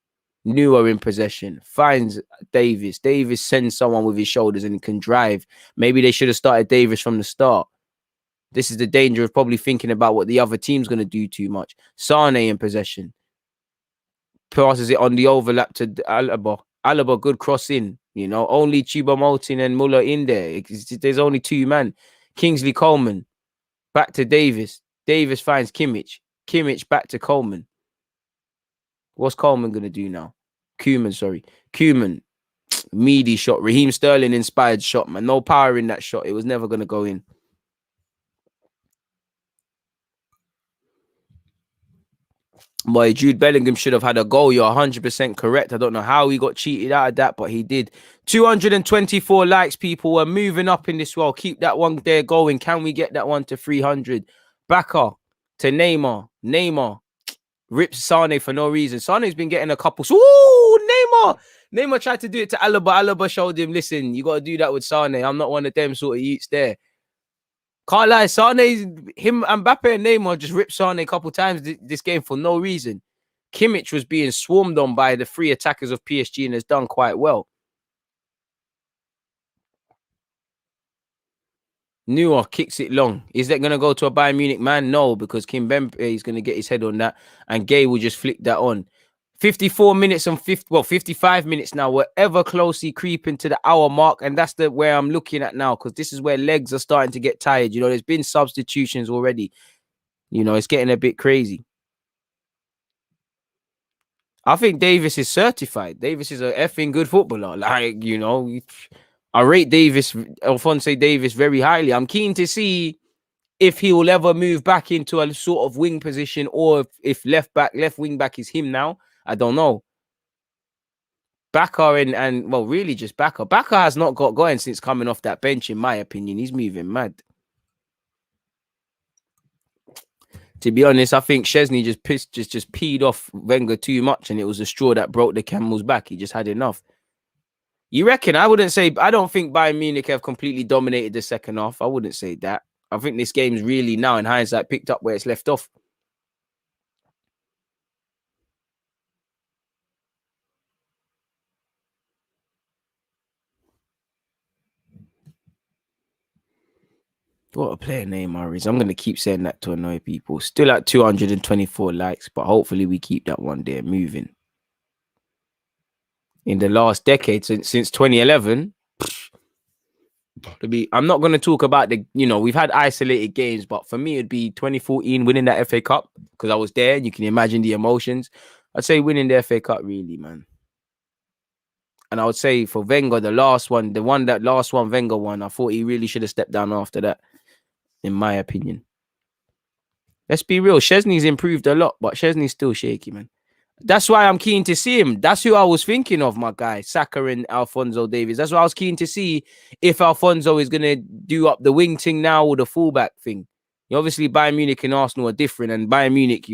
Neuer in possession. Finds Davis. Davis sends someone with his shoulders and can drive. Maybe they should have started Davis from the start. This is the danger of probably thinking about what the other team's going to do too much. Sane in possession. Passes it on the overlap to Alaba. Alaba, good cross in. You know, only Choupo-Moting and Muller in there. There's only two man. Kingsley Coleman. Back to Davis. Davis finds Kimmich. Kimmich back to Coleman. What's Coleman going to do now? Koeman. Meaty shot, Raheem Sterling inspired shot, man. No power in that shot. It was never going to go in. Boy, Jude Bellingham should have had a goal. You're 100% correct. I don't know how he got cheated out of that, but he did. 224 likes, people. We're moving up in this world. Keep that one there going. Can we get that one to 300? Backer to Neymar. Neymar rips Sane for no reason. Sane's been getting a couple. Ooh, Neymar. Neymar tried to do it to Alaba. Alaba showed him, listen, you got to do that with Sane. I'm not one of them sort of youths there. Can't lie, him, Mbappe and Neymar just ripped Sane a couple times this game for no reason. Kimmich was being swarmed on by the three attackers of PSG and has done quite well. Neuer kicks it long. Is that going to go to a Bayern Munich man? No, because Kimpembe is going to get his head on that and Gay will just flick that on. 54 minutes and 55 minutes now. We're ever closely creeping to the hour mark, and that's where I'm looking at now, because this is where legs are starting to get tired. You know, there's been substitutions already. You know, it's getting a bit crazy. I think Davis is certified. Davis is a effing good footballer. Like, you know, I rate Alphonso Davis very highly. I'm keen to see if he will ever move back into a sort of wing position, or if left wing back is him now. I don't know. Baka and well, really just Baka. Baka has not got going since coming off that bench, in my opinion. He's moving mad. To be honest, I think Szczesny just peed off Wenger too much, and it was the straw that broke the camel's back. He just had enough. You reckon? I don't think Bayern Munich have completely dominated the second half. I wouldn't say that. I think this game's really now, in hindsight, picked up where it's left off. What a player Neymar is. I'm going to keep saying that to annoy people. Still at 224 likes, but hopefully we keep that one there moving. In the last decade, since 2011, I'm not going to talk about we've had isolated games, but for me, it'd be 2014 winning that FA Cup, because I was there and you can imagine the emotions. I'd say winning the FA Cup, really, man. And I would say for Wenger, the last one Wenger won, I thought he really should have stepped down after that, in my opinion. Let's be real. Szczesny's improved a lot, but Szczesny's still shaky, man. That's why I'm keen to see him. That's who I was thinking of, my guy, Saka and Alphonso Davies. That's why I was keen to see if Alphonso is going to do up the wing thing now or the fullback thing. Obviously, Bayern Munich and Arsenal are different, and Bayern Munich,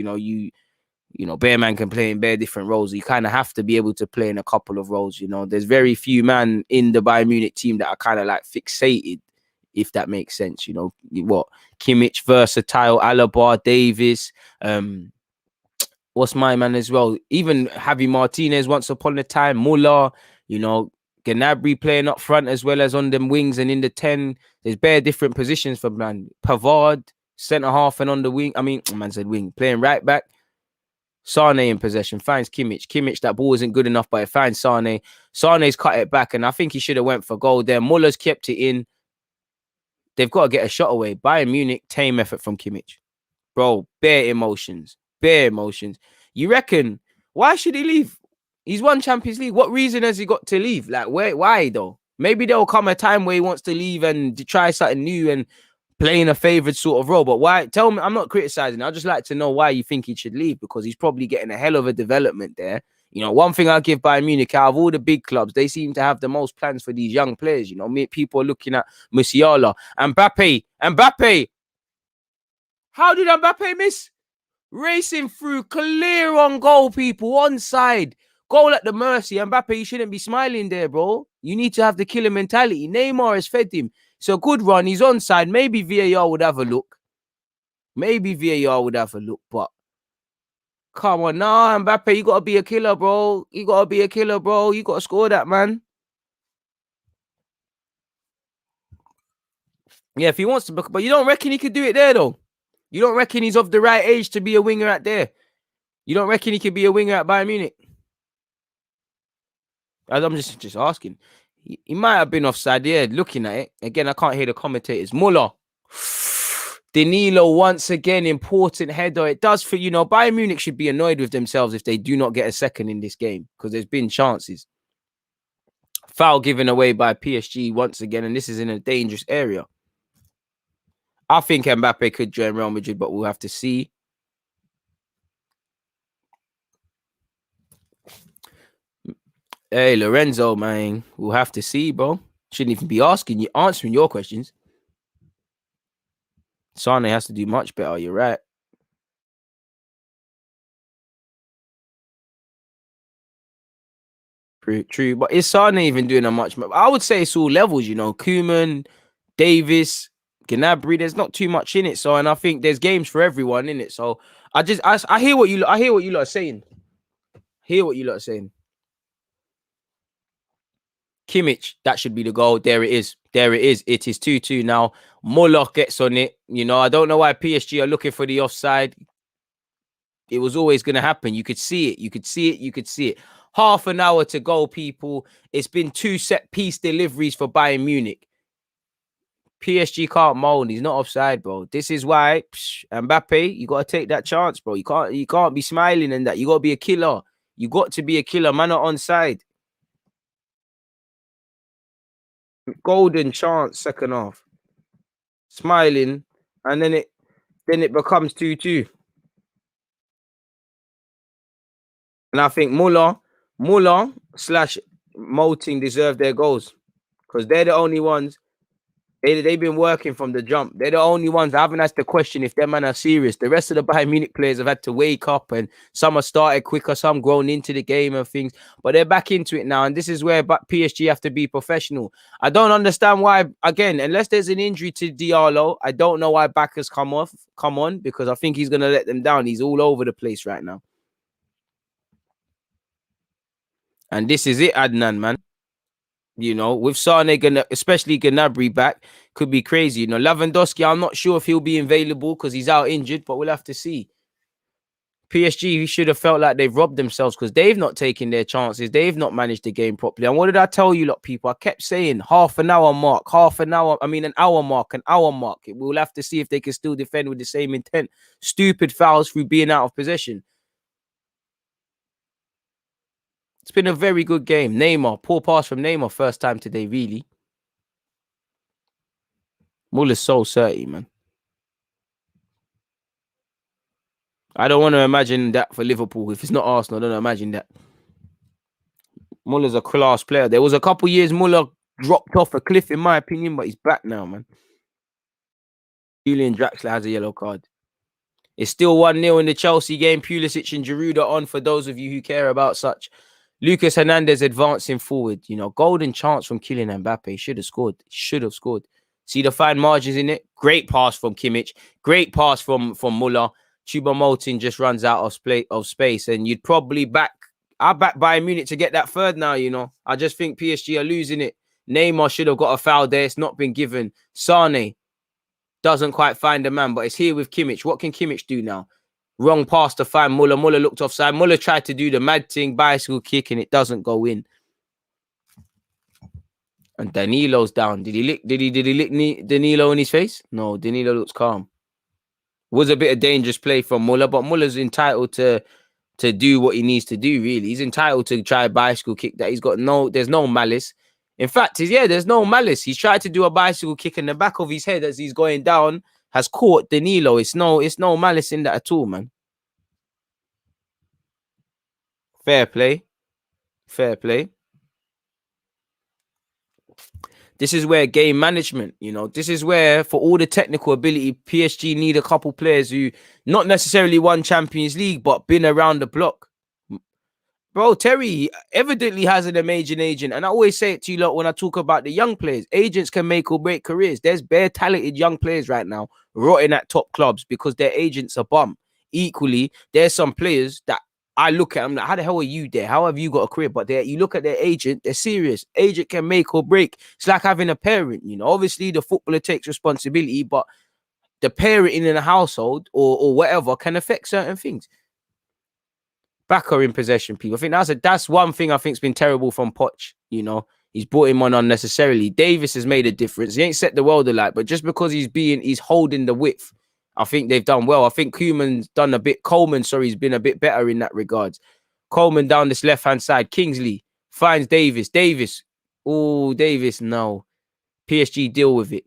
Bear Man can play in bare different roles. You kind of have to be able to play in a couple of roles. There's very few man in the Bayern Munich team that are kind of like fixated, if that makes sense. Kimmich, versatile, Alaba, Davis, what's my man as well? Even Javi Martinez once upon a time, Muller, Gnabry playing up front as well as on them wings and in the 10. There's bare different positions for man. Pavard, centre half and on the wing. Man said wing, playing right back. Sane in possession, finds Kimmich. Kimmich, that ball isn't good enough, but it finds Sane. Sane's cut it back, and I think he should have went for goal there. Muller's kept it in. They've got to get a shot away. Bayern Munich, tame effort from Kimmich. Bro, bare emotions. You reckon, why should he leave? He's won Champions League. What reason has he got to leave? Like, why though? Maybe there'll come a time where he wants to leave and try something new and play in a favoured sort of role. But why? Tell me, I'm not criticizing. I'd just like to know why you think he should leave, because he's probably getting a hell of a development there. One thing I'll give Bayern Munich, out of all the big clubs, they seem to have the most plans for these young players. People are looking at Musiala, Mbappe. How did Mbappe miss? Racing through, clear on goal, people, onside. Goal at the mercy. Mbappe, you shouldn't be smiling there, bro. You need to have the killer mentality. Neymar has fed him. It's a good run. He's onside. Maybe VAR would have a look. But come on, nah, Mbappe, you got to be a killer, bro. You got to score that, man. Yeah, if he wants to, but you don't reckon he could do it there, though? You don't reckon he's of the right age to be a winger at there? You don't reckon he could be a winger at Bayern Munich? I'm just asking. He might have been offside. Yeah, looking at it. Again, I can't hear the commentators. Muller. Danilo, once again, important header. It does for, Bayern Munich should be annoyed with themselves if they do not get a second in this game, because there's been chances. Foul given away by PSG once again, and this is in a dangerous area. I think Mbappe could join Real Madrid, but we'll have to see. Hey, Lorenzo, man, we'll have to see, bro. Shouldn't even be answering your questions. Sane has to do much better. You're right. True. But is Sane even doing a much? I would say it's all levels, Koeman, Davis, Gnabry. There's not too much in it. So, and I think there's games for everyone in it. So I hear what you lot are saying. Kimmich, that should be the goal. There it is. It is 2-2 now. Muller gets on it. I don't know why PSG are looking for the offside. It was always going to happen. You could see it. Half an hour to go, people. It's been 2 set-piece deliveries for Bayern Munich. PSG can't moan. He's not offside, bro. This is why, Mbappe, you got to take that chance, bro. You can't be smiling and that. You got to be a killer. You got to be a killer. Man are onside. Golden chance, second half. Smiling, and then it becomes 2-2. And I think Muller / Moting deserve their goals because they're the only ones. They've been working from the jump. They're the only ones I haven't asked the question if their man are serious. The rest of the Bayern Munich players have had to wake up, and some have started quicker, some grown into the game and things. But they're back into it now, and this is where PSG have to be professional. I don't understand why, again, unless there's an injury to Diallo, I don't know why Backer's come on, because I think he's going to let them down. He's all over the place right now. And this is it, Adnan, man. With Sane, especially Gnabry back, could be crazy. Lewandowski, I'm not sure if he'll be available because he's out injured, but we'll have to see. PSG should have felt like they've robbed themselves because they've not taken their chances. They've not managed the game properly. And what did I tell you, lot, people? I kept saying an hour mark. We'll have to see if they can still defend with the same intent. Stupid fouls through being out of possession. It's been a very good game. Neymar, poor pass from Neymar, first time today, really. Muller's so dirty, man. I don't want to imagine that for Liverpool. If it's not Arsenal, I don't imagine that. Muller's a class player. There was a couple years Muller dropped off a cliff, in my opinion, but he's back now, man. Julian Draxler has a yellow card. It's still 1-0 in the Chelsea game. Pulisic and Giroud are on for those of you who care about such. Lucas Hernandez advancing forward. Golden chance from Kylian Mbappe. Should have scored. See the fine margins in it. Great pass from Kimmich. Great pass from Muller. Choupo-Moting just runs out of space. And you'd probably back Bayern Munich to get that third now, I just think PSG are losing it. Neymar should have got a foul there. It's not been given. Sane doesn't quite find the man, but it's here with Kimmich. What can Kimmich do now? Wrong pass to find Muller. Muller looked offside. Muller tried to do the mad thing, bicycle kick, and it doesn't go in. And Danilo's down. Did he lick Danilo in his face? No, Danilo looks calm. Was a bit of dangerous play from Muller, but Muller's entitled to do what he needs to do, really. He's entitled to try a bicycle kick that there's no malice. In fact, there's no malice. He's tried to do a bicycle kick in the back of his head as he's going down, has caught Danilo. It's no malice in that at all, man. Fair play. This is where game management, this is where, for all the technical ability, PSG need a couple players who not necessarily won Champions League, but been around the block. Bro, Terry evidently has an amazing agent. And I always say it to you lot when I talk about the young players. Agents can make or break careers. There's bare talented young players right now rotting at top clubs because their agents are bum. Equally, there's some players that I look at them like, how the hell are you there? How have you got a career? But you look at their agent, they're serious. Agent can make or break. It's like having a parent, Obviously, the footballer takes responsibility, but the parenting in a household or whatever can affect certain things. Backer in possession, people. I think that's one thing I think's been terrible from Poch. He's brought him on unnecessarily. Davis has made a difference. He ain't set the world alight, but just because he's holding the width, I think they've done well. I think Coleman's been a bit better in that regards. Coleman down this left-hand side. Kingsley finds Davis. Davis Oh, Davis, no. PSG deal with it.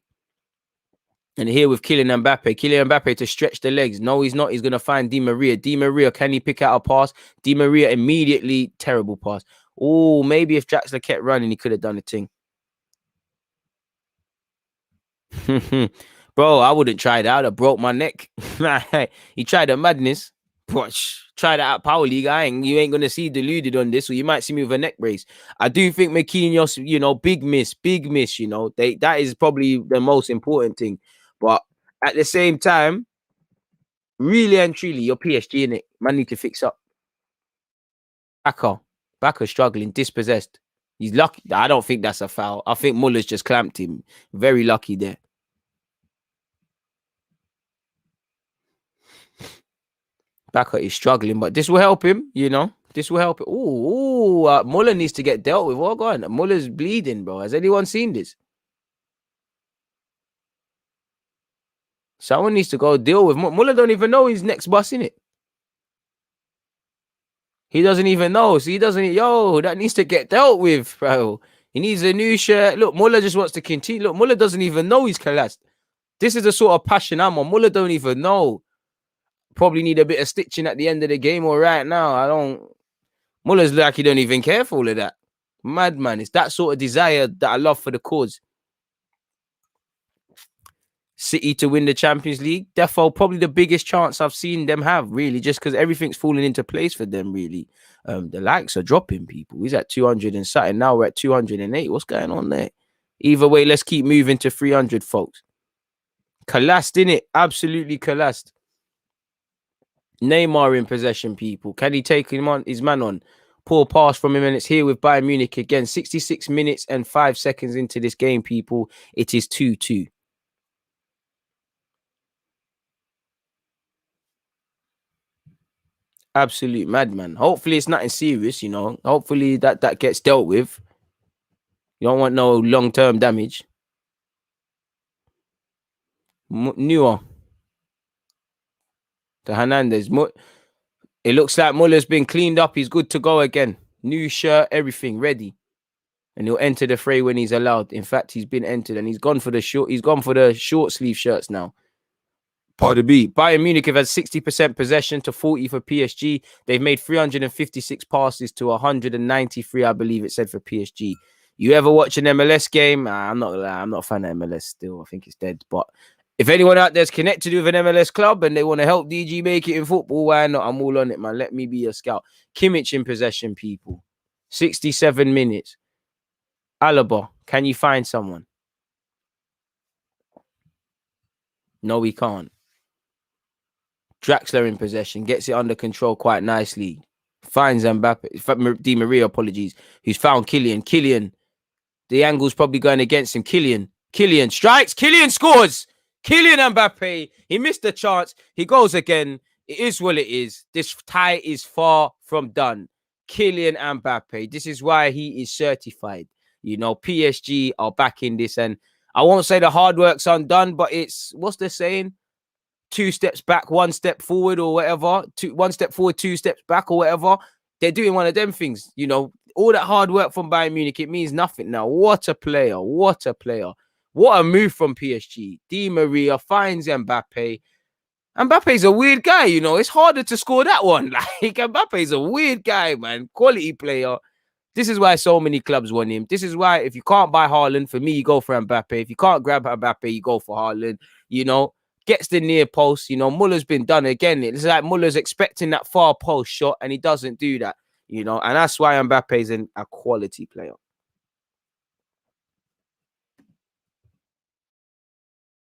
And here with Kylian Mbappe to stretch the legs. No, he's not. He's going to find Di Maria. Di Maria, can he pick out a pass? Di Maria immediately, terrible pass. Oh, maybe if Draxler kept running, he could have done the thing. Bro, I wouldn't try that. I'd have broke my neck. He tried a madness. Try that at Power League. You ain't going to see deluded on this, or you might see me with a neck brace. I do think Marquinhos, big miss, that is probably the most important thing. But at the same time, really and truly, you're PSG in it. Man need to fix up. Baka struggling, dispossessed. He's lucky. I don't think that's a foul. I think Muller's just clamped him. Very lucky there. Baka is struggling, but this will help him, This will help. Muller needs to get dealt with. What going on? Muller's bleeding, bro. Has anyone seen this? Someone needs to go deal with Muller. Don't even know his next bus in it. He doesn't even know. So he doesn't. That needs to get dealt with, bro. He needs a new shirt. Look, Muller just wants to continue. Look, Muller doesn't even know he's collapsed. This is the sort of passion I'm on. Muller don't even know. Probably need a bit of stitching at the end of the game or right now. Muller's like he don't even care for all of that. Madman. It's that sort of desire that I love for the cause. City to win the Champions League, defo probably the biggest chance I've seen them have, really, just because everything's falling into place for them, really. The likes are dropping, people. He's at 200 and something. Now we're at 208. What's going on there? Either way, let's keep moving to 300, folks. Collapsed, innit? Absolutely collapsed. Neymar in possession, people. Can he take his man on? Poor pass from him, and it's here with Bayern Munich again. 66 minutes and 5 seconds into this game, people. It is 2-2. Absolute madman. Hopefully it's nothing serious, Hopefully that gets dealt with. You don't want no long-term damage. Newer. To Hernandez. It looks like Muller's been cleaned up. He's good to go again. New shirt, everything ready. And he'll enter the fray when he's allowed. In fact, he's been entered and he's gone for the short sleeve shirts now. Pardon me. Bayern Munich have had 60% possession to 40 for PSG. They've made 356 passes to 193, I believe it said, for PSG. You ever watch an MLS game? I'm not a fan of MLS still. I think it's dead. But if anyone out there's connected with an MLS club and they want to help DG make it in football, why not? I'm all on it, man. Let me be a scout. Kimmich in possession, people. 67 minutes. Alaba, can you find someone? No, we can't. Draxler in possession, gets it under control quite nicely. Finds Mbappe, Di Maria, apologies, who's found Kylian. Kylian, the angle's probably going against him. Kylian strikes. Kylian scores. Kylian Mbappe, he missed the chance. He goes again. It is what it is. This tie is far from done. Kylian Mbappe, this is why he is certified. PSG are back in this, and I won't say the hard work's undone, but it's, what's the saying? 2 steps back, 1 step forward, or whatever. 1 step forward, 2 steps back, or whatever. They're doing one of them things. All that hard work from Bayern Munich, it means nothing now. What a player. What a player. What a move from PSG. Di Maria finds Mbappe. Mbappe's a weird guy, It's harder to score that one. Like, Mbappe's a weird guy, man. Quality player. This is why so many clubs want him. This is why if you can't buy Haaland, for me, you go for Mbappe. If you can't grab Mbappe, you go for Haaland. Gets the near post. Muller's been done again. It's like Muller's expecting that far post shot, and he doesn't do that. And that's why Mbappe's a quality player.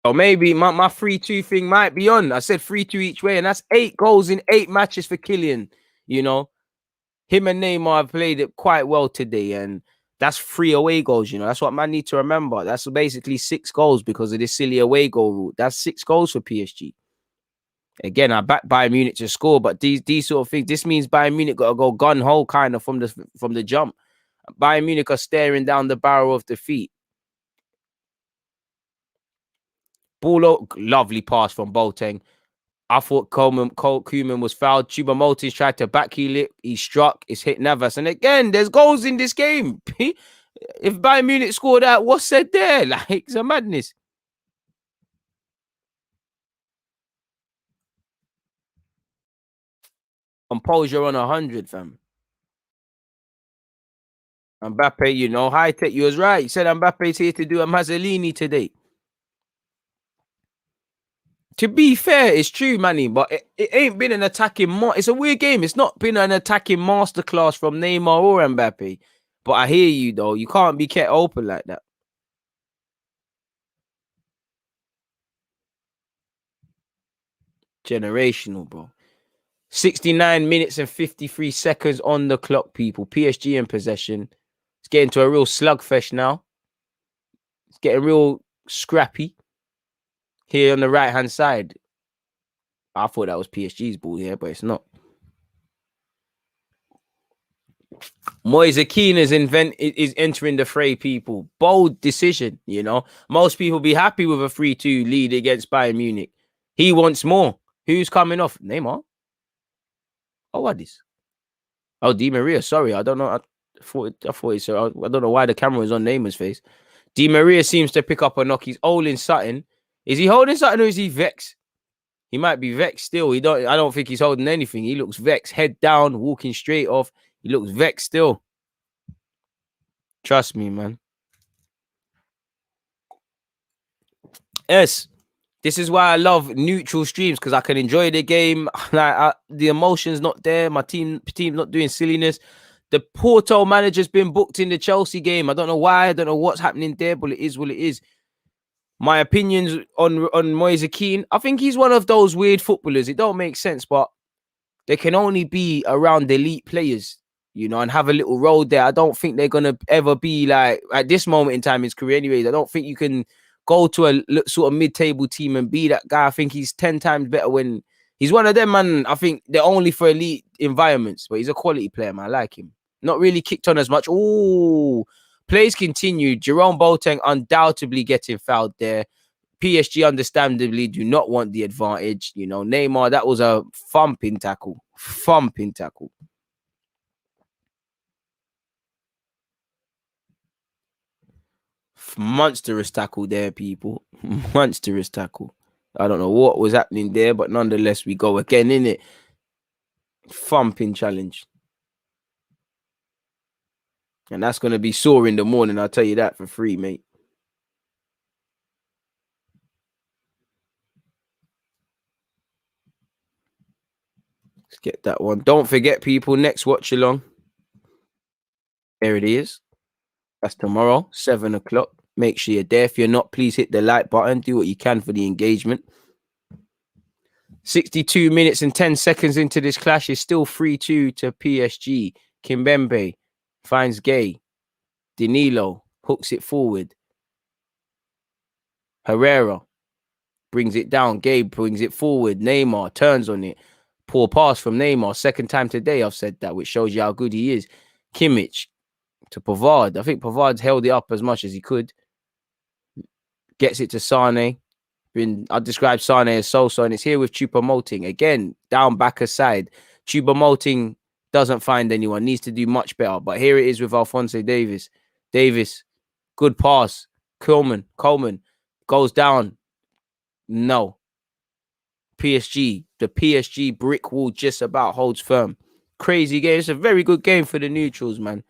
Or maybe my 3-2 thing might be on. I said 3-2 each way, and that's 8 goals in 8 matches for Kylian. Him and Neymar have played it quite well today, and that's 3 away goals. That's what man need to remember. That's basically 6 goals because of this silly away goal rule. That's 6 goals for PSG. Again, I back Bayern Munich to score, but these sort of things, this means Bayern Munich got to go gun ho kind of from the jump. Bayern Munich are staring down the barrel of defeat. Lovely pass from Boateng. I thought Koeman was fouled. Choupo-Moting tried to backheel it. He struck. It's hit Navas. And again, there's goals in this game. If Bayern Munich scored that, what's said there? Like, it's a madness. Composure on 100, fam. Mbappe, you know, high tech. You was right. You said Mbappe's here to do a Mazzolini today. To be fair, it's true, Manny, but it ain't been an attacking. It's a weird game. It's not been an attacking masterclass from Neymar or Mbappe. But I hear you though. You can't be kept open like that. Generational, bro. 69 minutes and 53 seconds on the clock, people. PSG in possession. It's getting to a real slugfest now. It's getting real scrappy here on the right hand side. I thought that was PSG's ball here, but it's not. Moise Kean is entering the fray, people. Bold decision, you know. Most people be happy with a 3-2 lead against Bayern Munich. He wants more. Who's coming off? Neymar? Oh, what is? Oh, Di Maria. Sorry, I don't know. I thought it's. I don't know why the camera was on Neymar's face. Di Maria seems to pick up a knock. He's holding something. Is he holding something or is he vexed? He might be vexed still. I don't think he's holding anything. He looks vexed, head down, walking straight off. He looks vexed still. Trust me, man. Yes, this is why I love neutral streams, because I can enjoy the game. Like the emotion's not there. My team's not doing silliness. The Porto manager's been booked in the Chelsea game. I don't know why. I don't know what's happening there, but it is what it is. My opinions on Moise Kean. I think he's one of those weird footballers. It don't make sense, but they can only be around elite players, you know, and have a little role there. I don't think they're gonna ever be like at this moment in time in his career. Anyways, I don't think you can go to a sort of mid-table team and be that guy. I think he's 10 times better when he's one of them, man. I think they're only for elite environments, but he's a quality player, man. I like him. Not really kicked on as much. Oh, plays continued. Jerome Boateng undoubtedly getting fouled there. PSG understandably do not want the advantage. You know, Neymar, that was a thumping tackle. Thumping tackle. Monstrous tackle there, people. Monstrous tackle. I don't know what was happening there, but nonetheless, we go again, in it. Thumping challenge. And that's going to be sore in the morning. I'll tell you that for free, mate. Let's get that one. Don't forget, people, next watch along. There it is. That's tomorrow, 7 o'clock. Make sure you're there. If you're not, please hit the like button. Do what you can for the engagement. 62 minutes and 10 seconds into this clash is still 3-2 to PSG. Kimpembe finds Gay. Danilo hooks it forward. Herrera brings it down. Gabe brings it forward. Neymar turns on it. Poor pass from Neymar. Second time today I've said that, which shows you how good he is. Kimmich to Pavard. I think Pavard's held it up as much as he could. Gets it to Sane. I described Sane as so-so, and it's here with Choupo-Moting. Again, down back aside. Choupo-Moting doesn't find anyone. Needs to do much better. But here it is with Alphonso Davies. Davis, good pass. Coleman goes down. No. PSG. The PSG brick wall just about holds firm. Crazy game. It's a very good game for the neutrals, man.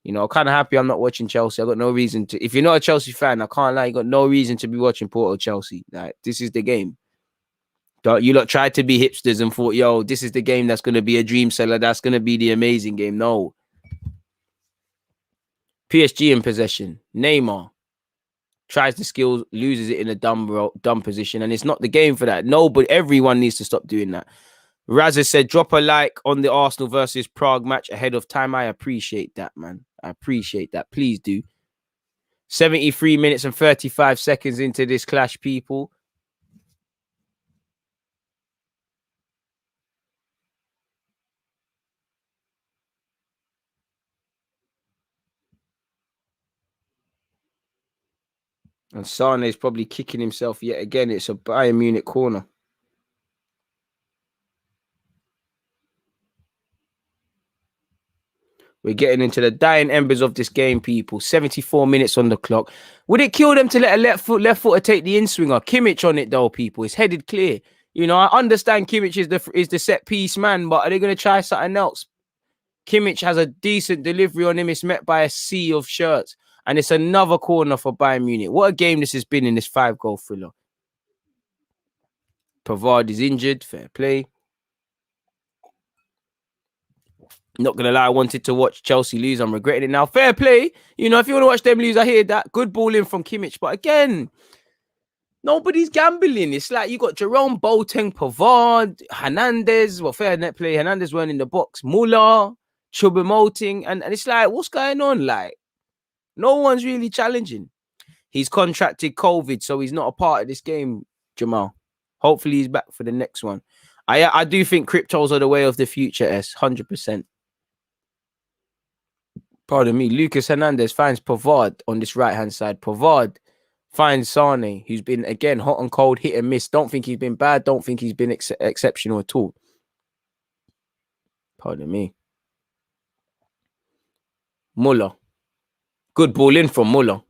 You know, kind of happy I'm not watching Chelsea. I got no reason to. If you're not a Chelsea fan, I can't lie. You got no reason to be watching Porto Chelsea. Like, this is the game. You lot tried to be hipsters and thought, yo, this is the game that's going to be a dream seller. That's going to be the amazing game. No. PSG in possession. Neymar tries the skills, loses it in a dumb position, and it's not the game for that. No, but everyone needs to stop doing that. Razza said, drop a like on the Arsenal versus Prague match ahead of time. I appreciate that, man. I appreciate that. Please do. 73 minutes and 35 seconds into this clash, people. And Sane is probably kicking himself yet again. It's a Bayern Munich corner. We're getting into the dying embers of this game, people. 74 minutes on the clock. Would it kill them to let a left footer take the in-swinger? Kimmich on it, though, people. It's headed clear. You know, I understand Kimmich is the set piece man, but are they going to try something else? Kimmich has a decent delivery on him. It's met by a sea of shirts. And it's another corner for Bayern Munich. What a game this has been in this 5-goal thriller. Pavard is injured. Fair play. Not going to lie, I wanted to watch Chelsea lose. I'm regretting it now. Fair play. You know, if you want to watch them lose, I hear that. Good ball in from Kimmich. But again, nobody's gambling. It's like you got Jerome Boateng, Pavard, Hernandez. Well, fair net play. Hernandez weren't in the box. Muller, Choupo-Moting. And it's like, what's going on? Like, no one's really challenging. He's contracted COVID, so he's not a part of this game, Jamal. Hopefully he's back for the next one. I do think cryptos are the way of the future, 100%. Pardon me. Lucas Hernandez finds Pavard on this right-hand side. Pavard finds Sane, who's been, again, hot and cold, hit and miss. Don't think he's been bad. Don't think he's been exceptional at all. Pardon me. Muller. Good ball in from Muller.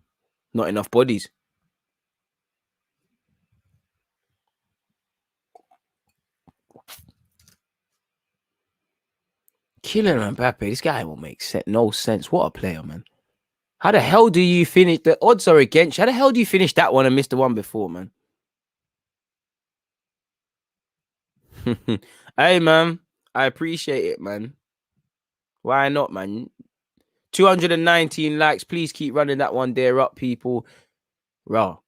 Not enough bodies. Kylian Mbappe, this guy will make no sense. What a player, man. How the hell do you finish? The odds are against you. How the hell do you finish that one and miss the one before, man? Hey, man. I appreciate it, man. Why not, man? 219 likes. Please keep running that one there up, people. Raw.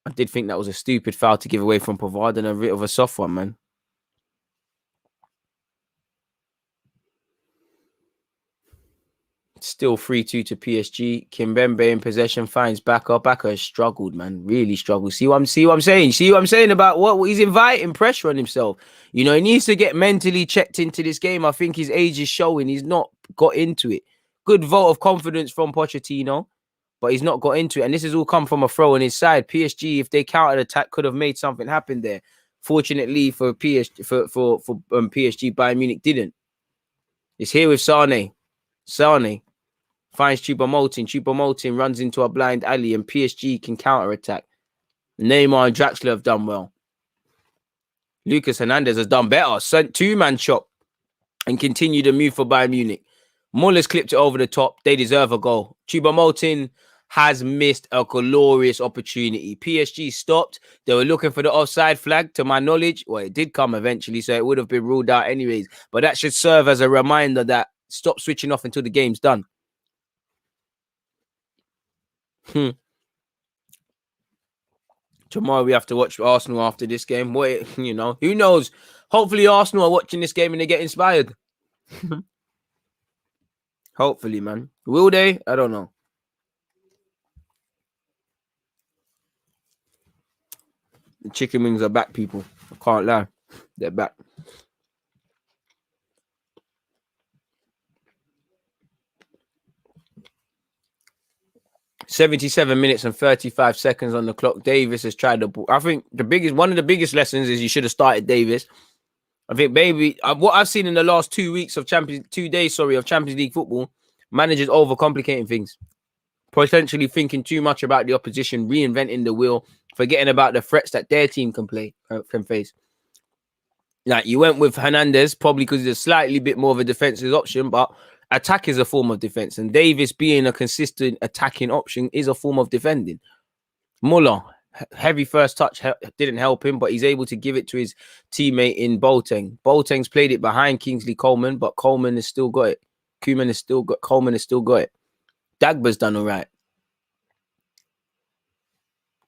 I did think that was a stupid foul to give away from Pavard and a bit of a soft one, man. Still 3-2 to PSG. Kimpembe in possession finds Baka. Baka has struggled, man. Really struggled. See what I'm saying? See what I'm saying about what he's inviting pressure on himself. You know, he needs to get mentally checked into this game. I think his age is showing. He's not got into it. Good vote of confidence from Pochettino, but he's not got into it. And this has all come from a throw on his side. PSG, if they countered attack, could have made something happen there. Fortunately for PSG, for PSG, Bayern Munich didn't. It's here with Sane. Sane finds Choupo-Moting. Choupo-Moting runs into a blind alley and PSG can counter-attack. Neymar and Draxler have done well. Lucas Hernandez has done better. Sent two-man chop and continued the move for Bayern Munich. Muller's clipped it over the top. They deserve a goal. Choupo-Moting has missed a glorious opportunity. PSG stopped. They were looking for the offside flag, to my knowledge. Well, it did come eventually, so it would have been ruled out anyways. But that should serve as a reminder that stop switching off until the game's done. Tomorrow we have to watch Arsenal after this game. Wait, you know, who knows? Hopefully Arsenal are watching this game and they get inspired. Hopefully, man. Will they? I don't know. The chicken wings are back, people. I can't lie. They're back. $77 minutes and 35 seconds on the clock. Davis has tried the ball. I think one of the biggest lessons is you should have started Davis. I think maybe what I've seen in the last 2 days of Champions League football, managers overcomplicating things, potentially thinking too much about the opposition, reinventing the wheel, forgetting about the threats that their team can face. Like you went with Hernandez probably because he's a slightly bit more of a defensive option, but attack is a form of defense, and Davis being a consistent attacking option is a form of defending. Muller, heavy first touch didn't help him, but he's able to give it to his teammate in Boateng. Boateng's played it behind Kingsley Coman, but Coleman has still got it. Coleman has still got it. Dagba's done all right.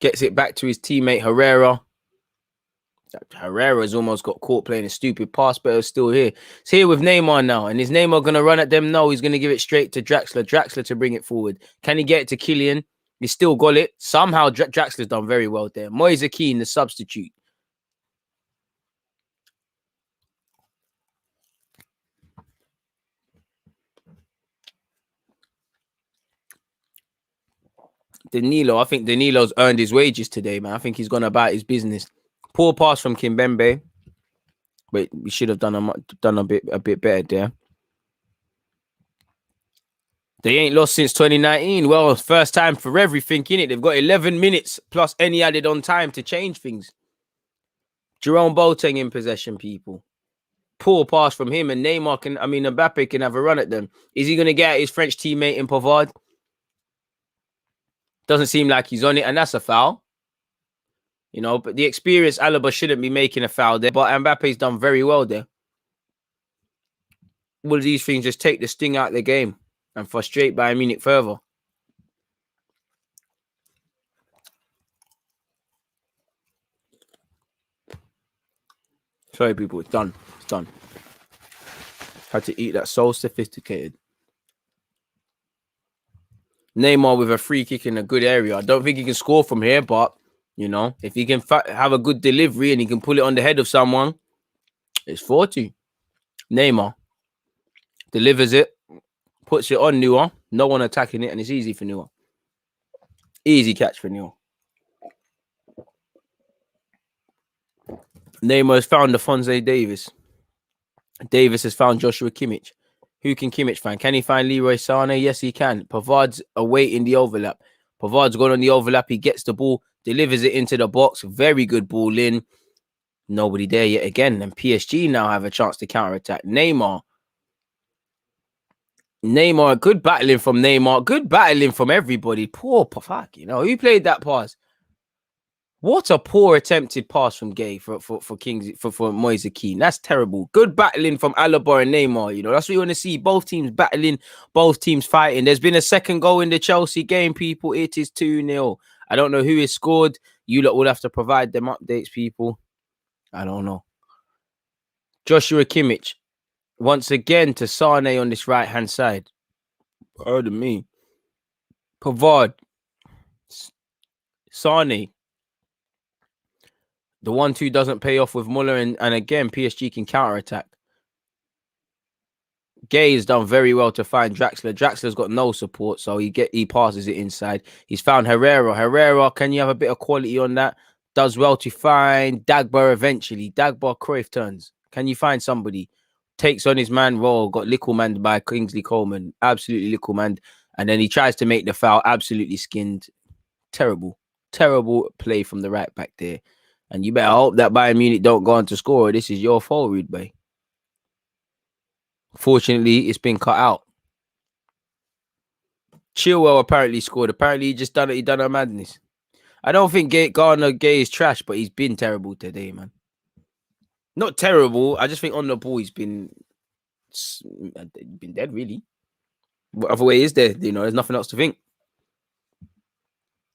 Gets it back to his teammate Herrera. Herrera's almost got caught playing a stupid pass, but it's still here. It's here with Neymar now. And is Neymar going to run at them? No, he's going to give it straight to Draxler. Draxler to bring it forward. Can he get it to Kylian? He still got it. Somehow Draxler's done very well there. Moise Kean, the substitute. Danilo, I think Danilo's earned his wages today, man. I think he's gone about his business. Poor pass from Kimpembe. But we should have done a bit better there. They ain't lost since 2019. Well, first time for everything, innit? They've got 11 minutes plus any added on time to change things. Jerome Boateng in possession, people. Poor pass from him, and Mbappe can have a run at them. Is he going to get at his French teammate in Pavard? Doesn't seem like he's on it, and that's a foul. You know, but the experienced Alaba shouldn't be making a foul there, but Mbappe's done very well there. All of these things just take the sting out of the game and frustrate Bayern Munich further. Sorry, people, it's done. It's done. Had to eat that, so sophisticated. Neymar with a free kick in a good area. I don't think he can score from here, but, you know, if he can have a good delivery and he can pull it on the head of someone, it's 40. Neymar delivers it, puts it on Neuer. No one attacking it, and it's easy for Neuer. Easy catch for Neuer. Neymar has found Alphonso Davies. Davis has found Joshua Kimmich. Who can Kimmich find? Can he find Leroy Sané? Yes, he can. Pavard's awaiting the overlap. Pavard's gone on the overlap. He gets the ball, delivers it into the box. Very good ball in. Nobody there yet again. And PSG now have a chance to counterattack. Neymar, good battling from Neymar. Good battling from everybody. Poor fuck, you know. Who played that pass? What a poor attempted pass from Gay for Moise Kean. That's terrible. Good battling from Alaba and Neymar. You know, that's what you want to see. Both teams battling, both teams fighting. There's been a second goal in the Chelsea game, people. It is 2-0. I don't know who has scored. You lot will have to provide them updates, people. I don't know. Joshua Kimmich. Once again to Sane on this right-hand side. Pardon me. Pavard. Sane. The 1-2 doesn't pay off with Muller, and again, PSG can counterattack. Gay has done very well to find Draxler. Draxler's got no support, so he passes it inside. He's found Herrera. Herrera, can you have a bit of quality on that? Does well to find Dagba eventually. Dagba Cruyff turns. Can you find somebody? Takes on his man role, got lickle-manned by Kingsley Coleman. Absolutely lickle-manned. And then he tries to make the foul, absolutely skinned. Terrible. Terrible play from the right back there. And you better hope that Bayern Munich don't go on to score. This is your fault, Rude Bay. Fortunately, it's been cut out. Chilwell apparently scored. Apparently, he done a madness. I don't think Gardner Gay is trash, but he's been terrible today, man. Not terrible. I just think on the ball, he's been dead, really. What other way is there? You know, there's nothing else to think.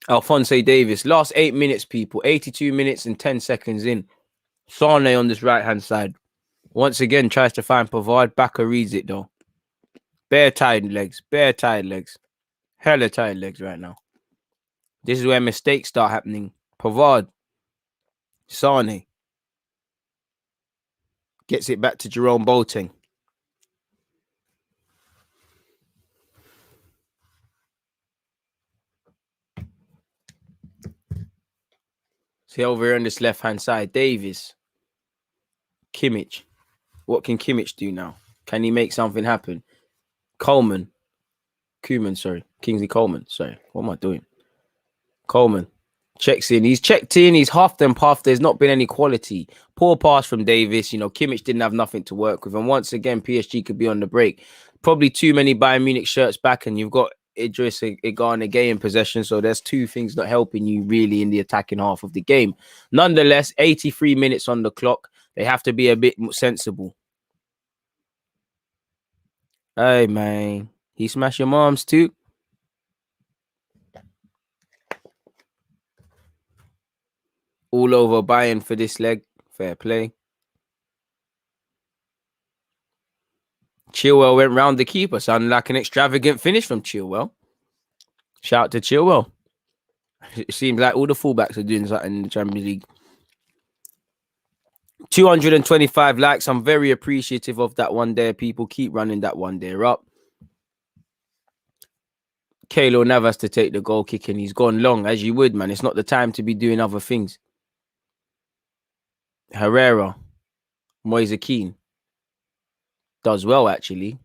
Alphonso Davies, last 8 minutes, people. 82 minutes and 10 seconds in. Sane on this right-hand side. Once again, tries to find Pavard. Baka reads it, though. Bare tired legs. Bare tired legs. Hella tired legs right now. This is where mistakes start happening. Pavard. Sane. Gets it back to Jerome Boateng. See over here on this left-hand side. Davies. Kimmich. What can Kimmich do now? Can he make something happen? Kingsley Coleman. Sorry. What am I doing? Coleman. Checks in. He's checked in. He's huffed and puffed. There's not been any quality. Poor pass from Davis. You know, Kimmich didn't have nothing to work with. And once again, PSG could be on the break. Probably too many Bayern Munich shirts back, and you've got Idris Igana Gay in possession. So there's two things not helping you really in the attacking half of the game. Nonetheless, 83 minutes on the clock. They have to be a bit more sensible. Hey, man. He smashed your moms too. All over Bayern for this leg. Fair play. Chilwell went round the keeper. Sounded like an extravagant finish from Chilwell. Shout out to Chilwell. It seems like all the fullbacks are doing something in the Champions League. 225 likes. I'm very appreciative of that one there. People keep running that one there up. Keylor Navas to take the goal kick, and he's gone long, as you would, man. It's not the time to be doing other things. Herrera. Moise Kean. Does well, actually,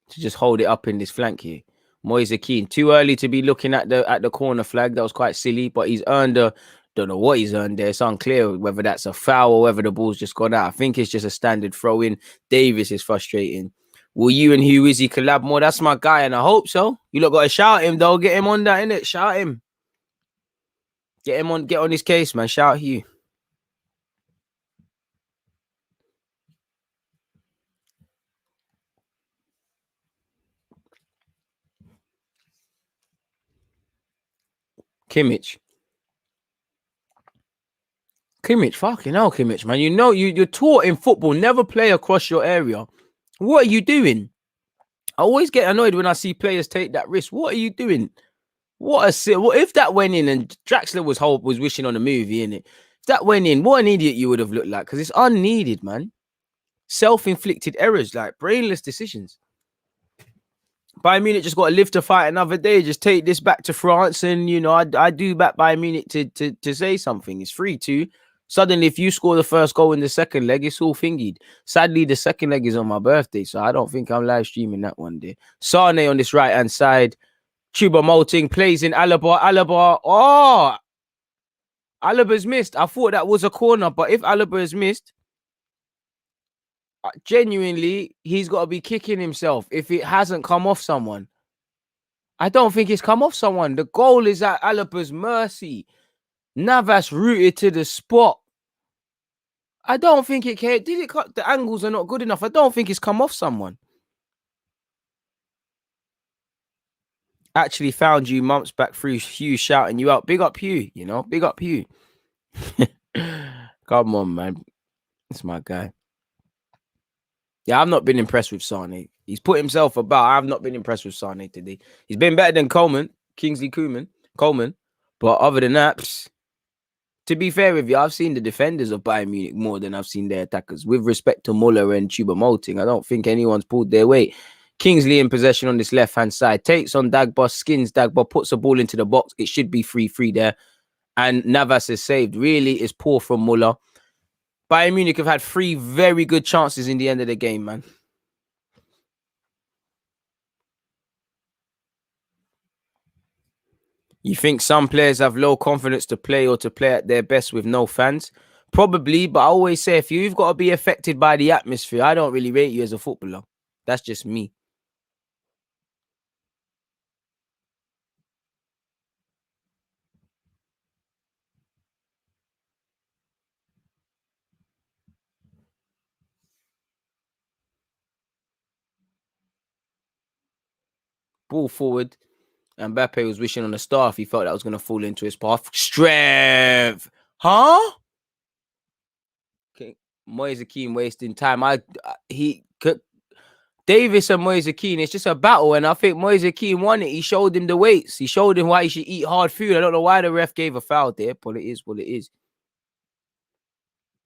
to just hold it up in this flank here. Moise Kean. Too early to be looking at the corner flag. That was quite silly, but he's earned a. Don't know what he's earned there. It's unclear whether that's a foul or whether the ball's just gone out. I think it's just a standard throw in. Davis is frustrating. Will you and Hugh Izzy collab more? That's my guy, and I hope so. You look got to shout him though. Get him on that, innit? Shout him. Get him on. Get on his case, man. Shout Hugh. Kimmich, fucking hell, Kimmich, man. You know, you're taught in football, never play across your area. What are you doing? I always get annoyed when I see players take that risk. What are you doing? What if that went in and Draxler was wishing on a movie, innit? If that went in, what an idiot you would have looked like, because it's unneeded, man. Self-inflicted errors, like brainless decisions. Bayern Munich just got to live to fight another day. Just take this back to France, and you know, I do back Bayern Munich to say something. It's 3-2. Suddenly, if you score the first goal in the second leg, it's all fingied. Sadly, the second leg is on my birthday, so I don't think I'm live streaming that one day. Sane on this right hand side. Choupo-Moting plays in Alaba. Alaba's missed. I thought that was a corner, but if Alaba has missed, genuinely, he's got to be kicking himself if it hasn't come off someone. I don't think it's come off someone. The goal is at Alaba's mercy. Navas rooted to the spot. I don't think it can. Did it cut? The angles are not good enough. I don't think it's come off someone. Actually found you months back through Hugh shouting you out. Big up Hugh, you know. Big up Hugh. Come on, man. It's my guy. Yeah, I've not been impressed with Sane. He's put himself about. I've not been impressed with Sane today. He's been better than Kingsley Coleman. But other than that, to be fair with you, I've seen the defenders of Bayern Munich more than I've seen their attackers. With respect to Muller and Choupo-Moting, I don't think anyone's pulled their weight. Kingsley in possession on this left-hand side. Takes on Dagba, skins Dagba, puts a ball into the box. It should be 3-3 there. And Navas is saved. Really is poor from Muller. Bayern Munich have had 3 very good chances in the end of the game, man. You think some players have low confidence to play or to play at their best with no fans? Probably, but I always say if you've got to be affected by the atmosphere, I don't really rate you as a footballer. That's just me. Ball forward. Mbappe was wishing on a star if he felt that was going to fall into his path. Strength. Huh? Okay. Moise Kean wasting time. Davis and Moise Kean, it's just a battle, and I think Moise Kean won it. He showed him the weights. He showed him why he should eat hard food. I don't know why the ref gave a foul there, but it is what it is.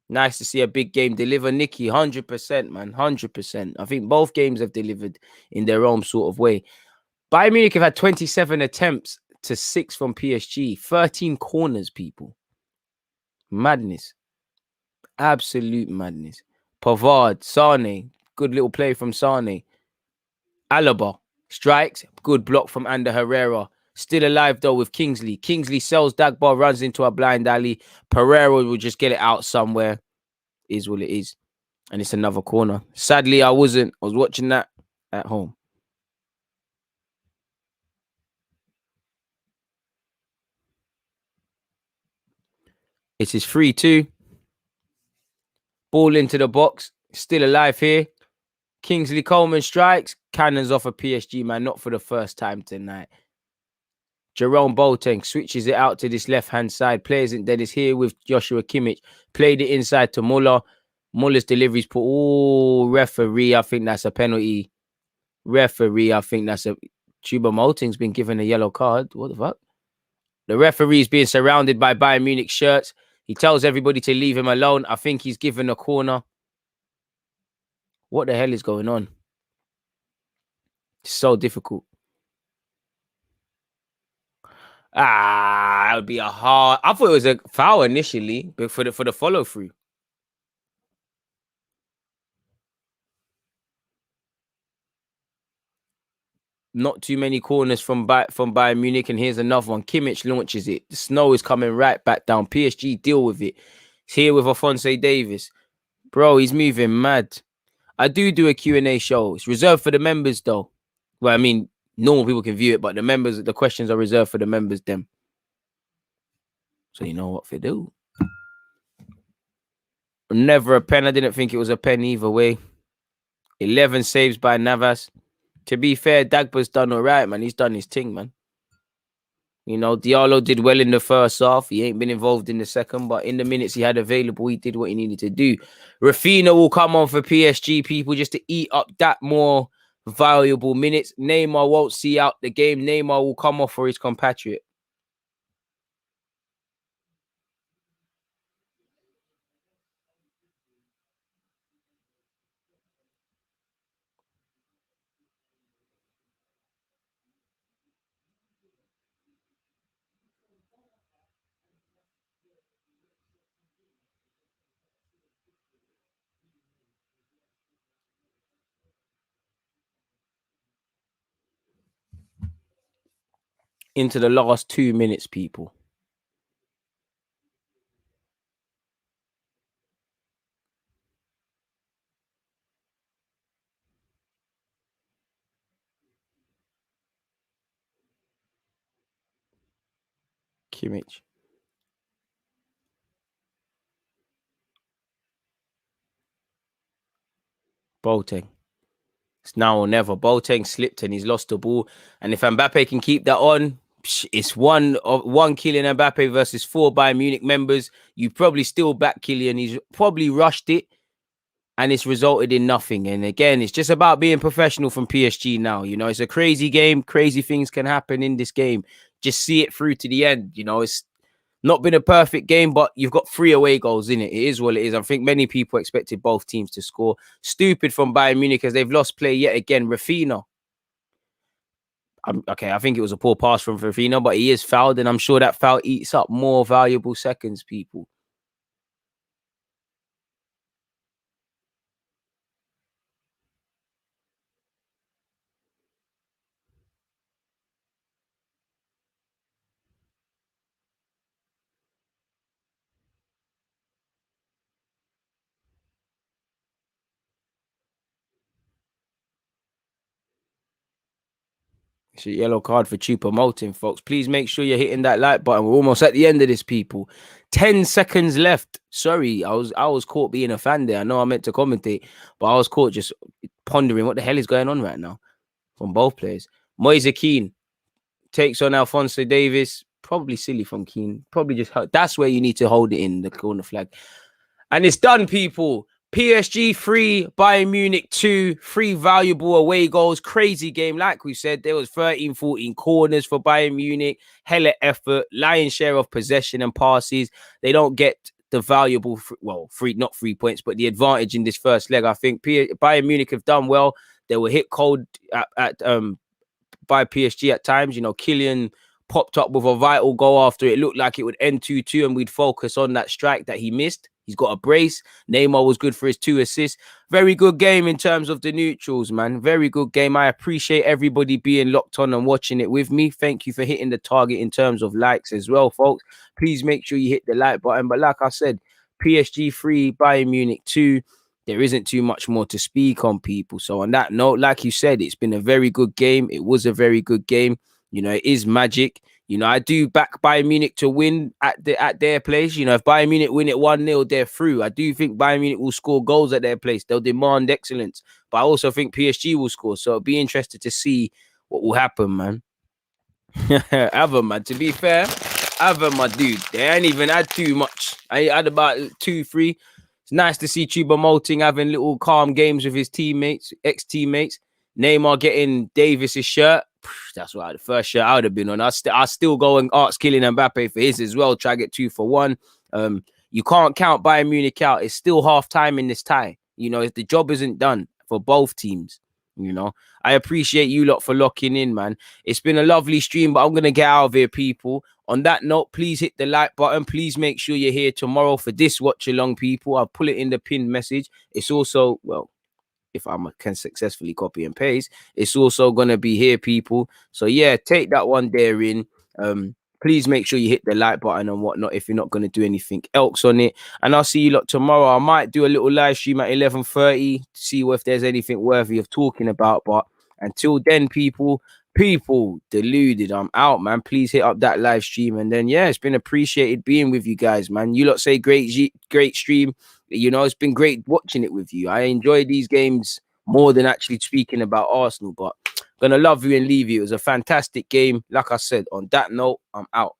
Nice to see a big game deliver. Nicky, 100%, man, 100%. I think both games have delivered in their own sort of way. Bayern Munich have had 27 attempts to 6 from PSG. 13 corners, people. Madness. Absolute madness. Pavard, Sane. Good little play from Sane. Alaba strikes. Good block from Ander Herrera. Still alive, though, with Kingsley. Kingsley sells Dagba, runs into a blind alley. Pereira will just get it out somewhere. Is what it is. And it's another corner. Sadly, I was watching that at home. It is 3-2. Ball into the box. Still alive here. Kingsley Coleman strikes. Cannons off a PSG man. Not for the first time tonight. Jerome Boateng switches it out to this left-hand side. Plays it. Then it's here with Joshua Kimmich. Played it inside to Muller. Muller's delivery's put. Oh, referee. I think that's a penalty. Referee. I think that's a. Choupo-Moting's been given a yellow card. What the fuck? The referee's being surrounded by Bayern Munich shirts. He tells everybody to leave him alone. I think he's given a corner. What the hell is going on? It's so difficult. It would be a hard. I thought it was a foul initially, but for the follow through. Not too many corners from Bayern Munich, and here's another one. Kimmich launches it. The snow is coming right back down. PSG deal with it. It's here with Alphonse Davies. Bro, he's moving mad. I do a Q&A show. It's reserved for the members, though. Well, I mean, normal people can view it, but the questions are reserved for the members, them. So you know what to do. Never a pen. I didn't think it was a pen either way. 11 saves by Navas. To be fair, Dagba's done all right, man. He's done his thing, man. You know, Diallo did well in the first half. He ain't been involved in the second, but in the minutes he had available, he did what he needed to do. Rafinha will come on for PSG, people, just to eat up that more valuable minutes. Neymar won't see out the game. Neymar will come off for his compatriot. Into the last 2 minutes, people. Kimmich. Boateng. It's now or never. Boateng slipped and he's lost the ball. And if Mbappe can keep that on, it's one Kylian Mbappe versus 4 Bayern Munich members. You probably still back Kylian. He's probably rushed it, and it's resulted in nothing. And again, it's just about being professional from PSG now. You know, it's a crazy game. Crazy things can happen in this game. Just see it through to the end. You know, it's not been a perfect game, but you've got 3 away goals in it. It is what it is. I think many people expected both teams to score. Stupid from Bayern Munich as they've lost play yet again. Rafinha. I think it was a poor pass from Rafinha, but he is fouled, and I'm sure that foul eats up more valuable seconds, people. It's a yellow card for Choupo-Moting, folks. Please make sure you're hitting that like button. We're almost at the end of this, people. 10 seconds left. Sorry, I was caught being a fan there. I know I meant to commentate, but I was caught just pondering what the hell is going on right now from both players. Moise Kean takes on Alphonse Davies. Probably silly from Kean. Probably just hurt. That's where you need to hold it in the corner flag. And it's done, people. PSG 3, Bayern Munich 2, 3 valuable away goals. Crazy game. Like we said, there was 13, 14 corners for Bayern Munich. Hella effort, lion's share of possession and passes. They don't get the valuable, not 3 points, but the advantage in this first leg. I think Bayern Munich have done well. They were hit cold by PSG at times. You know, Kylian popped up with a vital goal after it looked like it would end 2-2, and we'd focus on that strike that he missed. He's got a brace. Neymar was good for his 2 assists. Very good game in terms of the neutrals, man. Very good game. I appreciate everybody being locked on and watching it with me. Thank you for hitting the target in terms of likes as well, folks. Please make sure you hit the like button. But like I said, PSG 3, Bayern Munich 2. There isn't too much more to speak on, people. So on that note, like you said, it's been a very good game. It was a very good game. You know, it is magic. You know, I do back Bayern Munich to win at their place. You know, if Bayern Munich win it 1-0, they're through. I do think Bayern Munich will score goals at their place. They'll demand excellence. But I also think PSG will score. So it'll be interested to see what will happen, man. Ava, man. To be fair, Ava, my dude. They ain't even had too much. I had about 2, 3. It's nice to see Choupo-Moting having little calm games with his teammates, ex-teammates. Neymar getting Davis's shirt. That's right. The first shirt I would have been on. I still go and ask Kylian Mbappe for his as well. Try to get 2 for 1. You can't count Bayern Munich out. It's still half time in this tie. You know, the job isn't done for both teams. You know, I appreciate you lot for locking in, man. It's been a lovely stream, but I'm going to get out of here, people. On that note, please hit the like button. Please make sure you're here tomorrow for this watch along, people. I'll put it in the pinned message. It's also, well, if I can successfully copy and paste, it's also going to be here, people. So yeah, take that one there in. Please make sure you hit the like button and whatnot if you're not going to do anything else on it. And I'll see you lot tomorrow. I might do a little live stream at 11:30 to see if there's anything worthy of talking about. But until then, people deluded. I'm out, man. Please hit up that live stream. And then, yeah, it's been appreciated being with you guys, man. You lot say great stream. You know, it's been great watching it with you. I enjoy these games more than actually speaking about Arsenal. But gonna love you and leave you. It was a fantastic game. Like I said, on that note, I'm out.